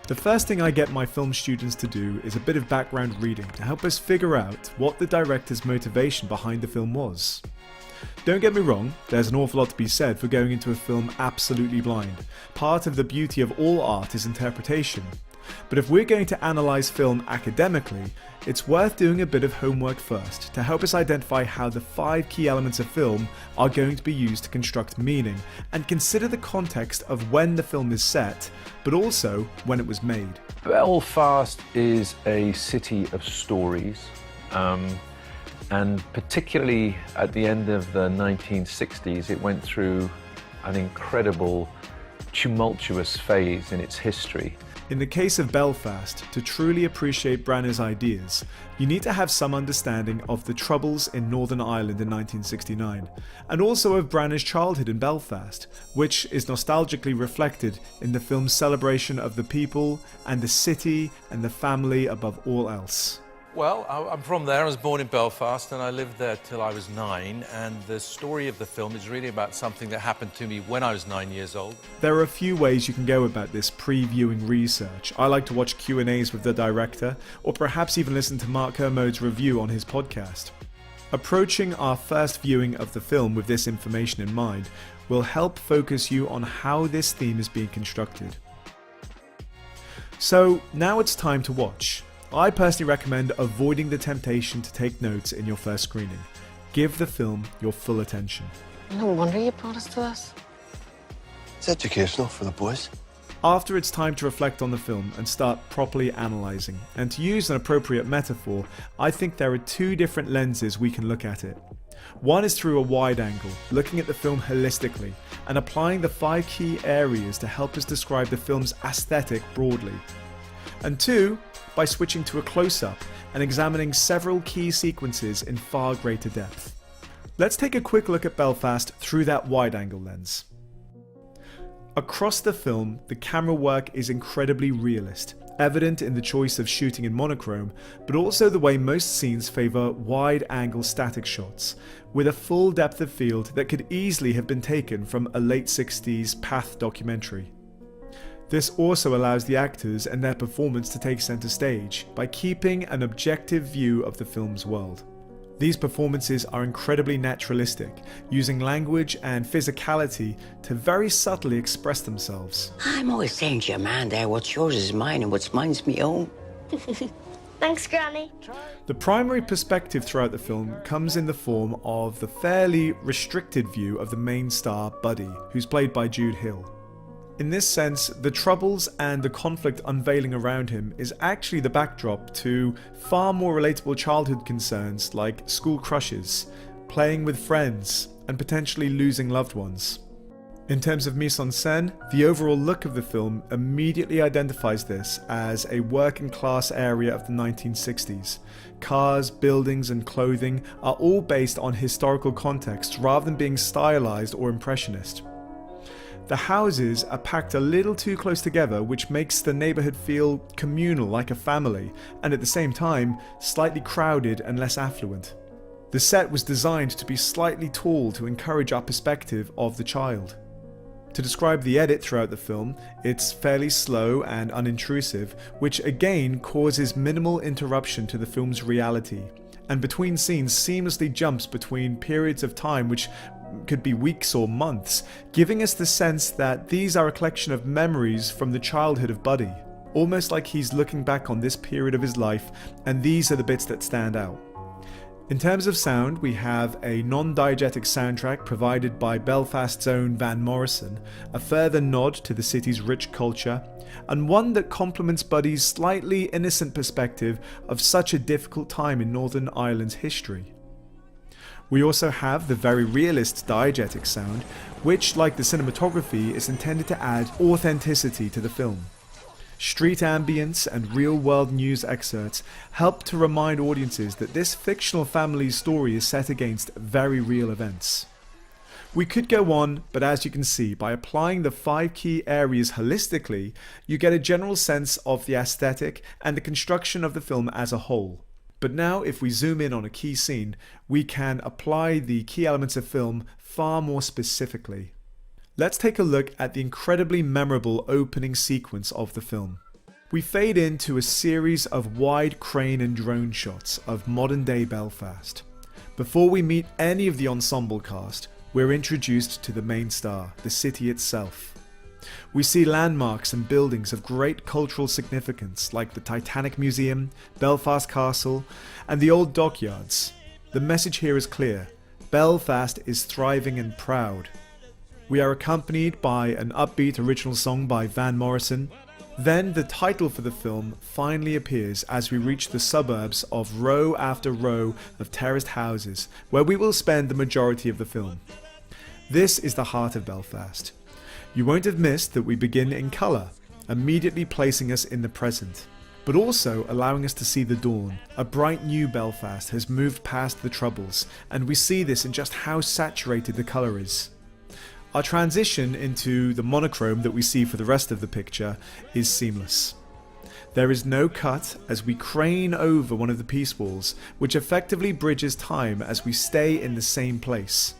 S5: The first thing I get my film students to do is a bit of background reading to help us figure out what the director's motivation behind the film was. Don't get me wrong, there's an awful lot to be said for going into a film absolutely blind. Part of the beauty of all art is interpretation. But if we're going to analyse film academically, it's worth doing a bit of homework first to help us identify how the 5 key elements of film are going to be used to construct meaning, and consider the context of when the film is set, but also when it was made.
S7: Belfast is a city of stories, and particularly at the end of the 1960s, it went through an incredible, tumultuous phase in its history.
S5: In the case of Belfast, to truly appreciate Branagh's ideas, you need to have some understanding of the Troubles in Northern Ireland in 1969, and also of Branagh's childhood in Belfast, which is nostalgically reflected in the film's celebration of the people and the city and the family above all else.
S9: Well, I'm from there. I was born in Belfast and I lived there till I was 9, and the story of the film is really about something that happened to me when I was 9 years old.
S5: There are a few ways you can go about this pre-viewing research. I like to watch Q&As with the director, or perhaps even listen to Mark Kermode's review on his podcast. Approaching our first viewing of the film with this information in mind will help focus you on how this theme is being constructed. So now it's time to watch. I personally recommend avoiding the temptation to take notes in your first screening. Give the film your full attention.
S19: No wonder you brought us to this.
S20: It's educational for the boys.
S5: After it's time to reflect on the film and start properly analysing, and to use an appropriate metaphor, I think there are 2 different lenses we can look at it. One is through a wide angle, looking at the film holistically, and applying the 5 key areas to help us describe the film's aesthetic broadly. And 2, by switching to a close-up and examining several key sequences in far greater depth. Let's take a quick look at Belfast through that wide-angle lens. Across the film, the camera work is incredibly realist, evident in the choice of shooting in monochrome, but also the way most scenes favour wide-angle static shots, with a full depth of field that could easily have been taken from a late 60s Path documentary. This also allows the actors and their performance to take center stage by keeping an objective view of the film's world. These performances are incredibly naturalistic, using language and physicality to very subtly express themselves.
S2: I'm always saying to your man there, what's yours is mine and what's mine's me own.
S10: Thanks, Granny.
S5: The primary perspective throughout the film comes in the form of the fairly restricted view of the main star, Buddy, who's played by Jude Hill. In this sense, the troubles and the conflict unveiling around him is actually the backdrop to far more relatable childhood concerns like school crushes, playing with friends, and potentially losing loved ones. In terms of mise-en-scène, the overall look of the film immediately identifies this as a working class area of the 1960s. Cars, buildings, and clothing are all based on historical context rather than being stylized or impressionist. The houses are packed a little too close together, which makes the neighborhood feel communal, like a family, and at the same time, slightly crowded and less affluent. The set was designed to be slightly tall to encourage our perspective of the child. To describe the edit throughout the film, it's fairly slow and unintrusive, which again causes minimal interruption to the film's reality, and between scenes seamlessly jumps between periods of time which could be weeks or months, giving us the sense that these are a collection of memories from the childhood of Buddy, almost like he's looking back on this period of his life, and these are the bits that stand out. In terms of sound, we have a non-diegetic soundtrack provided by Belfast's own Van Morrison, a further nod to the city's rich culture, and one that complements Buddy's slightly innocent perspective of such a difficult time in Northern Ireland's history. We also have the very realist diegetic sound, which, like the cinematography, is intended to add authenticity to the film. Street ambience and real-world news excerpts help to remind audiences that this fictional family's story is set against very real events. We could go on, but as you can see, by applying the 5 key areas holistically, you get a general sense of the aesthetic and the construction of the film as a whole. But now, if we zoom in on a key scene, we can apply the key elements of film far more specifically. Let's take a look at the incredibly memorable opening sequence of the film. We fade into a series of wide crane and drone shots of modern-day Belfast. Before we meet any of the ensemble cast, we're introduced to the main star, the city itself. We see landmarks and buildings of great cultural significance like the Titanic Museum, Belfast Castle, and the old dockyards. The message here is clear: Belfast is thriving and proud. We are accompanied by an upbeat original song by Van Morrison. Then the title for the film finally appears as we reach the suburbs of row after row of terraced houses, where we will spend the majority of the film. This is the heart of Belfast. You won't have missed that we begin in colour, immediately placing us in the present, but also allowing us to see the dawn. A bright new Belfast has moved past the troubles, and we see this in just how saturated the colour is. Our transition into the monochrome that we see for the rest of the picture is seamless. There is no cut as we crane over one of the piece walls, which effectively bridges time as we stay in the same place.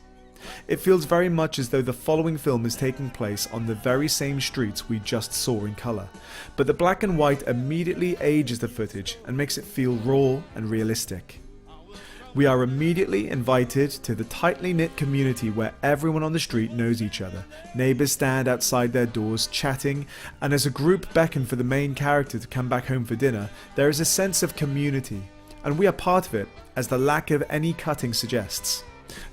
S5: It feels very much as though the following film is taking place on the very same streets we just saw in colour, but the black and white immediately ages the footage and makes it feel raw and realistic. We are immediately invited to the tightly knit community where everyone on the street knows each other. Neighbours stand outside their doors chatting, and as a group beckon for the main character to come back home for dinner, there is a sense of community, and we are part of it, as the lack of any cutting suggests.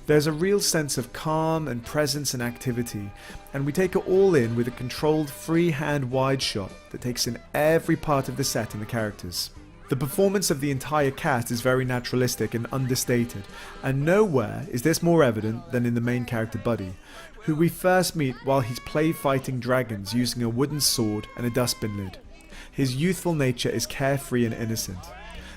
S5: There's a real sense of calm and presence and activity, and we take it all in with a controlled freehand wide shot that takes in every part of the set and the characters. The performance of the entire cast is very naturalistic and understated, and nowhere is this more evident than in the main character Buddy, who we first meet while he's play fighting dragons using a wooden sword and a dustbin lid. His youthful nature is carefree and innocent.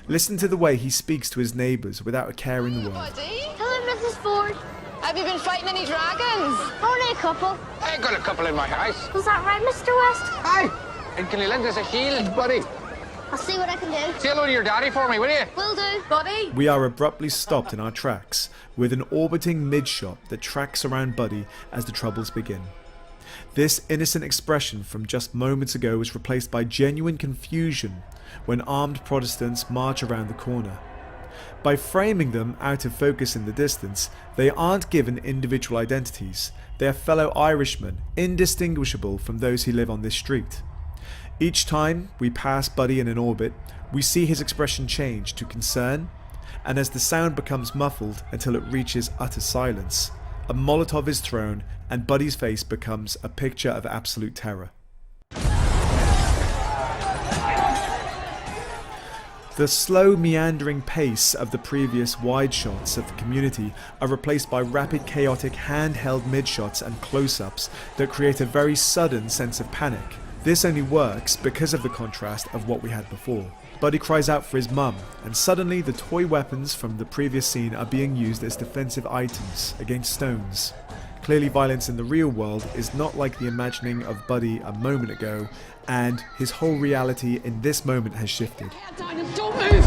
S5: Listen to the way he speaks to his neighbours without a care in the world.
S10: Hello, Mrs. Ford.
S19: Have you been fighting any dragons?
S10: Only a couple.
S12: I got a couple in my house.
S10: Was that right, Mr. West?
S12: Aye. And can you lend us a shield, buddy?
S10: I'll see what I can do.
S12: Say hello to your daddy for me, will you?
S10: Will do, buddy.
S5: We are abruptly stopped in our tracks with an orbiting mid-shot that tracks around Buddy as the troubles begin. This innocent expression from just moments ago was replaced by genuine confusion when armed Protestants march around the corner. By framing them out of focus in the distance, they aren't given individual identities. They are fellow Irishmen, indistinguishable from those who live on this street. Each time we pass Buddy in an orbit, we see his expression change to concern, and as the sound becomes muffled until it reaches utter silence, a Molotov is thrown and Buddy's face becomes a picture of absolute terror. The slow meandering pace of the previous wide shots of the community are replaced by rapid chaotic handheld mid-shots and close-ups that create a very sudden sense of panic. This only works because of the contrast of what we had before. Buddy cries out for his mum, and suddenly the toy weapons from the previous scene are being used as defensive items against stones. Clearly violence in the real world is not like the imagining of Buddy a moment ago, and his whole reality in this moment has shifted.
S19: Don't move!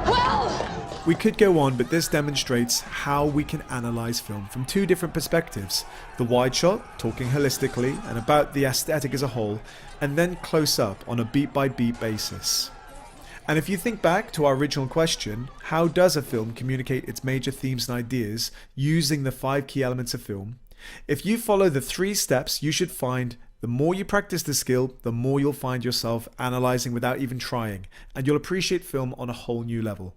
S19: Well!
S5: We could go on, but this demonstrates how we can analyze film from two different perspectives. The wide shot, talking holistically and about the aesthetic as a whole, and then close up on a beat by beat basis. And if you think back to our original question, how does a film communicate its major themes and ideas using the 5 key elements of film? If you follow the 3 steps, you should find the more you practice the skill, the more you'll find yourself analyzing without even trying, and you'll appreciate film on a whole new level.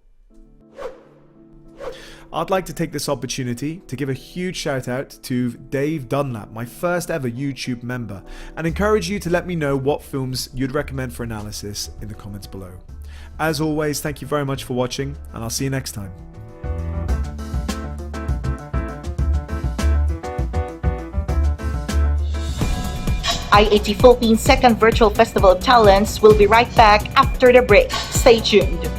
S5: I'd like to take this opportunity to give a huge shout out to Dave Dunlap, my first ever YouTube member, and encourage you to let me know what films you'd recommend for analysis in the comments below. As always, thank you very much for watching, and I'll see you next time.
S1: IAT Philippines' second virtual Festival of Talents will be right back after the break. Stay tuned.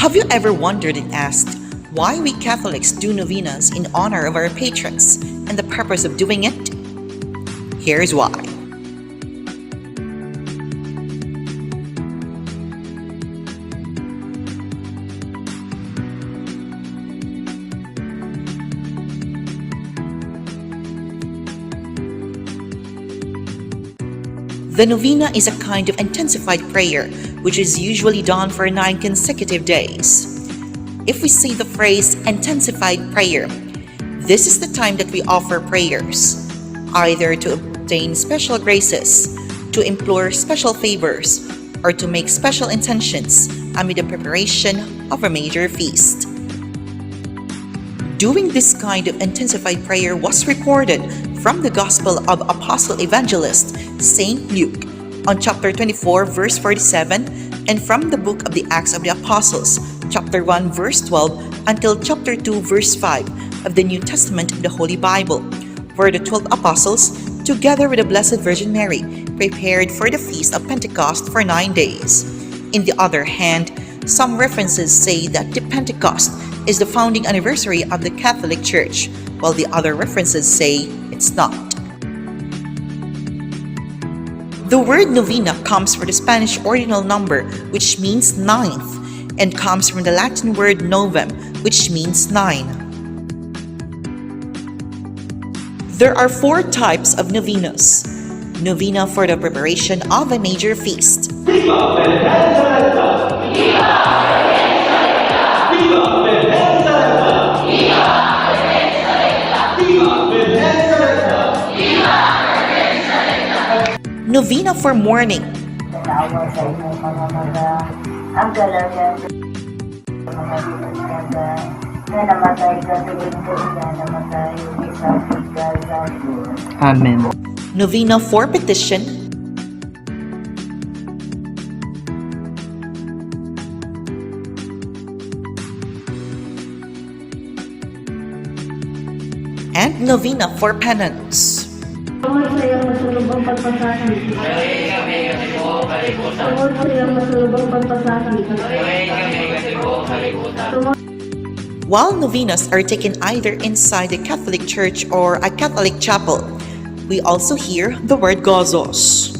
S1: Have you ever wondered and asked why we Catholics do novenas in honor of our patrons and the purpose of doing it? Here's why. The novena is a kind of intensified prayer which is usually done for 9 consecutive days. If we say the phrase intensified prayer, this is the time that we offer prayers, either to obtain special graces, to implore special favors, or to make special intentions amid the preparation of a major feast. Doing this kind of intensified prayer was recorded from the Gospel of Apostle Evangelist Saint Luke on chapter 24 verse 47 and from the book of the Acts of the Apostles chapter 1 verse 12 until chapter 2 verse 5 of the New Testament of the Holy Bible, where the 12 apostles, together with the Blessed Virgin Mary, prepared for the Feast of Pentecost for 9 days. In the other hand, some references say that the Pentecost is the founding anniversary of the Catholic Church, while the other references say it's not. The word novena comes from the Spanish ordinal number, which means ninth, and comes from the Latin word novem, which means 9. There are 4 types of novenas. Novena for the preparation of a major feast. Novena for mourning.
S3: Amen.
S1: Novena for petition. And novena for penance. While novenas are taken either inside a Catholic church or a Catholic chapel, we also hear the word gozos.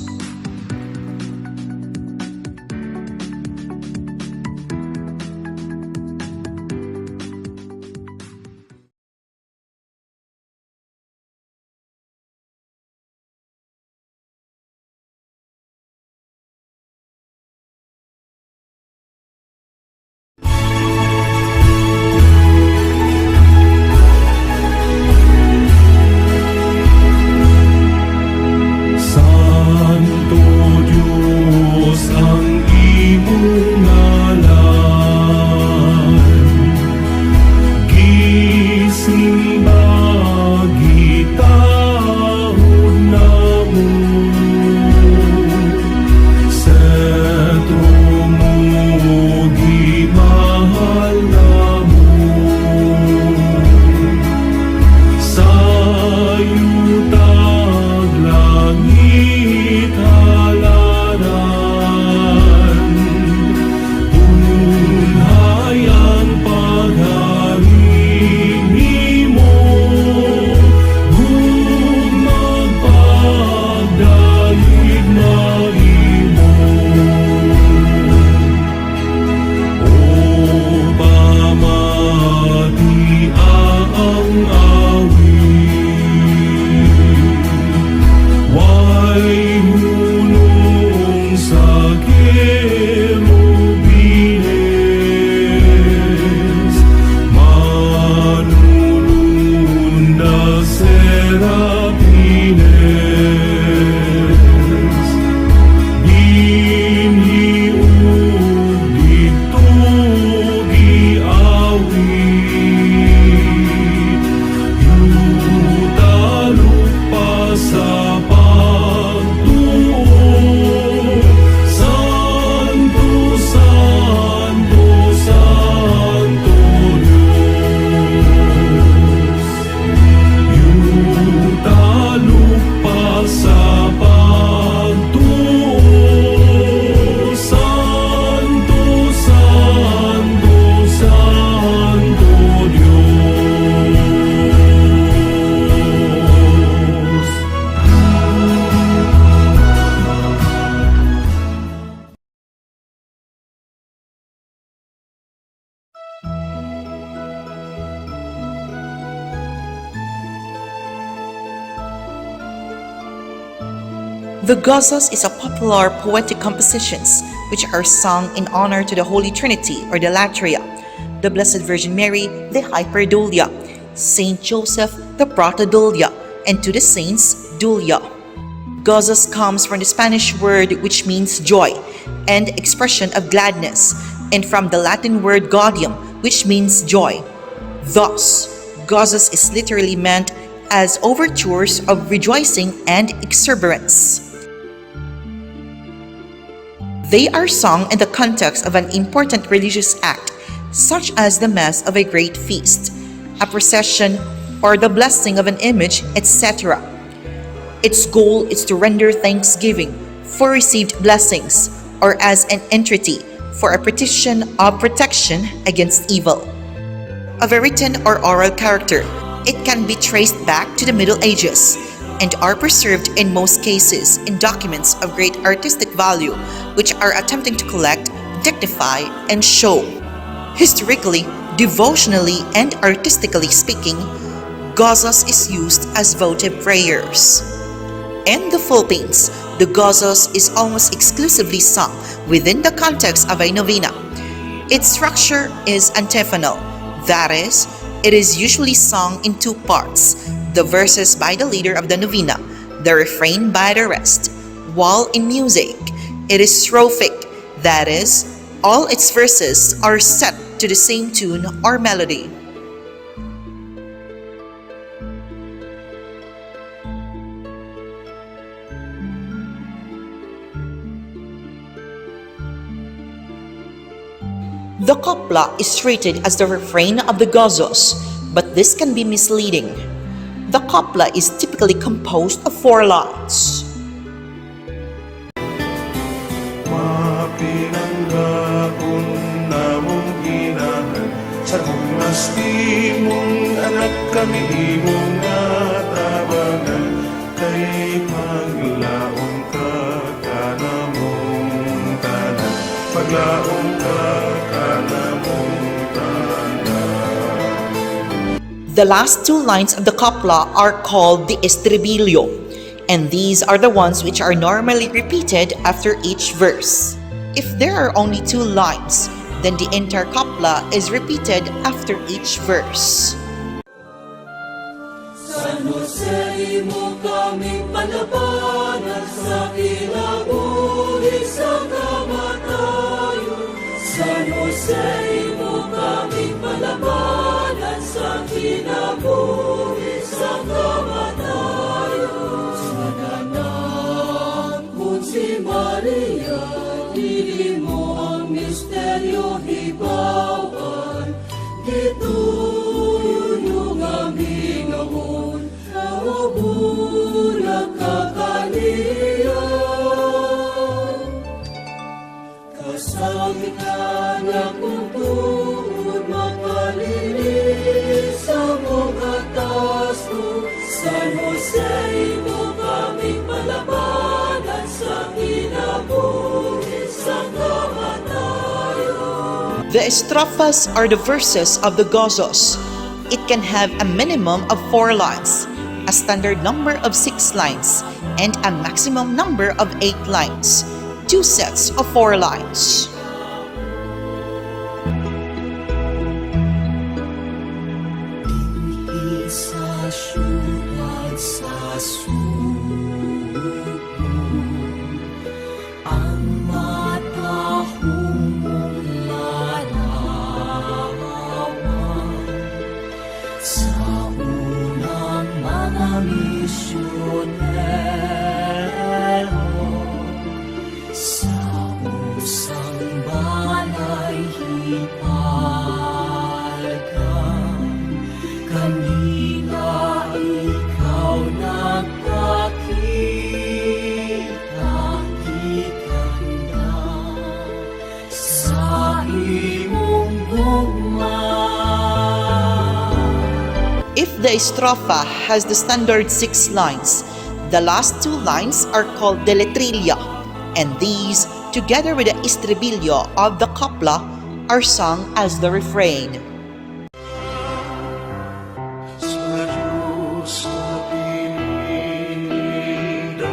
S1: The gozos is a popular poetic compositions which are sung in honor to the Holy Trinity or the Latria, the Blessed Virgin Mary, the Hyperdulia, Saint Joseph, the Protodulia, and to the saints, Dulia. Gozos comes from the Spanish word which means joy and expression of gladness, and from the Latin word gaudium, which means joy. Thus, gozos is literally meant as overtures of rejoicing and exuberance. They are sung in the context of an important religious act, such as the Mass of a great feast, a procession, or the blessing of an image, etc. Its goal is to render thanksgiving for received blessings, or as an entreaty for a petition of protection against evil. Of a written or oral character, it can be traced back to the Middle Ages and are preserved in most cases in documents of great artistic value which are attempting to collect, dignify, and show. Historically, devotionally, and artistically speaking, gozos is used as votive prayers. In the Philippines, the gozos is almost exclusively sung within the context of a novena. Its structure is antiphonal, that is, it is usually sung in two parts, the verses by the leader of the novena, the refrain by the rest, while in music, it is strophic, that is, all its verses are set to the same tune or melody. The copla is treated as the refrain of the gozos, but this can be misleading. The copla is typically composed of 4 lines.
S8: Mapinanggapon na mong ginahan sa kumasti mong anak kami imong natabangan kay paglaong ka kanamong tanan paglaong ka kanamong tanan.
S1: The last 2 lines of the copla are called the estribillo, and these are the ones which are normally repeated after each verse. If there are only 2 lines, then the entire copla is repeated after each verse.
S8: San Jose mo kaming palabanan sa kinabuhi sa kamatayon. San Jose mo kaming palabanan sa kinabuhi sa kamatayon. Sa danan kung si Maria, dili mo ang misteryo hibawan. Gituyo yung aming amon, nawabula ka kaniya. Kasabitan akong tuod, makalinis sa mong atas ko. San Jose mo kaming palabanan sa kinabuhi sa kamatayon.
S1: The estrofas are the verses of the gozos. It can have a minimum of 4 lines, a standard number of 6 lines, and a maximum number of 8 lines, 2 sets of 4 lines.
S8: Sa syudad sa suko, ang matahong mong larawan. Sa unang mga misyonero, sa usang balay hipalkan, kanina ikaw nagpakita, ikanda sa imong gugma.
S1: If the estrofa has the standard 6 lines, the last 2 lines are called the letrilla, and these, together with the estribillo of the copla, are sung as the refrain.
S8: Sa Diyos na pinida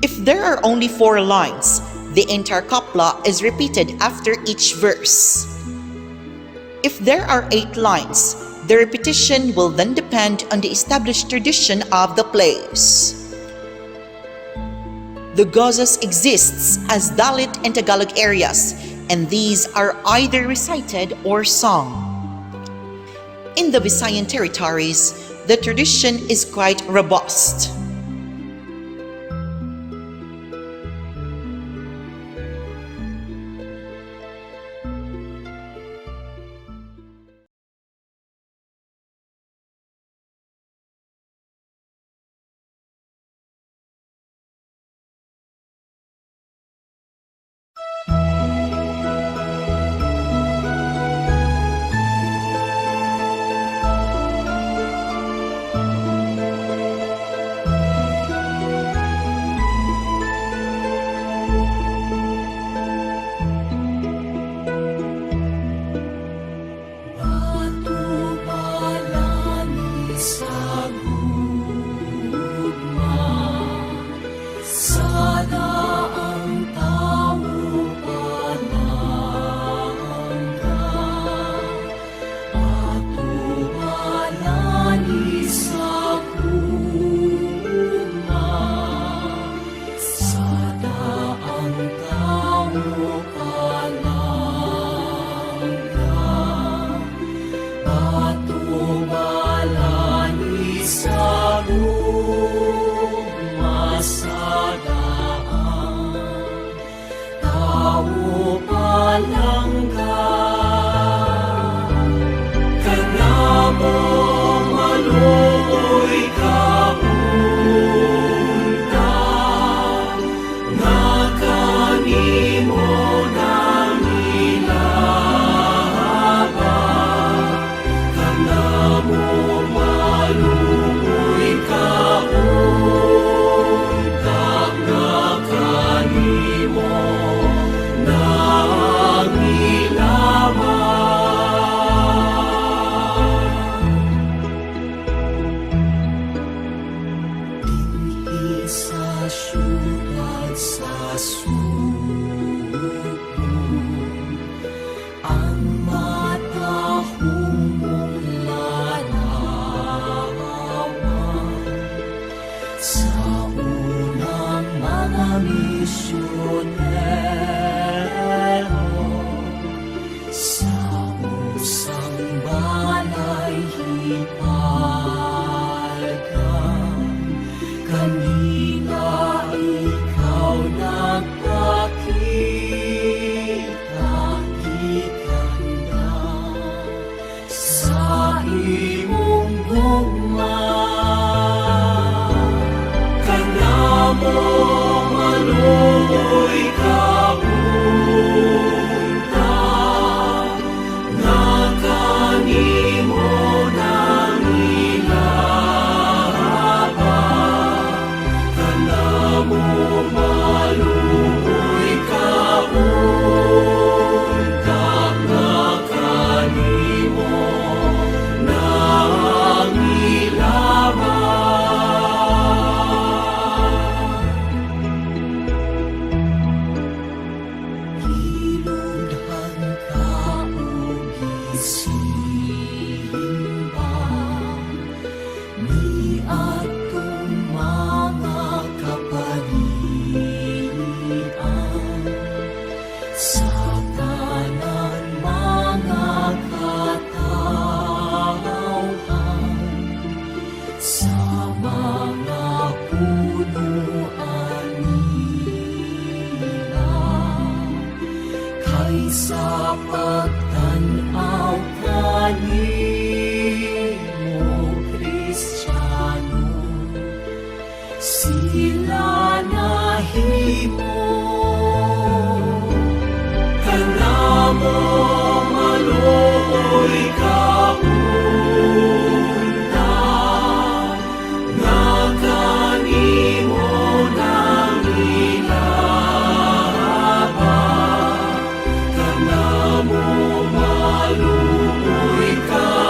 S1: If there are only 4 lines, the entire coupla is repeated after each verse. If there are 8 lines, the repetition will then depend on the established tradition of the plays. The gozas exists as Dalit and Tagalog areas, and these are either recited or sung. In the Visayan territories, the tradition is quite robust.
S8: sa pagtanaw kanimo, Kristiyano, sila nahimo kanamo maluoy kaunta nga kanimo nang ilaba kanamo maluoy kaunta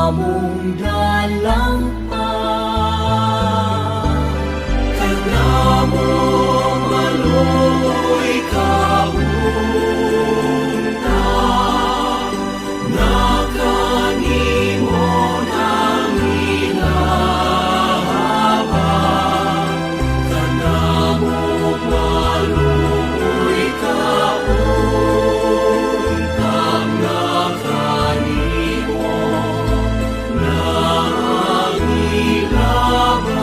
S8: kanamong dalampa, kanamong maluoy kauna, na kanimo nang ilahaba, kanamong maluoy kauna, na kanimo nang ilahaba.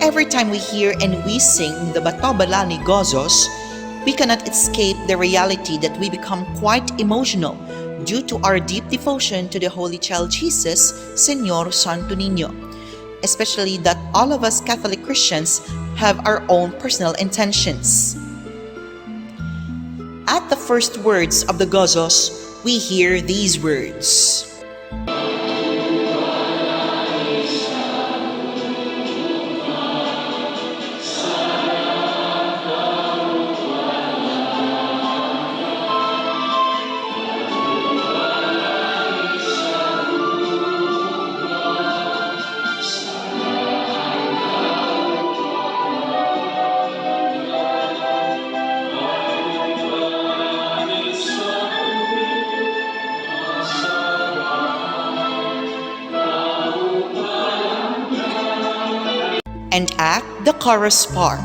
S1: Every time we hear and we sing the Batobalani Gozos, we cannot escape the reality that we become quite emotional due to our deep devotion to the Holy Child Jesus, Señor Santo Niño. Especially that all of us Catholic Christians have our own personal intentions. At the first words of the Gozos, we hear these words. And at the chorus part.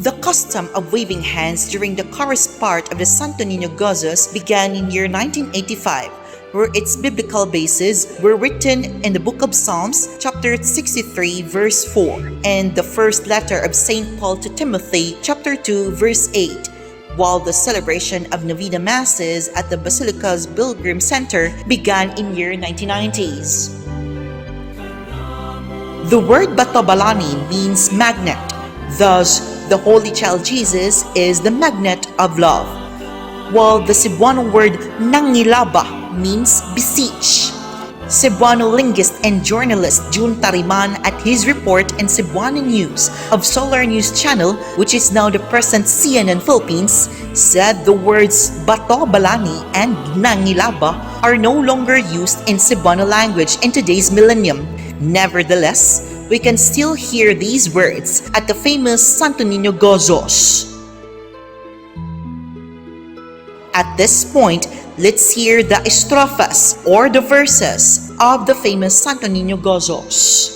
S1: The custom of waving hands during the chorus part of the Santo Niño Gozos began in year 1985, where its biblical bases were written in the book of Psalms, chapter 63, verse 4, and the first letter of St. Paul to Timothy, chapter 2, verse 8, while the celebration of Novena Masses at the Basilica's Pilgrim Center began in year 1990s. The word Batobalani means magnet, thus the Holy Child Jesus is the magnet of love, while the Cebuano word nangilaba means beseech. Cebuano linguist and journalist June Tariman at his report in Cebuano News of Solar News Channel, which is now the present CNN Philippines, said the words Bato Balani and Nangilaba are no longer used in Cebuano language in today's millennium. Nevertheless, we can still hear these words at the famous Santo Niño Gozos. At this point, let's hear the estrofas or the verses of the famous Santo Niño Gozos.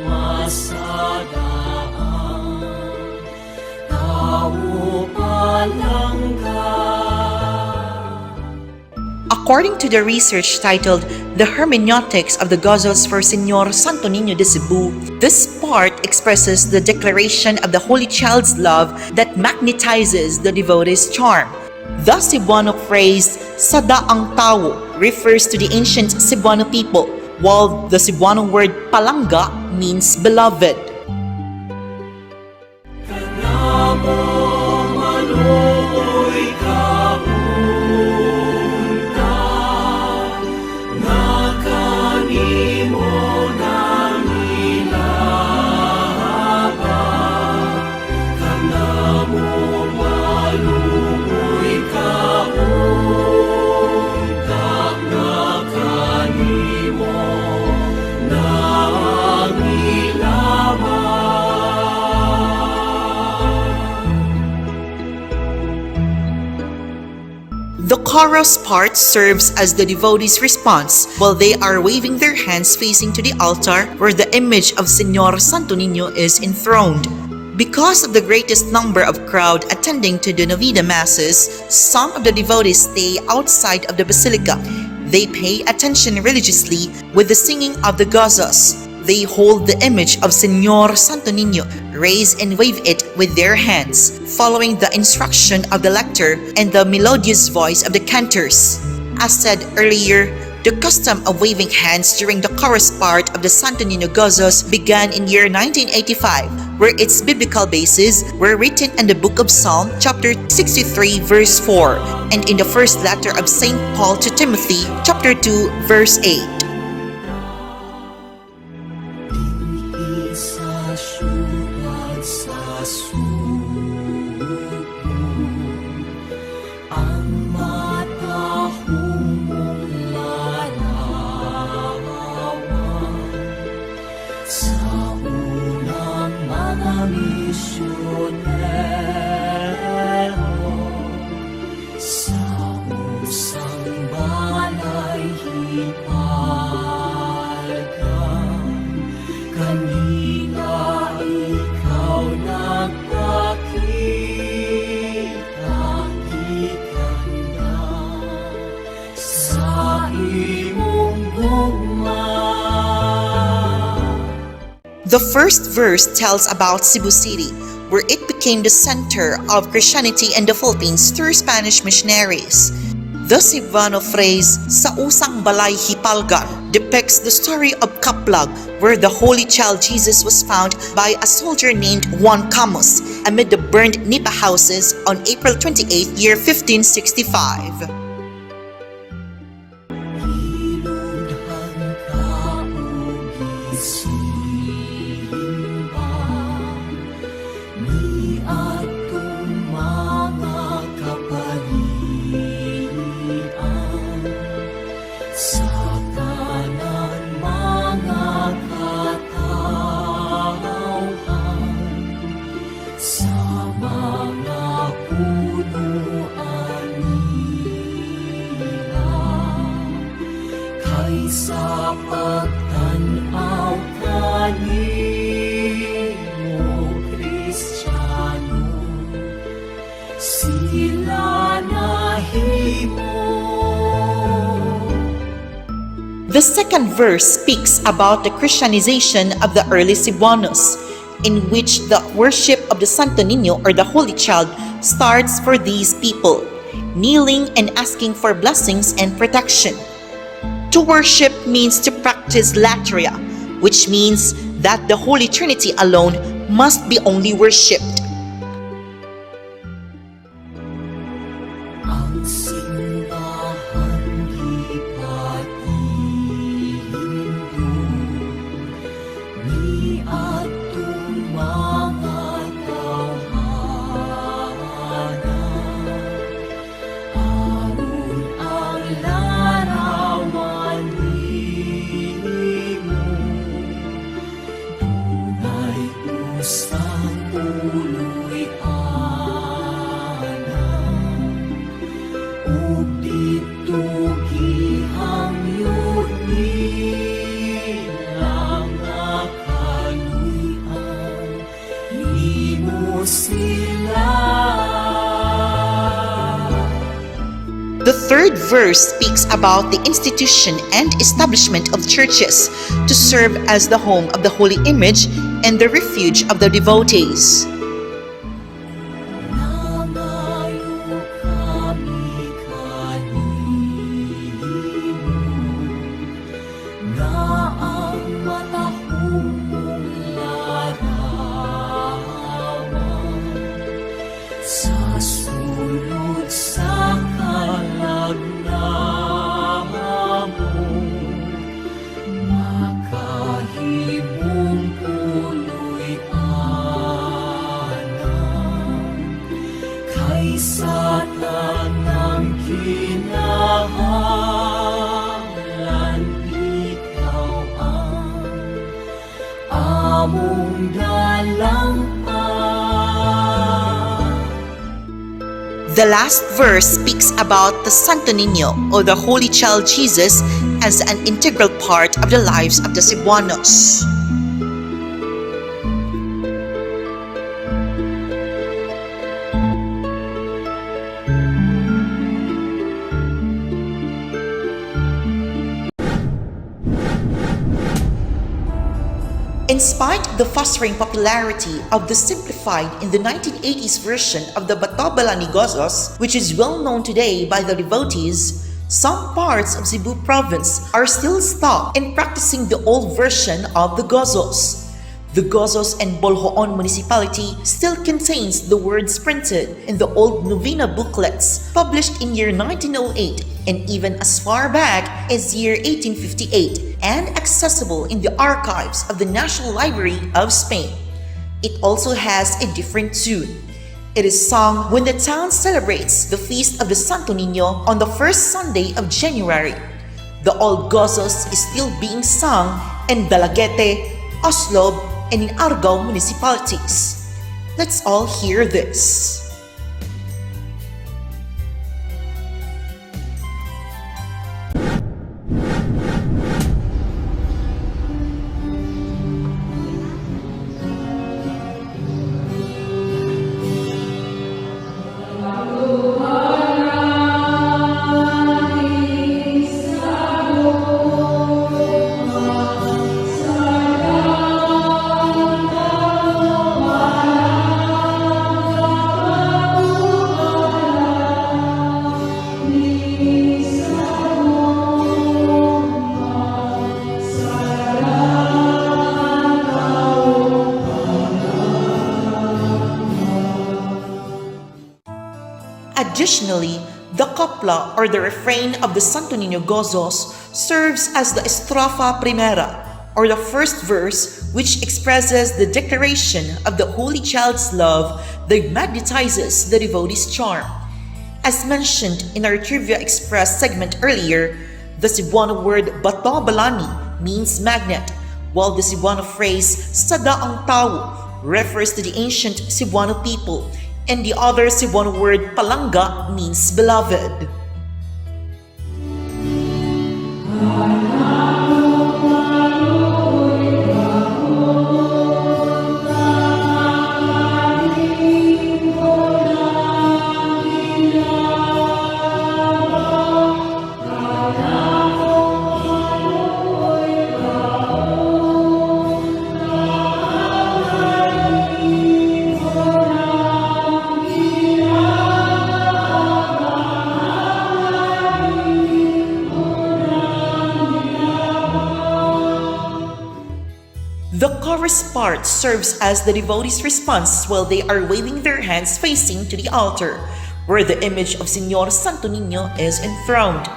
S8: masadaan, tao palangga.
S1: According to the research titled The Hermeneutics of the Ghazals for Señor Santo Niño de Cebu, this part expresses the declaration of the Holy Child's love that magnetizes the devotee's charm. The Cebuano phrase, "Sada ang tao," refers to the ancient Cebuano people, while the Cebuano word palangga means beloved.
S8: Kanamo maluoy kaunta, nga kanimo nangilaba. Kanamo maluoy kaunta, nga kanimo nangilaba.
S1: The chorus part serves as the devotee's response while they are waving their hands facing to the altar where the image of Señor Santo Niño is enthroned. Because of the greatest number of crowd attending to the Novena Masses, some of the devotees stay outside of the basilica. They pay attention religiously with the singing of the gazas. They hold the image of Señor Santo Niño, raise and wave it with their hands, following the instruction of the lector and the melodious voice of the cantors. As said earlier, the custom of waving hands during the chorus part of the Santo Niño Gozos began in year 1985, where its biblical bases were written in the book of Psalm chapter 63 verse 4 and in the first letter of St. Paul to Timothy chapter 2 verse 8.
S8: Sa syudad sa suko, ang mata humularawan. Sa unang mga misyonero, sa usang balay hipalgan, kanina ikaw nagpakita, ikanda sa imong gugma.
S1: The first verse tells about Cebu City, where it became the center of Christianity in the Philippines through Spanish missionaries. The Cebuano phrase, "Sa usang balay hipalgan," depicts the story of Kaplag, where the Holy Child Jesus was found by a soldier named Juan Camus amid the burned nipa houses on April 28, year 1565.
S8: Hiludhan ka o gisimba, ni atong mga kapalian, sa kanan mga katawhan, sa mga punuan nila, kaysa pagtanaw kanimo Kristiyano, sila nahimo.
S1: The second verse speaks about the Christianization of the early Cebuanos, in which the worship of the Santo Niño or the Holy Child starts for these people, kneeling and asking for blessings and protection. To worship means to practice latria, which means that the Holy Trinity alone must be only worshipped.
S8: Ang simbahan di patihinto, ni atong mga tawhanan, aron ang larawan nimo, dunay usang ulo.
S1: third verse speaks about the institution and establishment of churches to serve as the home of the holy image and the refuge of the devotees.
S8: Sa tanang kinahanglan, ikaw ang among dalampag.
S1: The last verse speaks about the Santo Niño, or the Holy Child Jesus, as an integral part of the lives of the Cebuanos. In spite of the fostering popularity of the simplified in the 1980s version of the Batobalani Gozos, which is well known today by the devotees, some parts of Cebu province are still stuck in practicing the old version of the Gozos. The Gozos and Boljoon municipality still contains the words printed in the old novena booklets published in year 1908 and even as far back as year 1858 and accessible in the archives of the National Library of Spain. It also has a different tune. It is sung when the town celebrates the feast of the Santo Niño on the first Sunday of January. The old Gozos is still being sung in Dalaguete, Oslob, and in Argao municipalities. Let's all hear this. Additionally, the copla or the refrain of the Santo Niño Gozos serves as the estrofa primera or the first verse, which expresses the declaration of the Holy Child's love that magnetizes the devotee's charm. As mentioned in our Trivia Express segment earlier, the Cebuano word Batobalani means magnet, while the Cebuano phrase Sada ang Tao refers to the ancient Cebuano people, and the other Cebuano word palanga means beloved. The chorus part serves as the devotees' response while they are waving their hands facing to the altar, where the image of Señor Santo Niño is enthroned.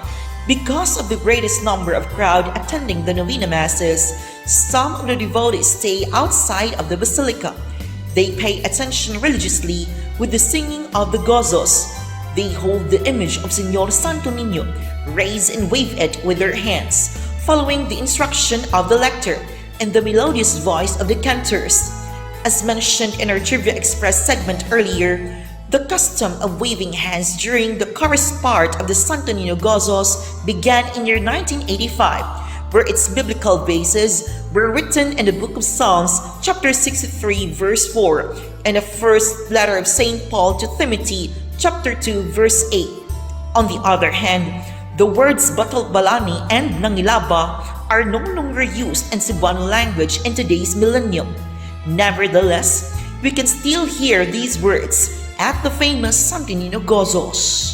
S1: Because of the greatest number of crowd attending the novena masses, some of the devotees stay outside of the basilica. They pay attention religiously with the singing of the gozos. They hold the image of Señor Santo Niño, raise and wave it with their hands, following the instruction of the lector and the melodious voice of the cantors. As mentioned in our Trivia Express segment earlier, the custom of waving hands during the chorus part of the Santo Niño Gozos began in year 1985, where its biblical bases were written in the Book of Psalms, chapter 63, verse 4, and the first letter of St. Paul to Timothy, chapter 2, verse 8. On the other hand, the words Batol-Balani and Nangilaba are no longer used in Cebuano language in today's millennium. Nevertheless, we can still hear these words at the famous Santo Niño Gozos.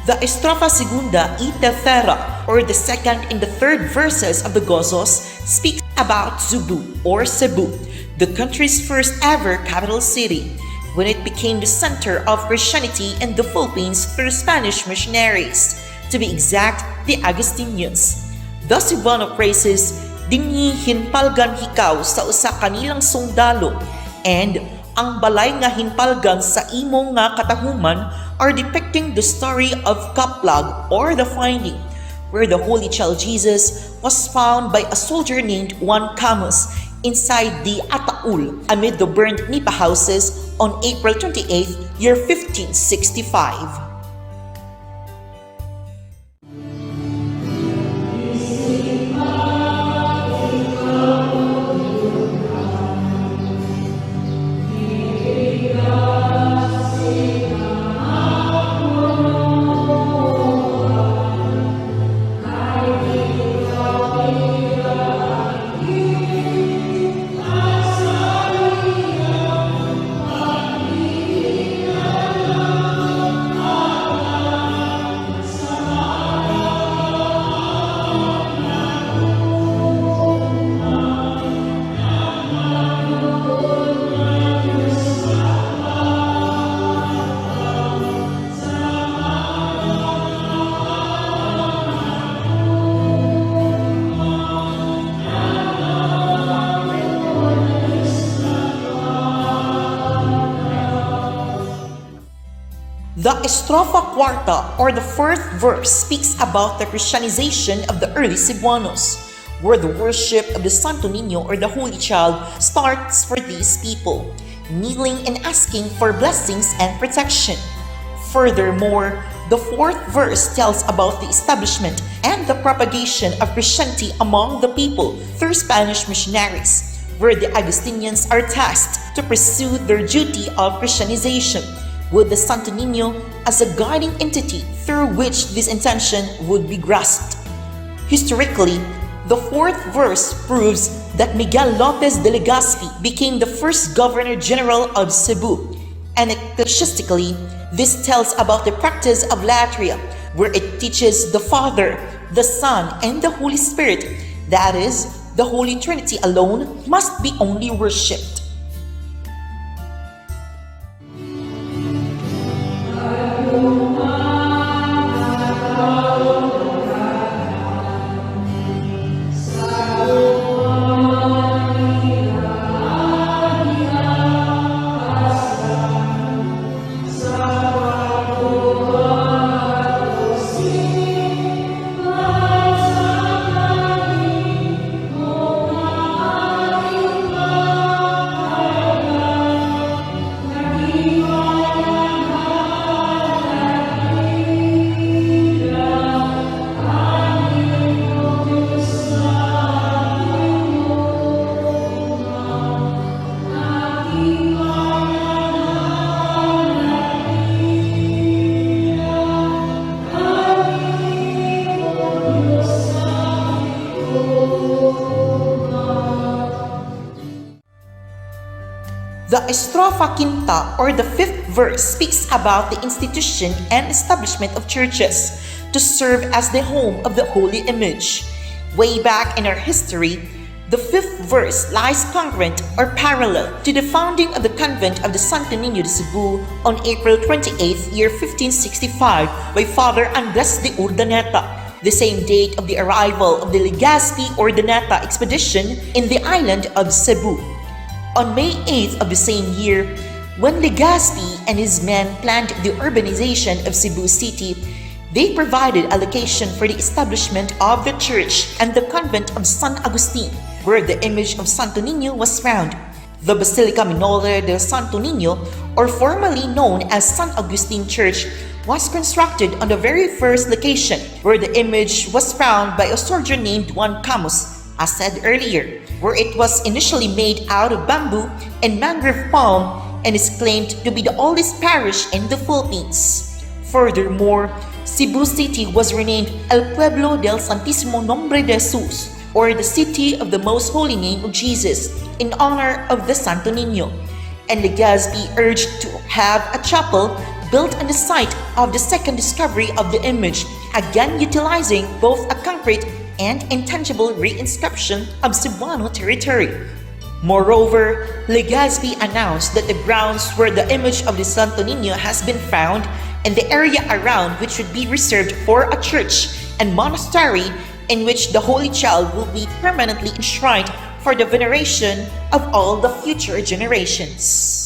S1: The Estrofa Segunda y Tercera, or the second and the third verses of the Gozos, speaks about Cebu, or Cebu, the country's first ever capital city, when it became the center of Christianity in the Philippines through Spanish missionaries, to be exact, the Agustinians. The Cebuano praises, "Dinhi hinpalgan hikaw sa usa kanilang sundalo," and "ang balay nga hinpalgan sa imo nga katahuman" are depicting the story of Kaplag, or the finding, where the Holy Child Jesus was found by a soldier named Juan Camus inside the Ataul amid the burned nipa houses on April 28, year 1565. The Estrofa Cuarta, or the fourth verse, speaks about the Christianization of the early Cebuanos, where the worship of the Santo Niño, or the Holy Child, starts for these people, kneeling and asking for blessings and protection. Furthermore, the fourth verse tells about the establishment and the propagation of Christianity among the people through Spanish missionaries, where the Agustinians are tasked to pursue their duty of Christianization, with the Santo Niño as a guiding entity through which this intention would be grasped. Historically, the fourth verse proves that Miguel Lopez de Legazpi became the first Governor General of Cebu, and ecclesiastically, this tells about the practice of latria, where it teaches the Father, the Son, and the Holy Spirit, that is, the Holy Trinity alone, must be only worshipped. The Estrofa Quinta, or the fifth verse, speaks about the institution and establishment of churches to serve as the home of the holy image. Way back in our history, the fifth verse lies congruent or parallel to the founding of the convent of the Santo Niño de Cebu on April 28th, year 1565 by Father Andres de Urdaneta, the same date of the arrival of the Legazpi Urdaneta expedition in the island of Cebu. On May 8th of the same year, when Legazpi and his men planned the urbanization of Cebu City, they provided a location for the establishment of the church and the convent of San Agustin, where the image of Santo Niño was found. The Basilica Minore del Santo Niño, or formerly known as San Agustin Church, was constructed on the very first location where the image was found by a soldier named Juan Camus, as said earlier, where it was initially made out of bamboo and mangrove palm and is claimed to be the oldest parish in the Philippines. Furthermore, Cebu City was renamed El Pueblo del Santísimo Nombre de Jesus, or the City of the Most Holy Name of Jesus, in honor of the Santo Niño. And Legazpi urged to have a chapel built on the site of the second discovery of the image, again utilizing both a concrete and intangible reinscription of Cebuano territory. Moreover, Legazpi announced that the grounds where the image of the Santo Niño has been found and the area around which would be reserved for a church and monastery in which the Holy Child will be permanently enshrined for the veneration of all the future generations.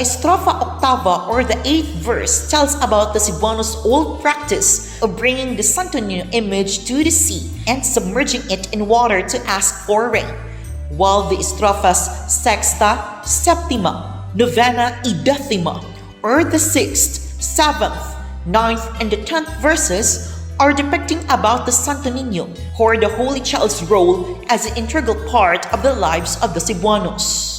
S1: Estrofa Octava, or the 8th verse, tells about the Cebuanos' old practice of bringing the Santo Niño image to the sea and submerging it in water to ask for rain, while the estrofas Sexta, Septima, Novena y Decima, or the 6th, 7th, 9th, and the 10th verses are depicting about the Santo Niño, or the Holy Child's role as an integral part of the lives of the Cebuanos.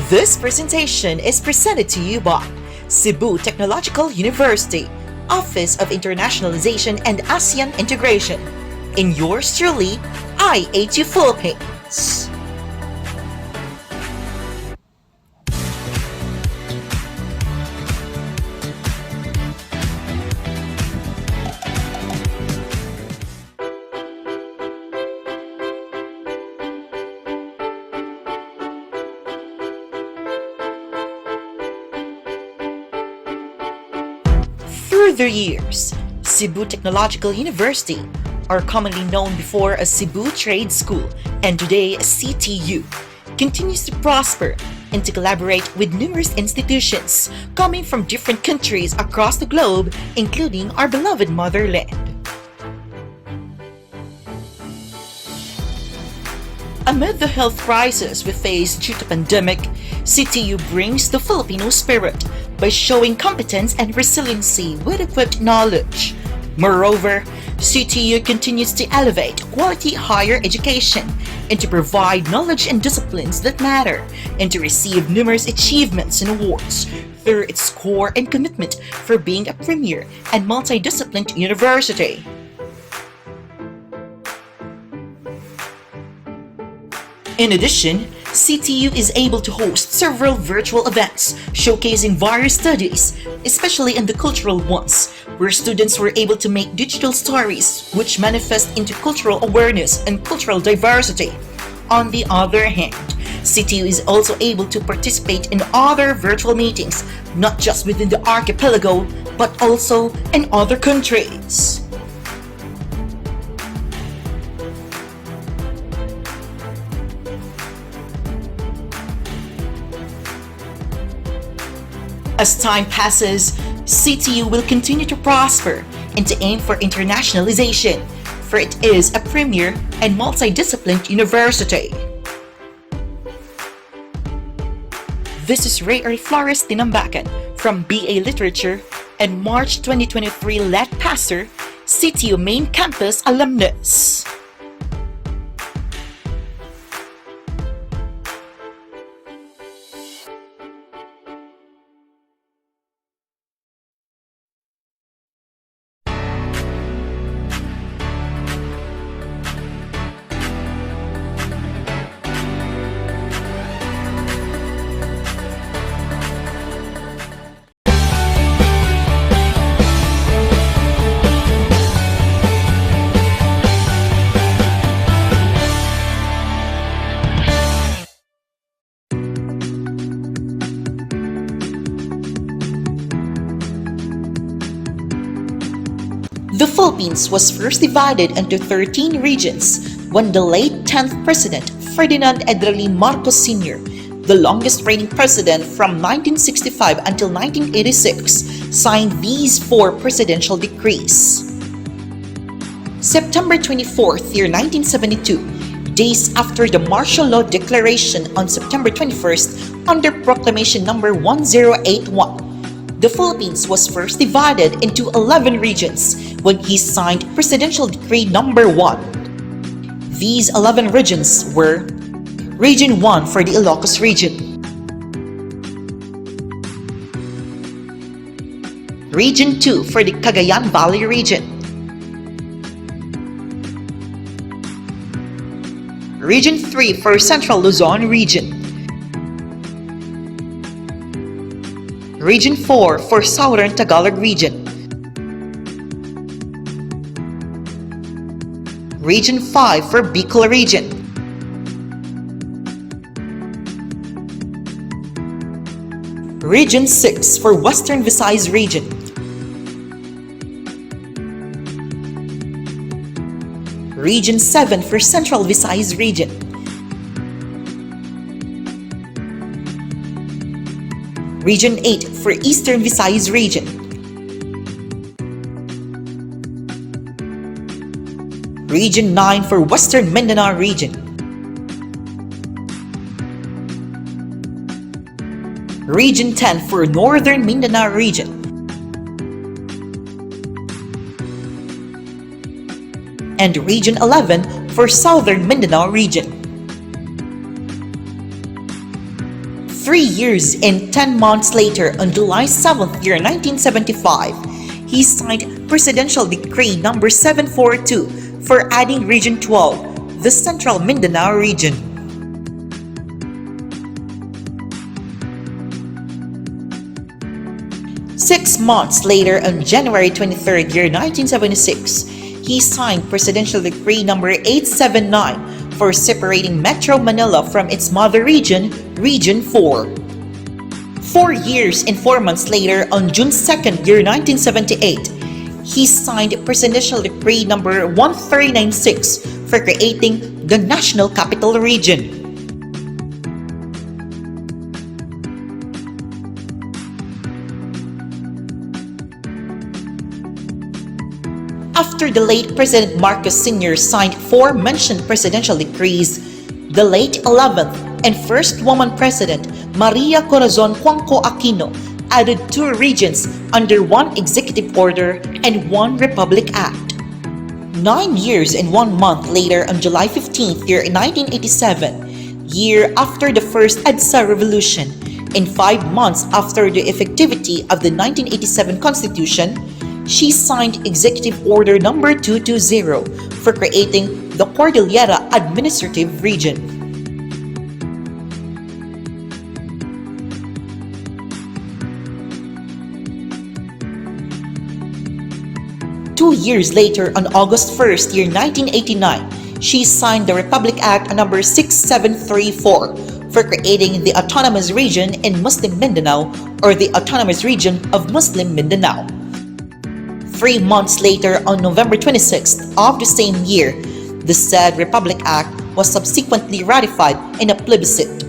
S1: This presentation is presented to you by Cebu Technological University, Office of Internationalization and ASEAN Integration, and yours truly, IAT Philippines. Through the years, Cebu Technological University, or commonly known before as Cebu Trade School and today as CTU, continues to prosper and to collaborate with numerous institutions coming from different countries across the globe, including our beloved motherland. Amid the health crisis we face due to pandemic, CTU brings the Filipino spirit by showing competence and resiliency with equipped knowledge. Moreover, CTU continues to elevate quality higher education and to provide knowledge and disciplines that matter, and to receive numerous achievements and awards through its core and commitment for being a premier and multidisciplined university. In addition, CTU is able to host several virtual events showcasing various studies, especially in the cultural ones, where students were able to make digital stories which manifest into cultural awareness and cultural diversity. On the other hand, CTU is also able to participate in other virtual meetings, not just within the archipelago, but also in other countries. As time passes, CTU will continue to prosper and to aim for internationalization, for it is a premier and multidisciplined university. This is Ray R. Flores Tinambakan from BA Literature and March 2023 Let Passer, CTU Main Campus alumnus. Philippines was first divided into 13 regions when the late 10th President Ferdinand Edrali Marcos Sr., the longest reigning president from 1965 until 1986, signed these 4 presidential decrees. September 24th, year 1972, days after the martial law declaration on September 21st under Proclamation number 1081, the Philippines was first divided into 11 regions when he signed Presidential Decree number 1. These 11 regions were Region 1 for the Ilocos region, Region 2 for the Cagayan Valley region, Region 3 for Central Luzon region, Region 4 for Southern Tagalog region, Region 5 for Bicol region, Region 6 for Western Visayas region, Region 7 for Central Visayas region, Region 8 for Eastern Visayas region, Region 9 for Western Mindanao region, Region 10 for Northern Mindanao region, and Region 11 for Southern Mindanao region. 3 years and 10 months later, on July 7th, year 1975, he signed Presidential Decree number 742 for adding Region 12, the Central Mindanao region. Six months later, on January 23rd, year 1976, he signed Presidential Decree number 879 for separating Metro Manila from its mother region, Region 4. 4 years and 4 months later, on June 2nd, year 1978, he signed Presidential Decree number 1396 for creating the National Capital Region. After the late President Marcos Sr. signed 4 mentioned presidential decrees, the late 11th and first woman president, Maria Corazon Juanco Aquino, added 2 regions under 1 executive order and 1 Republic Act. 9 years and 1 month later, on July 15th, year 1987, year after the first EDSA revolution, and 5 months after the effectivity of the 1987 Constitution, she signed Executive Order number 220 for creating the Cordillera Administrative Region. Two years later, on August 1st, year 1989, she signed the Republic Act number 6734 for creating the Autonomous Region in Muslim Mindanao, or the Autonomous Region of Muslim Mindanao. 3 months later, on November 26th of the same year, the said Republic Act was subsequently ratified in a plebiscite.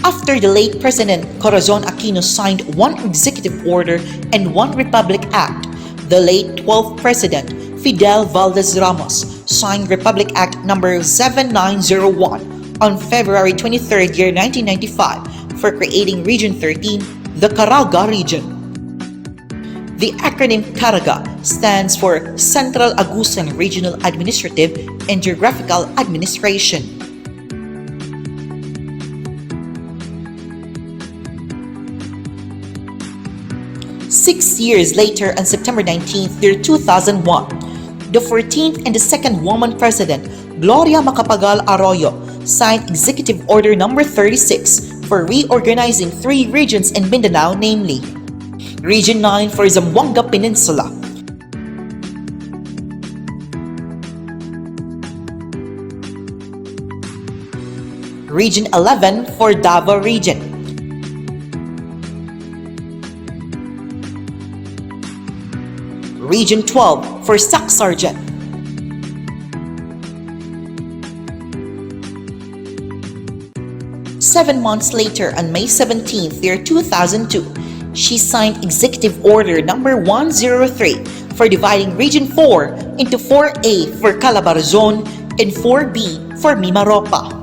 S1: After the late President Corazon Aquino signed 1 executive order and 1 Republic Act, the late 12th President Fidel Valdez Ramos signed Republic Act number 7901 on February 23rd, year 1995 for creating Region 13, the Caraga region. The acronym Caraga stands for Central Agusan Regional Administrative and Geographical Administration. Six years later, on September 19th, year 2001, the 14th and the second woman president, Gloria Macapagal Arroyo, signed Executive Order number 36 for reorganizing 3 regions in Mindanao, namely Region 9 for Zamboanga Peninsula, Region 11 for Davao Region, Region 12 for Staff Sergeant. Seven months later, on May 17th, year 2002, she signed Executive Order number 103 for dividing Region 4 into 4A for Calabarzon and 4B for Mimaropa.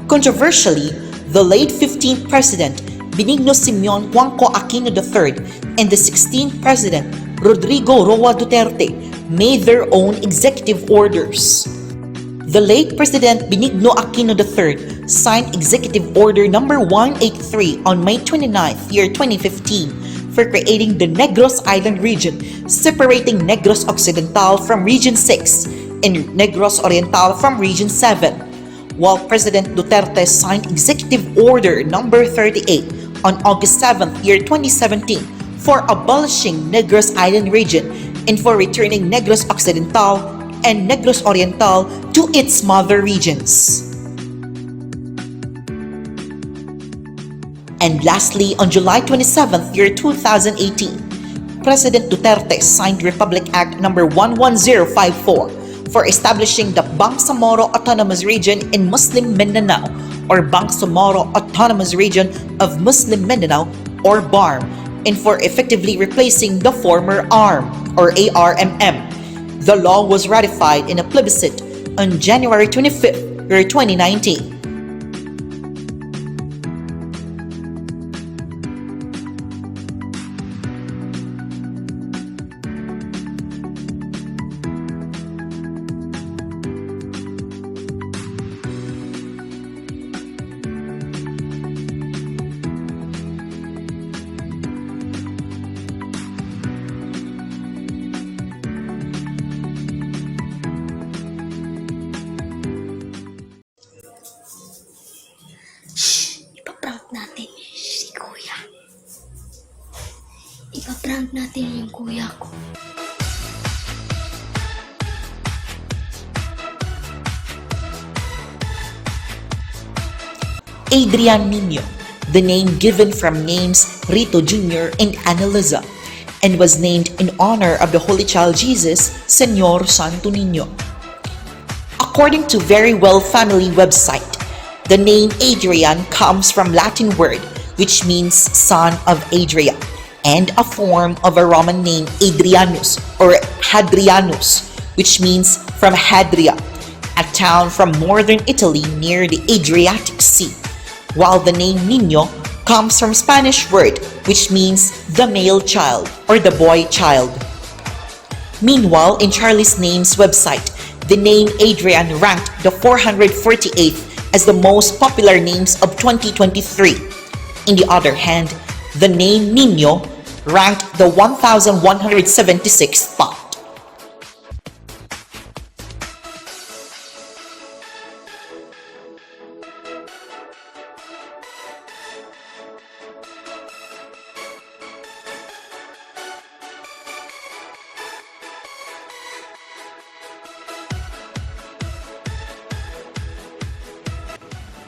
S1: Controversially, the late 15th President Benigno Simeon Juanco Aquino III and the 16th President Rodrigo Roa Duterte made their own executive orders. The late President Benigno Aquino III signed Executive Order number 183 on May 29th, year 2015 for creating the Negros Island region, separating Negros Occidental from Region 6 and Negros Oriental from Region 7, while President Duterte signed Executive Order number 38 on August 7th, year 2017 for abolishing Negros Island region and for returning Negros Occidental and Negros Oriental to its mother regions. And lastly, on July 27th, year 2018, President Duterte signed Republic Act number 11054 for establishing the Bangsamoro Autonomous Region in Muslim Mindanao, or Bangsamoro Autonomous Region of Muslim Mindanao, or BARM, and for effectively replacing the former ARM, or ARMM. The law was ratified in a plebiscite on January 25th, 2019.
S10: Ipaprank natin si Kuya. Ipaprank natin yung kuya ko.
S1: Adrian Nino, the name given from names Rito Jr. and Annalisa, and was named in honor of the Holy Child Jesus, Señor Santo Niño. According to Very Well Family website, the name Adrian comes from Latin word which means son of Adria, and a form of a Roman name Adrianus or Hadrianus, which means from Hadria, a town from northern Italy near the Adriatic Sea, while the name Niño comes from Spanish word which means the male child or the boy child. Meanwhile, in Charlie's Names website, the name Adrian ranked the 448th as the most popular names of 2023. In the other hand, the name Niño ranked the 1,176th spot.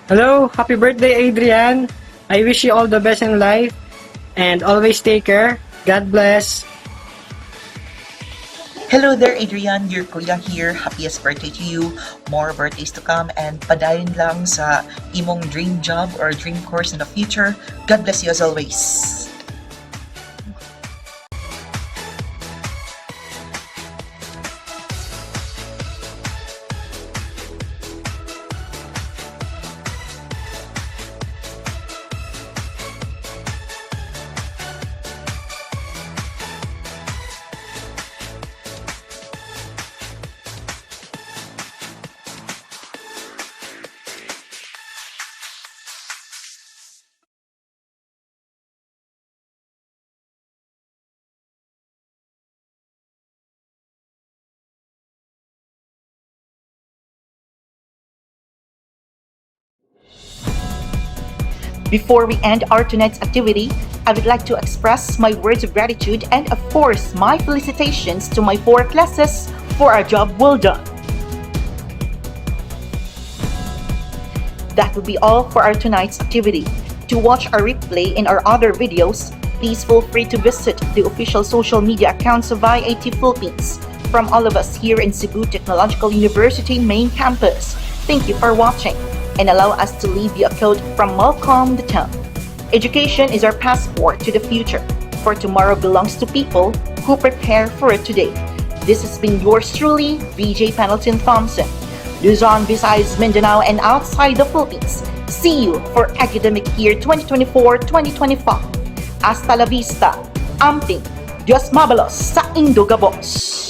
S11: Hello, happy birthday, Adrian. I wish you all the best in life and always take care. God bless.
S1: Hello there, Adrian. Your kuya here. Happiest birthday to you. More birthdays to come and padayon lang sa imong dream job or dream course in the future. God bless you as always. Before we end our tonight's activity, I would like to express my words of gratitude and of course my felicitations to my 4 classes for a job well done. That will be all for our tonight's activity. To watch a replay in our other videos, please feel free to visit the official social media accounts of IAT Philippines. From all of us here in Cebu Technological University main campus, thank you for watching, and allow us to leave you a quote from Malcolm the Tongue. Education is our passport to the future, for tomorrow belongs to people who prepare for it today. This has been yours truly, VJ Pendleton Thompson, Luzon, Visayas, Mindanao, and outside the Philippines. See you for academic year 2024-2025. Hasta la vista, amping, Dios mabalos sa Indogabos.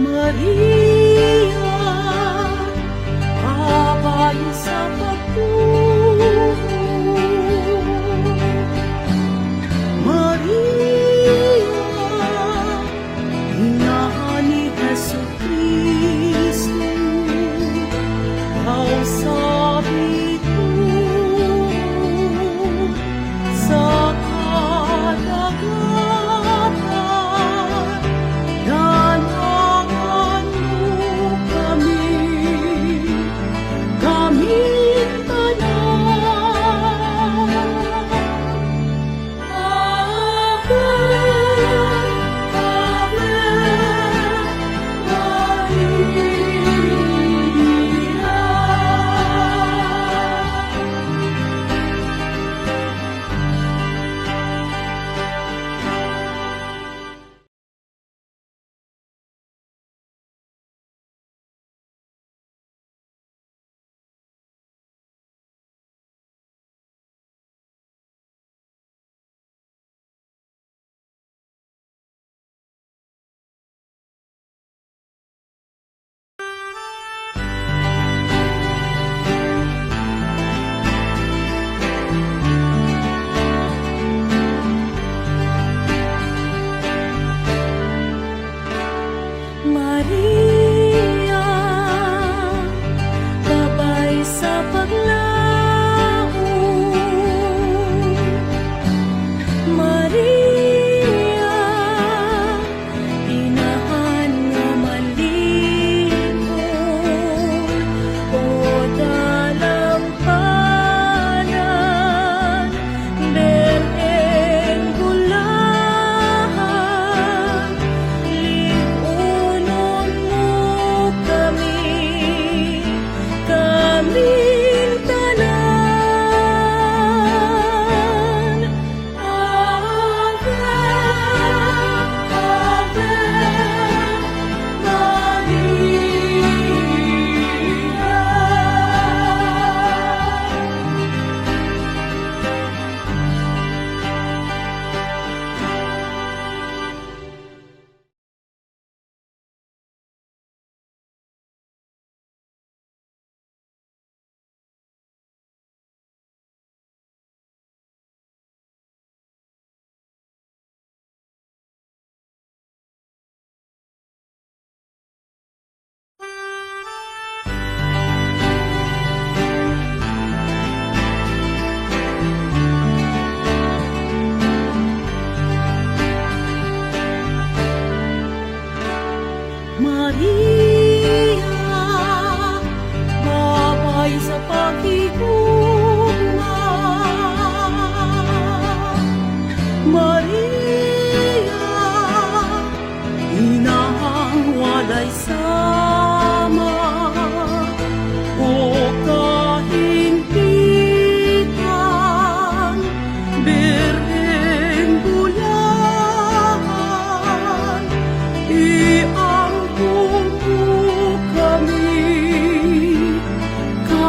S8: Maria, kabayo sa pagtulog. Maria, inahan ni Jesucristo, ang sabi ko sa kadagatan. Dalagan mo kami, kami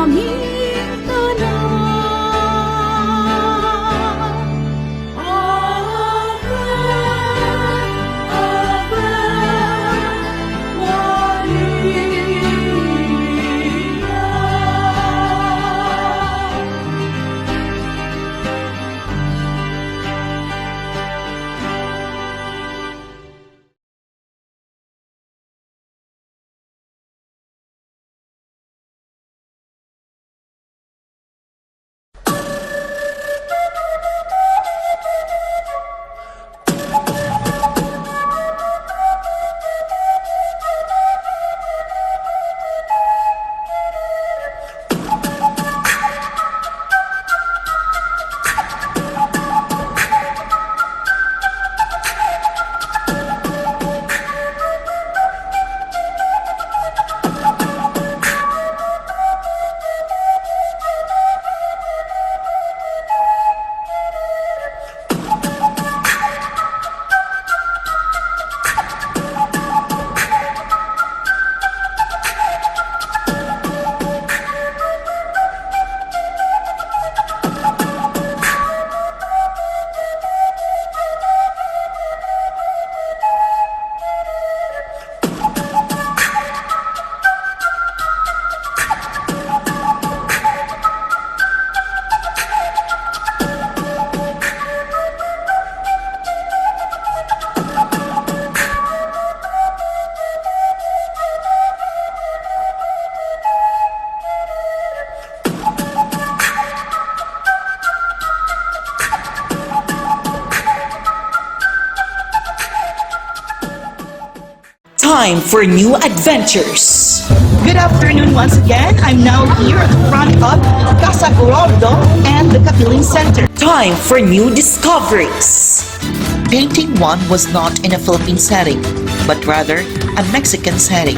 S8: aming tanan. Ave, Ave
S1: Time for new adventures. Good afternoon once again. I'm now here at the front of Casa Gordo and the Kapiling Center. Time for new discoveries. Painting 1 was not in a Philippine setting, but rather a Mexican setting,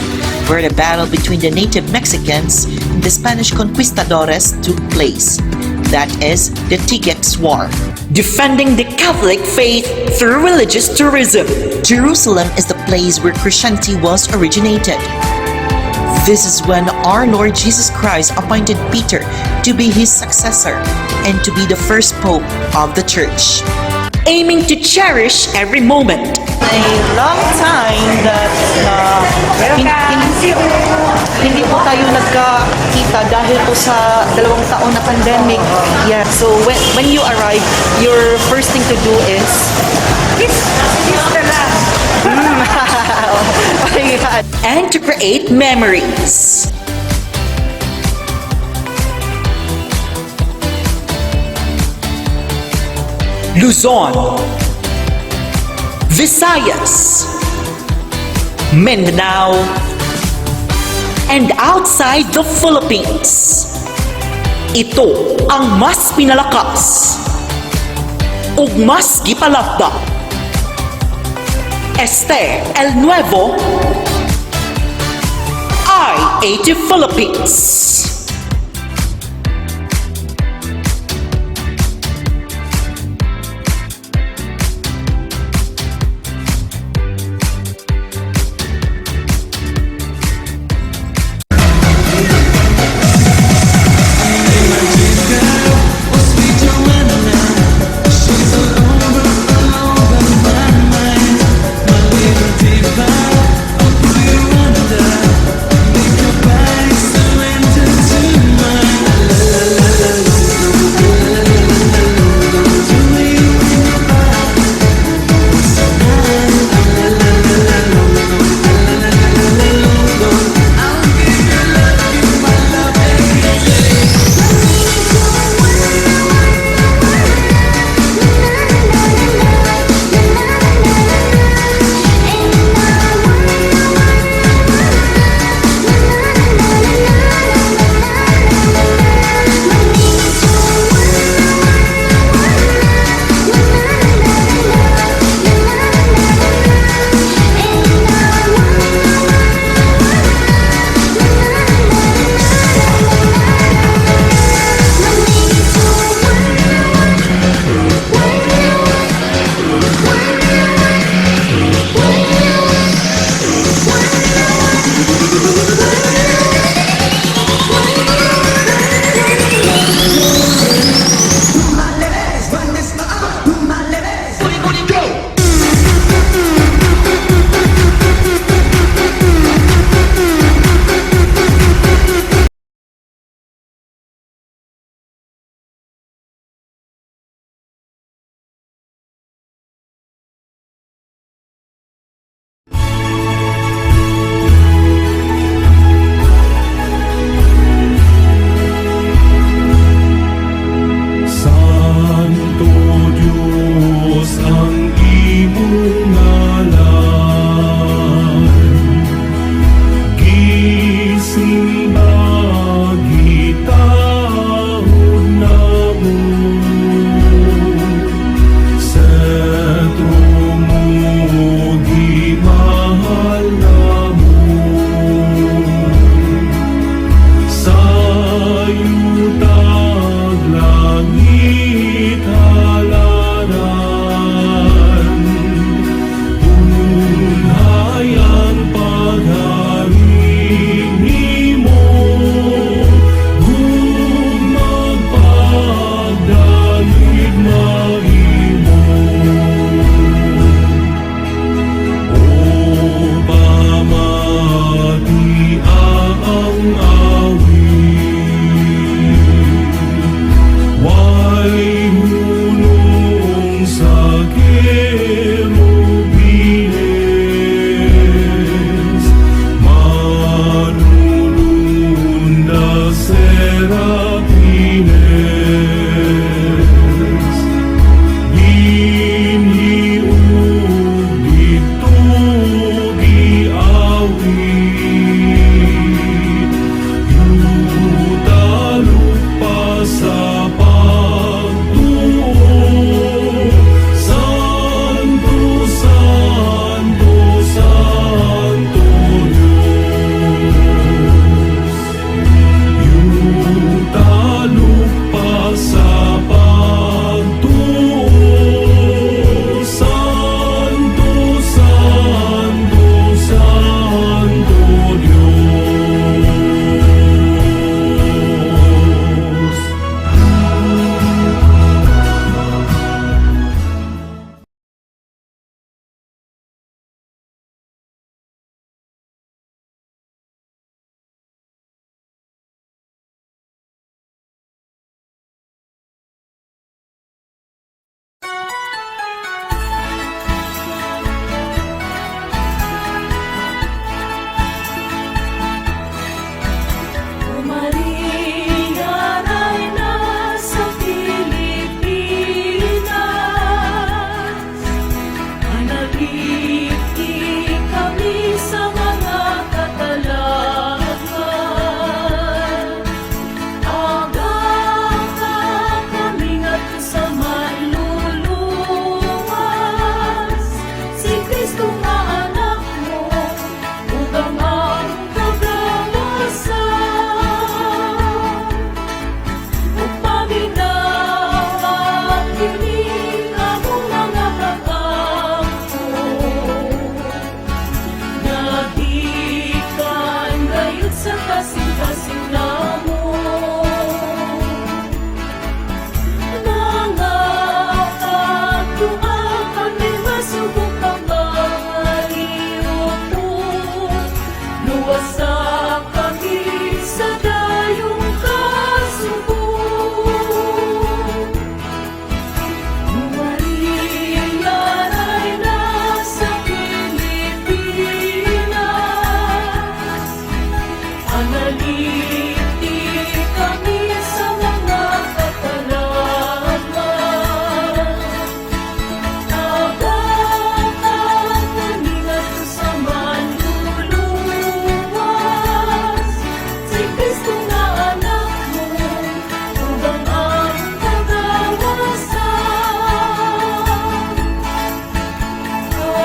S1: where the battle between the native Mexicans and the Spanish conquistadores took place. That is the Tigex War. Defending the Catholic faith through religious tourism. Jerusalem is the place where Christianity was originated. This is when our Lord Jesus Christ appointed Peter to be his successor and to be the first pope of the church. Aiming to cherish every moment. A long time that hindi po tayo nagkakita dahil po sa 2 taon na pandemic. Yeah, so when you arrive, your first thing to do is kiss the last. Oh my God. And to create memories. Luzon, Visayas, Mindanao, and outside the Philippines. Ito ang mas pinalakas ug mas gipalapda. Este el nuevo IAT Philippines.
S14: serafines giniug gitug giawit yudalupa sa pagtuo Santo Santo Santo Yudalupa sa pagtuo Santo Santo Santo Diyos
S8: Maria ay nasa Pilipinas. Manaliti kami sa mga katalagan. Agapan kami at sa manluluwas. Si Kristo nga anak mo, upang ang kagawasan. Paginawa kining among mga pag-angko, nagikan gayud sa kasing-kasing namo. Mga pagdua kami masubok ang mga liupo, luwasa kami sa dayong kasubo. Maria ay nasa Pilipinas. Analiti kami sa mga katalagan. Agapan kami at sa manluluwas. Si Kristo nga anak mo, upang ang kagawasan.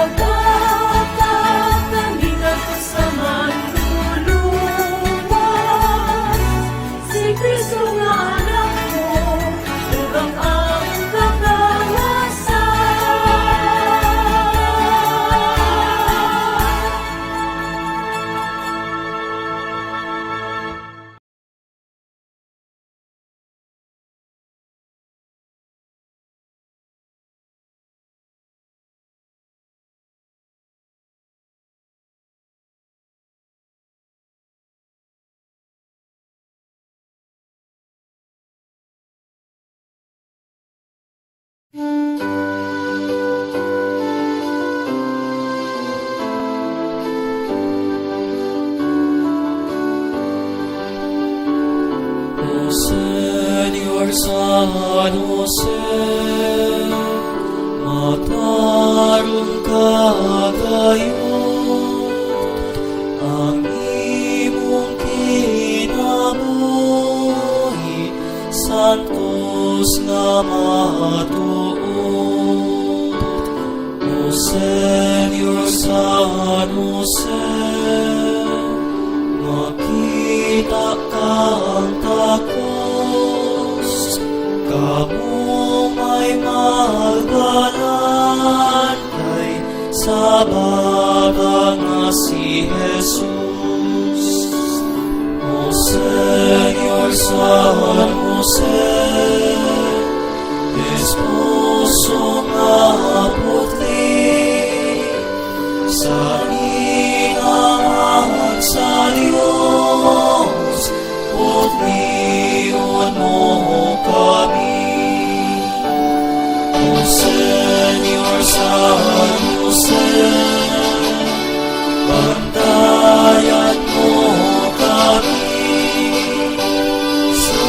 S8: Agapan kami at sa manluluwas. Si Kristo nga anak mo, upang ang kagawasan.
S18: Oh Señor San Jose, matarong kagayot, ang imong kinabuhi, santos nga matuod. Oh Señor San Jose, makita kang takos, kamo may magdalan kay sa baba nga si Jesus. O Señor San Jose, esposo nga putli, sa inahan sa Diyos, putliyon mo kami. O Señor San Jose, bantayan mo kami sa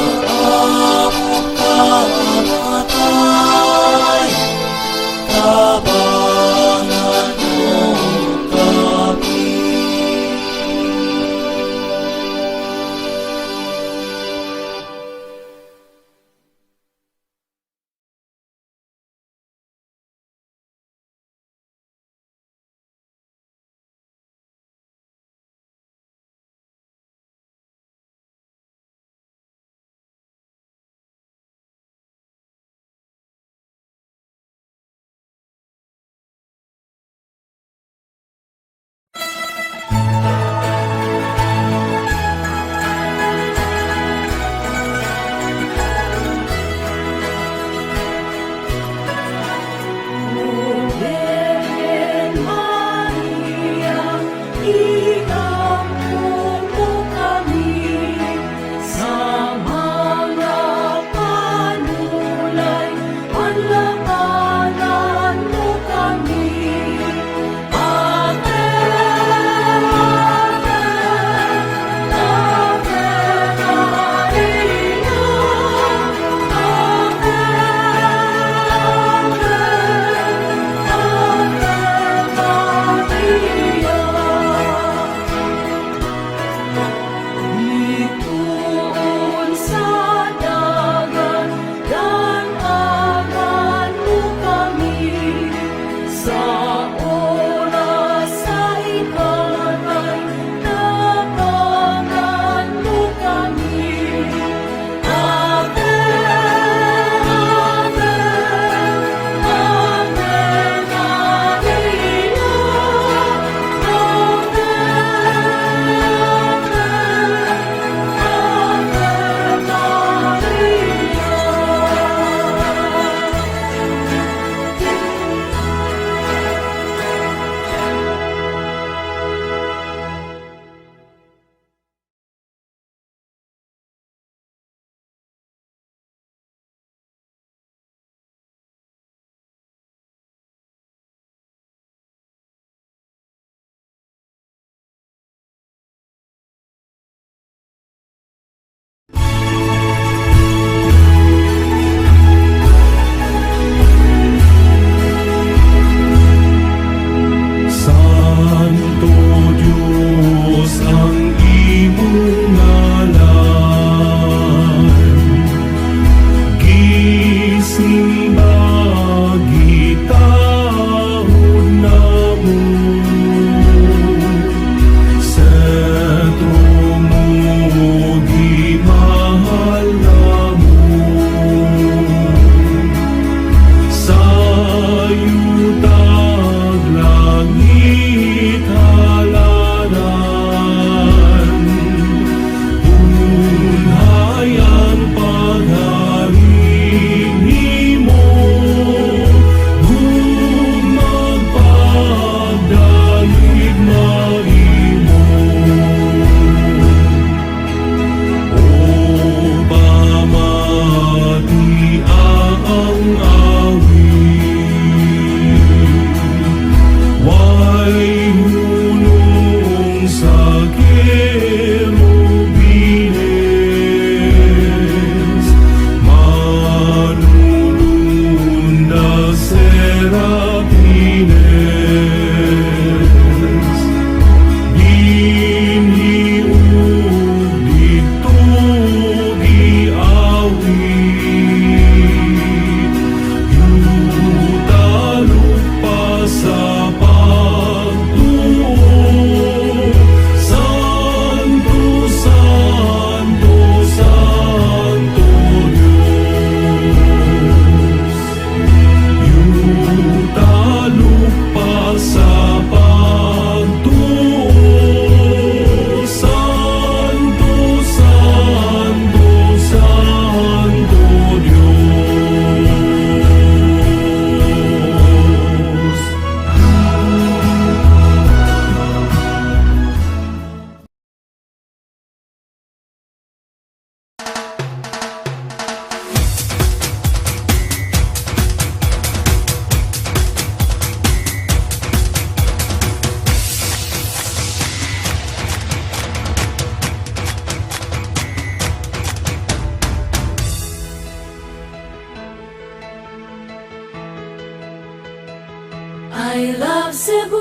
S8: I love Cebu.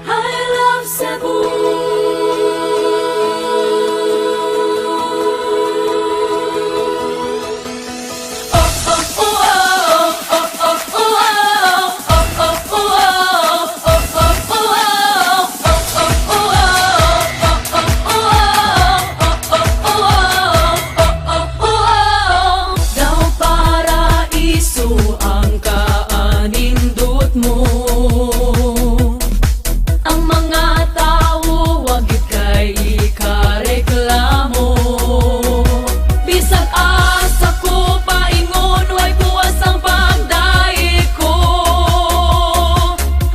S8: I love Cebu. Daw paraiso ang kaanindot mo. Ang mga tao wag gid kay ikareklamo. Bisag asa ko paingon way buwas ang pagdaig ko.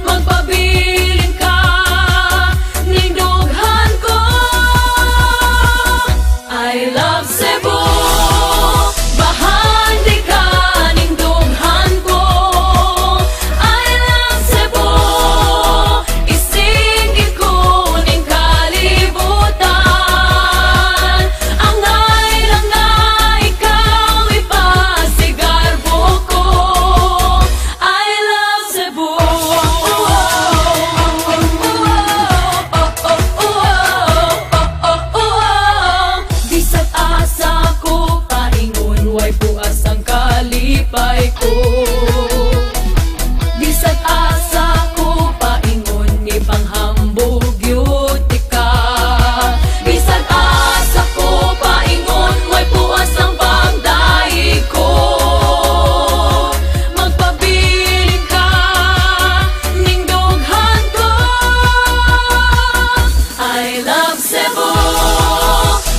S8: Magpabilin ka ning dughan ko. I love Cebu. Bahandi ka ning dughan ko. I love Cebu. Isingit ko ning kalibutan. Angay lang na ikaw ipasigarbo ko. I love Cebu. Bisag asa ko paingon way buas ang kalipay ko. Bisag asa ko paingon ipanghambog yun ka. Bisag asa ko paingon way buas ang pagdaig ko. Magpabilin ka ning dughan ko. I love Cebu.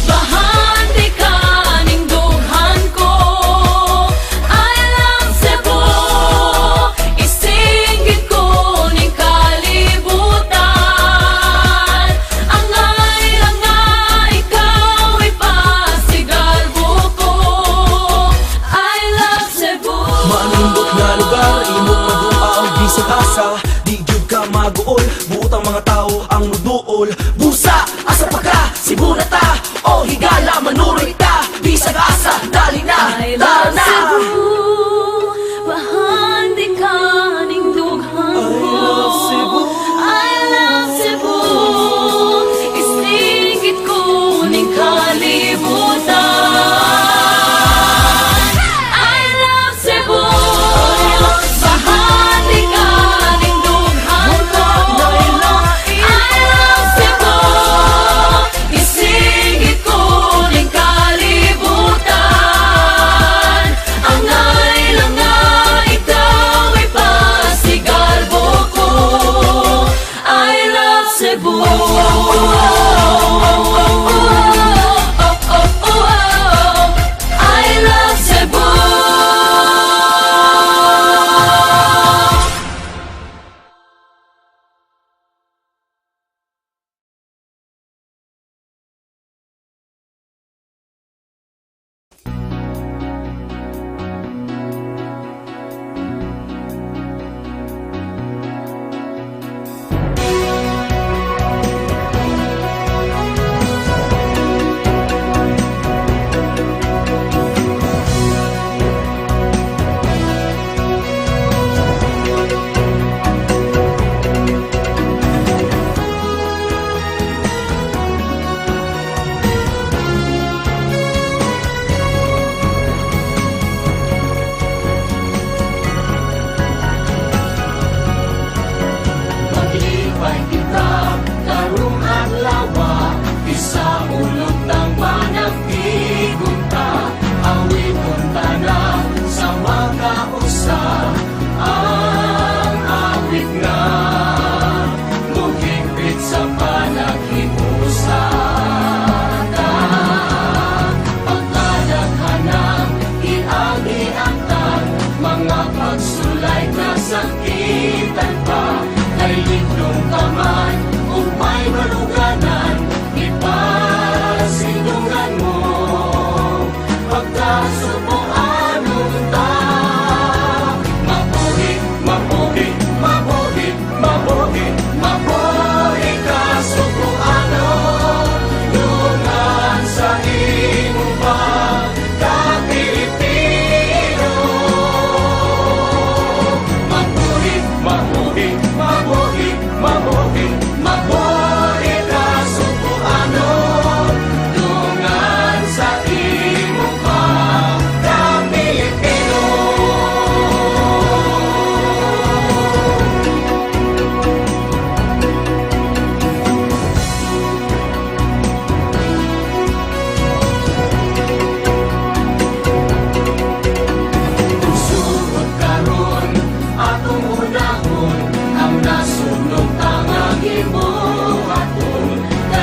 S8: Bahandi ka ning dughan ko. I love Cebu. Isingit ko ning kalibutan. Angay lang nga ikaw ipasigarbo ko. I love Cebu.
S18: Manindot nga lugar, imong madua ang bisag asa. Di gyud ka maguol, buot ang mga tao ang nuduol. Busa, asa pa ka?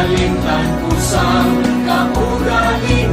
S14: Kalintan kusang kaugalian